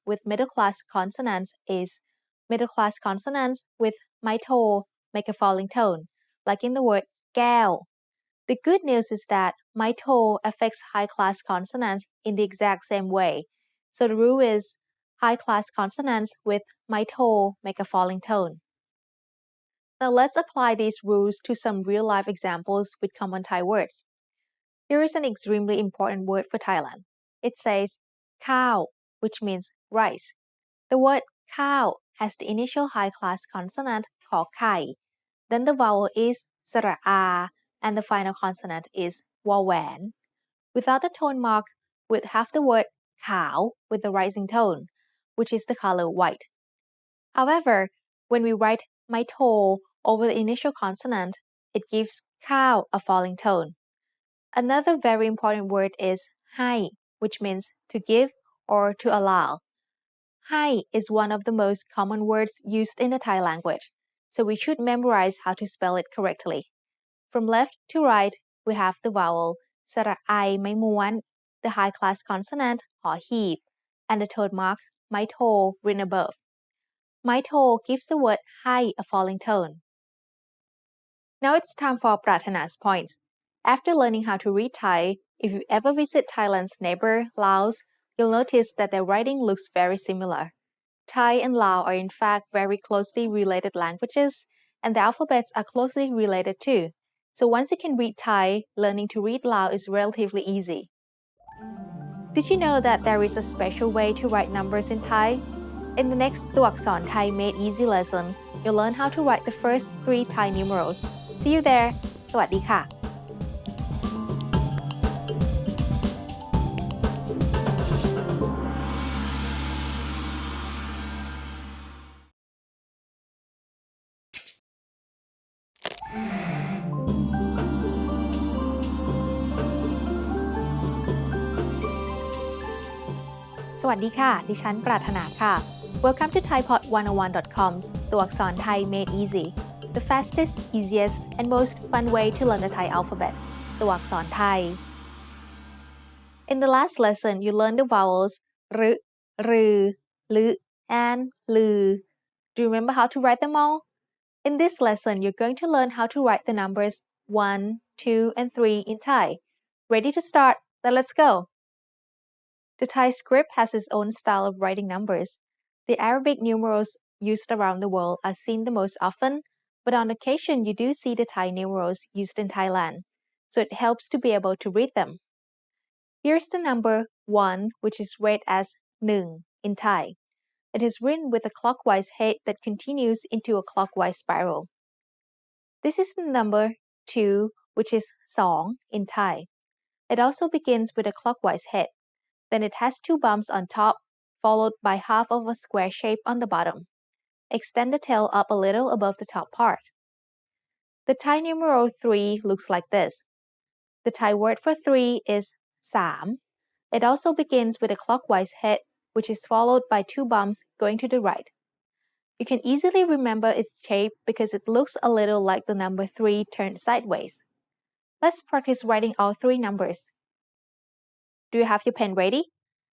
with middle class consonants is middle class consonants with ไม้โท make a falling tone, like in the word แก้ว. The good news is that ไม้โท affects high class consonants in the exact same way. So the rule is high class consonants with ไม้โท make a falling tone. Now let's apply these rules to some real-life examples with common Thai words. Here is an extremely important word for Thailand. It says ข้าว which means rice. The word ข้าว has the initial high-class consonant ขอไข่ Then the vowel is สระอา and the final consonant is วอแหวน Without the tone mark, we'd have the word ขาว with the rising tone, which is the color white. However, when we write ไม้โท over the initial consonant, it gives ข้าว a falling tone. Another very important word is ให้ which means to give or to allow. ให้ is one of the most common words used in the Thai language, so we should memorize how to spell it correctly. From left to right, we have the vowel สระไอไม้ม้วน the high class consonant หอหีบ and the tone mark ไม้โท written above. ไม้โท gives the word ให้ a falling tone. Now it's time for Pratana's points. After learning how to read Thai, if you ever visit Thailand's neighbor, Laos, you'll notice that their writing looks very similar. Thai and Lao are in fact very closely related languages, and the alphabets are closely related too. So once you can read Thai, learning to read Lao is relatively easy. Did you know that there is a special way to write numbers in Thai? In the next ตัวอักษรไทย Made Easy lesson, you'll learn how to write the first 3 Thai numerals. See you there! สวัสดีค่ะ สวัสดีค่ะ ดิฉันปรารถนาค่ะ Welcome to thaipod101.com's ตัวอักษรไทย Made Easy, the fastest, easiest, and most fun way to learn the Thai alphabet. ตัวอักษรไทย In the last lesson, you learned the vowels รึ รือ ลึ and ลือ Do you remember how to write them all? In this lesson, you're going to learn how to write the numbers 1, 2, and 3 in Thai. Ready to start? Then let's go! The Thai script has its own style of writing numbers. The Arabic numerals used around the world are seen the most often, but on occasion you do see the Thai numerals used in Thailand, so it helps to be able to read them. Here's the number 1, which is read as 1 in Thai. It is written with a clockwise head that continues into a clockwise spiral. This is the number 2, which is 2 in Thai. It also begins with a clockwise head. Then it has 2 bumps on top, followed by half of a square shape on the bottom. Extend the tail up a little above the top part. The Thai numeral 3 looks like this. The Thai word for 3 is 3. It also begins with a clockwise head, which is followed by 2 bumps going to the right. You can easily remember its shape because it looks a little like the number 3 turned sideways. Let's practice writing all 3 numbers. Do you have your pen ready?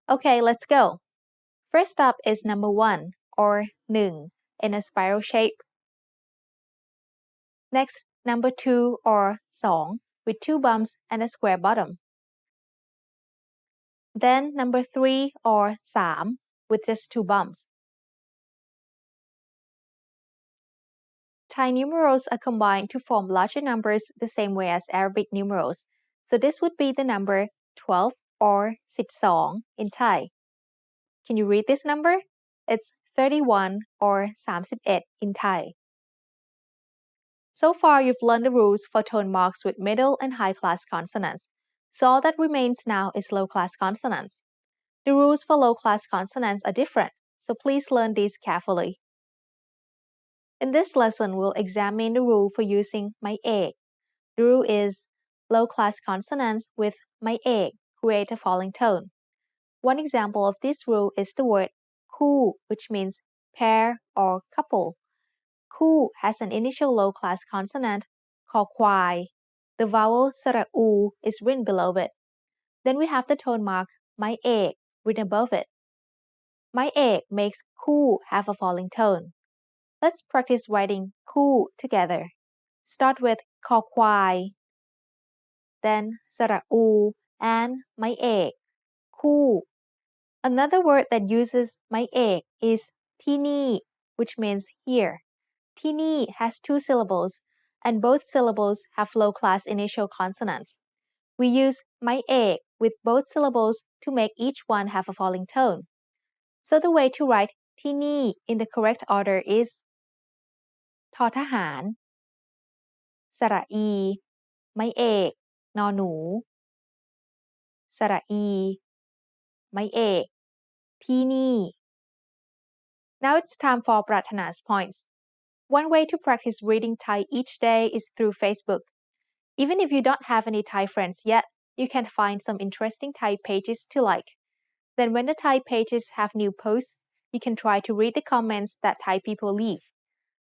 Okay, let's go. First up is number 1, or 1, in a spiral shape. Next, number 2 or 2 with 2 bumps and a square bottom. Then number 3 or 3 with just 2 bumps. Thai numerals are combined to form larger numbers the same way as Arabic numerals. So this would be the number 12 or 12 in Thai. Can you read this number? It's 31 or 31 in Thai. So far, you've learned the rules for tone marks with middle and high class consonants. So all that remains now is low class consonants. The rules for low class consonants are different, so please learn these carefully. In this lesson, we'll examine the rule for using my egg. The rule is low class consonants with my egg create a falling tone. One example of this rule is the wordคู่, which means pair or couple.คู่has an initial low class consonant called kwai. The vowel สระอู is written below it. Then we have the tone mark my egg written above it. My egg makes คู่ have a falling tone. Let's practice writing คู่ together. Start with คอควาย then สระอู and my egg คู่ Another word that uses my egg is ที่นี่ which means here. ที่นี่ has 2 syllables and both syllables have low class initial consonants. We use my egg with both syllables to make each one have a falling tone. So the way to write ที่นี่ in the correct order is ทอทหาร สระอี ไม้เอกนอหนู สระอี ไม้เอก ที่นี่ Now it's time for Pratana's points. One way to practice reading Thai each day is through Facebook. Even if you don't have any Thai friends yet, you can find some interesting Thai pages to like. Then when the Thai pages have new posts, you can try to read the comments that Thai people leave.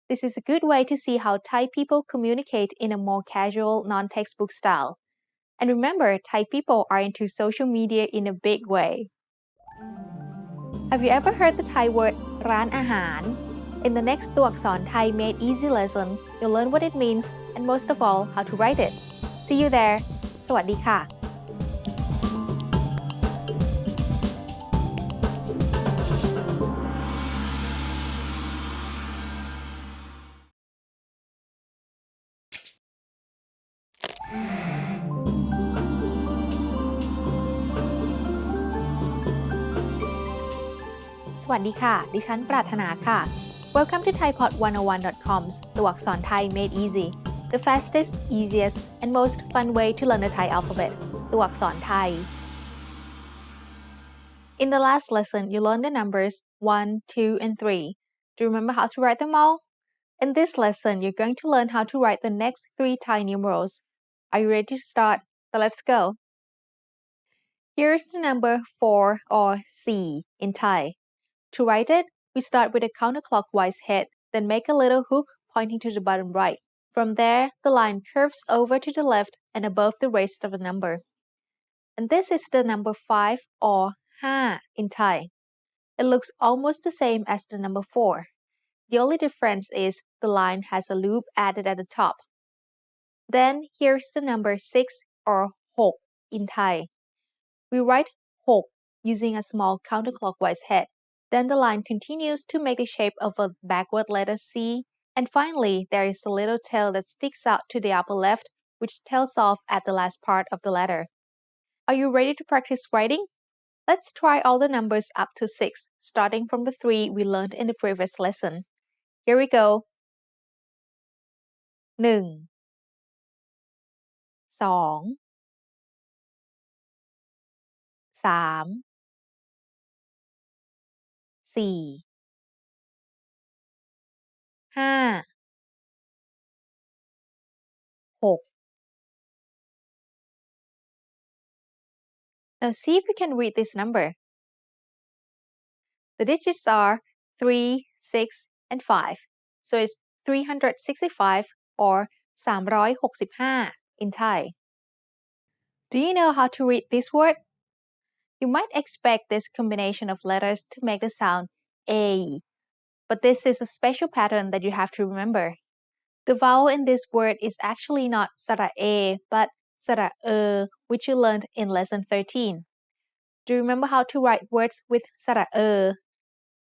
This is a good way to see how Thai people communicate in a more casual, non-textbook style. And remember, Thai people are into social media in a big way. Have you ever heard the Thai word ร้านอาหาร In the next ตัวอักษร Thai Made Easy lesson, you'll learn what it means and most of all, how to write it. See you there. สวัสดีค่ะ สวัสดีค่ะ ดิฉันปรารถนาค่ะ Welcome to thaipod101.com's ตัวอักษรไทย Made Easy, the fastest, easiest, and most fun way to learn the Thai alphabet ตัวอักษรไทย In the last lesson, you learned the numbers 1, 2, and 3. Do you remember how to write them all? In this lesson, you're going to learn how to write the next 3 Thai numerals. Are you ready to start? So let's go. Here's the number 4 or C in Thai. To write it, we start with a counterclockwise head, then make a little hook pointing to the bottom right. From there, the line curves over to the left and above the rest of the number. And this is the number 5 or 5 in Thai. It looks almost the same as the number 4. The only difference is the line has a loop added at the top. Then here's the number 6 or 6 in Thai. We write 6 using a small counterclockwise head. Then the line continues to make the shape of a backward letter C. And finally, there is a little tail that sticks out to the upper left, which tails off at the last part of the letter. Are you ready to practice writing? Let's try all the numbers up to 6, starting from the 3 we learned in the previous lesson. Here we go. 1 2 3 4 5 6 Now see if you can read this number. The digits are 3, 6, and 5. So it's 365 or 365 in Thai. Do you know how to read this word? You might expect this combination of letters to make the sound A, but this is a special pattern that you have to remember. The vowel in this word is actually not sara-a, but sara-er, which you learned in lesson 13. Do you remember how to write words with sara-er?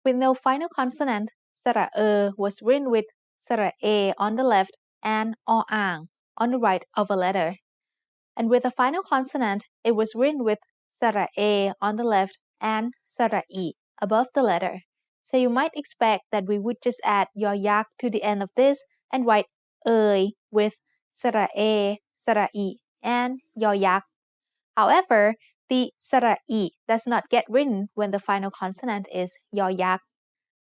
With no final consonant, sara-er was written with sara-a on the left and o-ang on the right of a letter. And with a final consonant, it was written with sara-a on the left and sara-i above the letter. So you might expect that we would just add yod to the end of this and write with sara-a, sara-i, and yod. However, the sara-i does not get written when the final consonant is yod.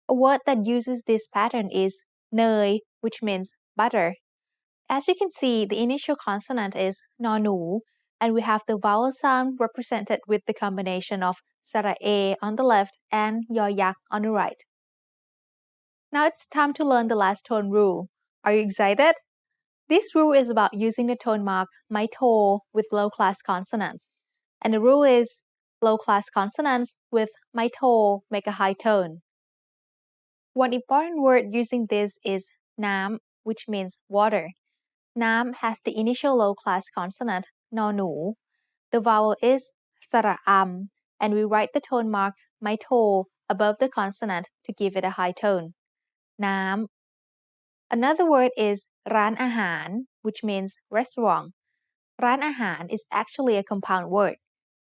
A word that uses this pattern is ner, which means butter. As you can see, the initial consonant is nonu, and we have the vowel sound represented with the combination of sara-a on the left and yod on the right. Now it's time to learn the last tone rule. Are you excited? This rule is about using the tone mark my-to with low-class consonants. And the rule is low-class consonants with my-to make a high tone. One important word using this is nam, which means water. Nam has the initial low-class consonant nonu. The vowel is sara-am, and we write the tone mark my-to above the consonant to give it a high tone. Nam. Another word is ran ahan, which means restaurant. Ran ahan is actually a compound word.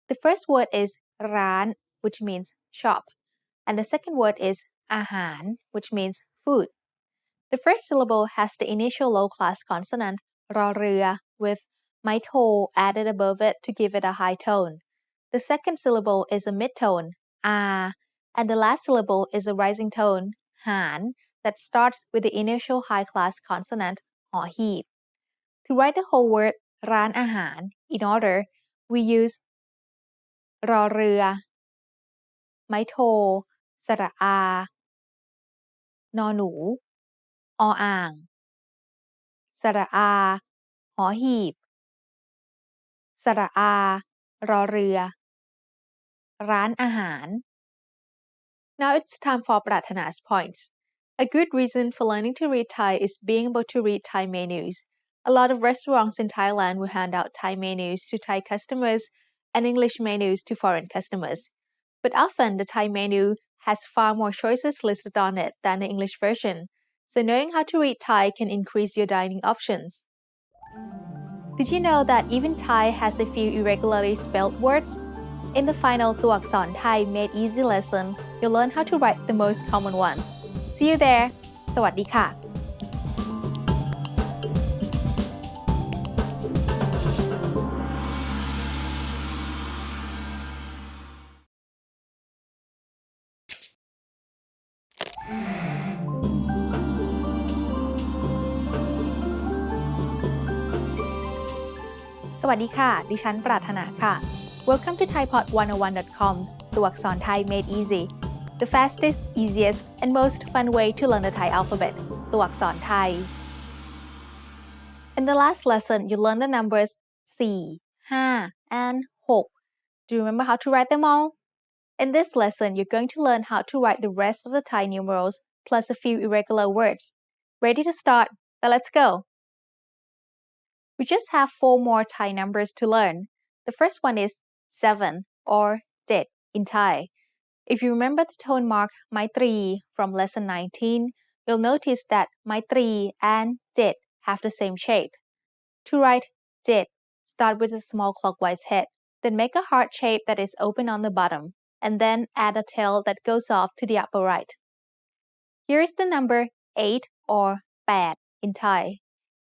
The first word is ran, which means shop, and the second word is ahan, which means food. The first syllable has the initial low-class consonant rอเรือ with my-to added above it to give it a high tone. The second syllable is a mid-tone, and the last syllable is a rising tone, han, that starts with the initial high-class consonant หอหีบ. To write the whole word ร้านอาหาร in order, we use รอเรือ ไม้โท สระอา นอหนู ออ่าง สระอา หอหีบ สระอา รอเรือ ร้านอาหาร Now it's time for Pratana's points. A good reason for learning to read Thai is being able to read Thai menus. A lot of restaurants in Thailand will hand out Thai menus to Thai customers and English menus to foreign customers. But often the Thai menu has far more choices listed on it than the English version. So knowing how to read Thai can increase your dining options. Did you know that even Thai has a few irregularly spelled words? In the final ตัวอักษรไทย Made Easy lesson, you'll learn how to write the most common ones. See you there! สวัสดีค่ะ สวัสดีค่ะ ดิฉันปรารถนาค่ะ Welcome to thaipod101.com's ตัวอักษรไทย Made Easy, the fastest, easiest, and most fun way to learn the Thai alphabet ตัวอักษรไทย In the last lesson, you learned the numbers 4, 5, and 6. Do you remember how to write them all? In this lesson, you're going to learn how to write the rest of the Thai numerals plus a few irregular words. Ready to start? Then let's go! We just have 4 more Thai numbers to learn. The first one is 7 or 7 in Thai. If you remember the tone mark Maitri from lesson 19, you'll notice that Maitri and 7 have the same shape. To write 7, start with a small clockwise head, then make a heart shape that is open on the bottom, and then add a tail that goes off to the upper right. Here is the number 8 or 8 in Thai.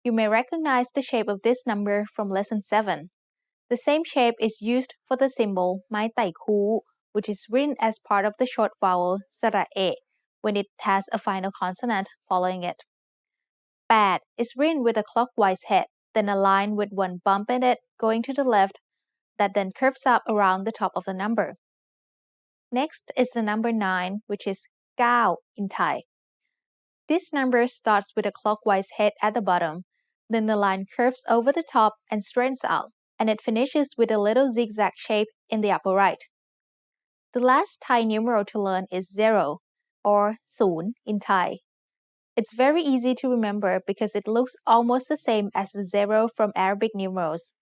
You may recognize the shape of this number from lesson 7. The same shape is used for the symbol Mai Tai Ku, which is written as part of the short vowel Sara-e when it has a final consonant following it. 8 is written with a clockwise head, then a line with one bump in it going to the left that then curves up around the top of the number. Next is the number 9, which is 9 in Thai. This number starts with a clockwise head at the bottom, then the line curves over the top and straightens out, and it finishes with a little zigzag shape in the upper right. The last Thai numeral to learn is 0 or 0 in Thai. It's very easy to remember because it looks almost the same as the zero from Arabic numerals.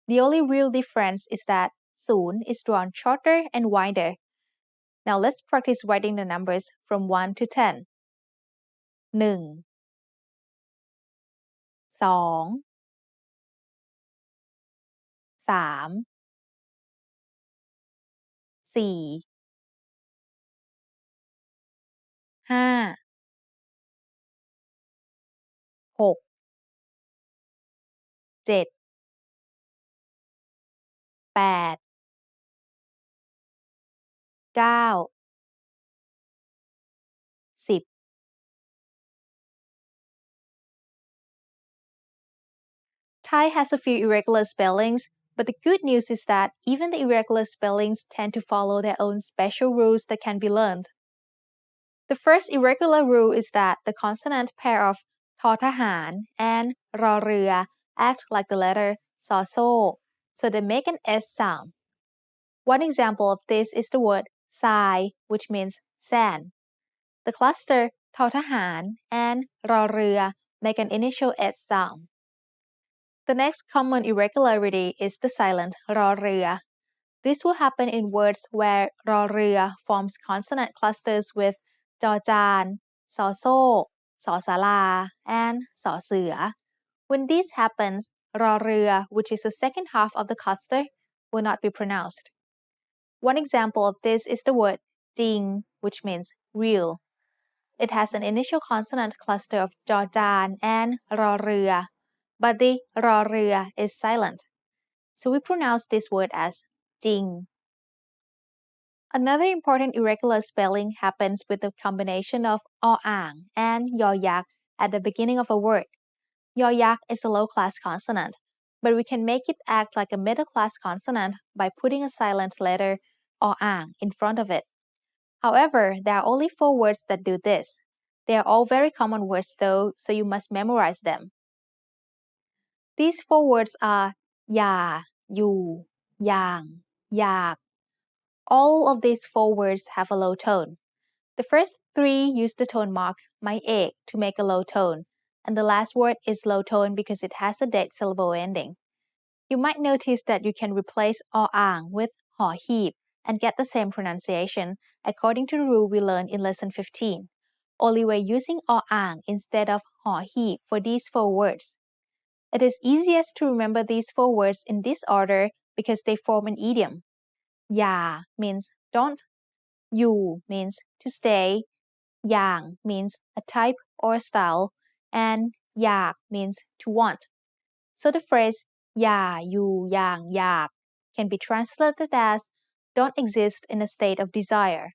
The only real difference is that 0 is drawn shorter and wider. Now let's practice writing the numbers from 1 to 10. 1 2 3 4 5 6 7 8 9 10 Thai has a few irregular spellings, but the good news is that even the irregular spellings tend to follow their own special rules that can be learned. The first irregular rule is that the consonant pair of ทอทหาร and รอเรือ act like the letter ซอโซ่ so they make an S sound. One example of this is the word ทราย which means sand. The cluster ทอทหาร and รอเรือ make an initial S sound. The next common irregularity is the silent รอเรือ This will happen in words where รอเรือ forms consonant clusters with จอจานซอโซ่สอศาลา and สอเสือ When this happens, รอเรือ which is the second half of the cluster, will not be pronounced. One example of this is the word จริง which means real. It has an initial consonant cluster of จอจาน and รอเรือ but the รอเรือ is silent. So we pronounce this word as จริง Another important irregular spelling happens with the combination of ออ่าง and ยอยักษ์ at the beginning of a word. ยอยักษ์ is a low-class consonant, but we can make it act like a middle-class consonant by putting a silent letter ออ่าง in front of it. However, there are only 4 words that do this. They are all very common words though, so you must memorize them. These 4 words are อย่า อยู่ อย่าง อยาก All of these 4 words have a low tone. The first 3 use the tone mark ไม้เอก to make a low tone, and the last word is low tone because it has a dead syllable ending. You might notice that you can replace ออ่าง with หอหีบ and get the same pronunciation according to the rule we learned in lesson 15. Only we're using ออ่าง instead of หอหีบ for these 4 words. It is easiest to remember these 4 words in this order because they form an idiom. อย่า means don't. อยู่ means to stay. อย่าง means a type or a style. And อยาก means to want. So the phrase อย่า อยู่ อย่าง อยาก can be translated as don't exist in a state of desire.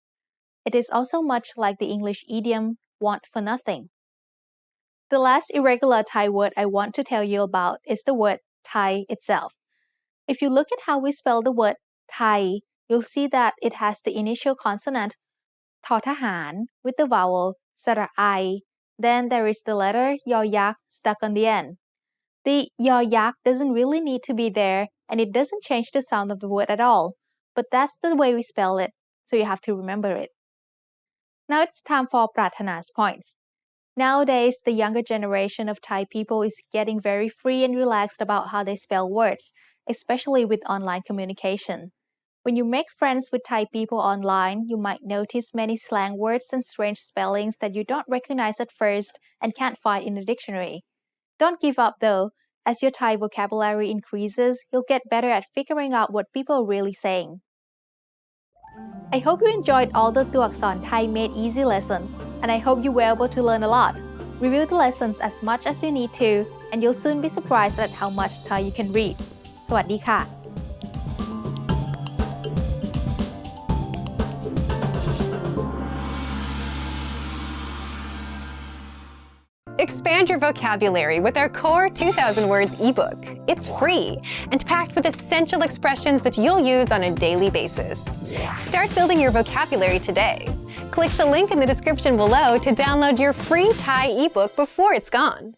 It is also much like the English idiom want for nothing. The last irregular Thai word I want to tell you about is the word Thai itself. If you look at how we spell the word Thai, you'll see that it has the initial consonant ทอทหาร with the vowel สระไอ Then there is the letter ยอยักษ์ stuck on the end. The ยอยักษ์ doesn't really need to be there and it doesn't change the sound of the word at all. But that's the way we spell it, so you have to remember it. Now it's time for ปรารถนา points. Nowadays, the younger generation of Thai people is getting very free and relaxed about how they spell words, especially with online communication. When you make friends with Thai people online, you might notice many slang words and strange spellings that you don't recognize at first and can't find in the dictionary. Don't give up though. As your Thai vocabulary increases, you'll get better at figuring out what people are really saying. I hope you enjoyed all the ตัวอักษร Thai Made Easy lessons, and I hope you were able to learn a lot. Review the lessons as much as you need to, and you'll soon be surprised at how much Thai you can read. สวัสดีค่ะ Expand your vocabulary with our core 2,000 words ebook. It's free and packed with essential expressions that you'll use on a daily basis. Start building your vocabulary today. Click the link in the description below to download your free Thai ebook before it's gone.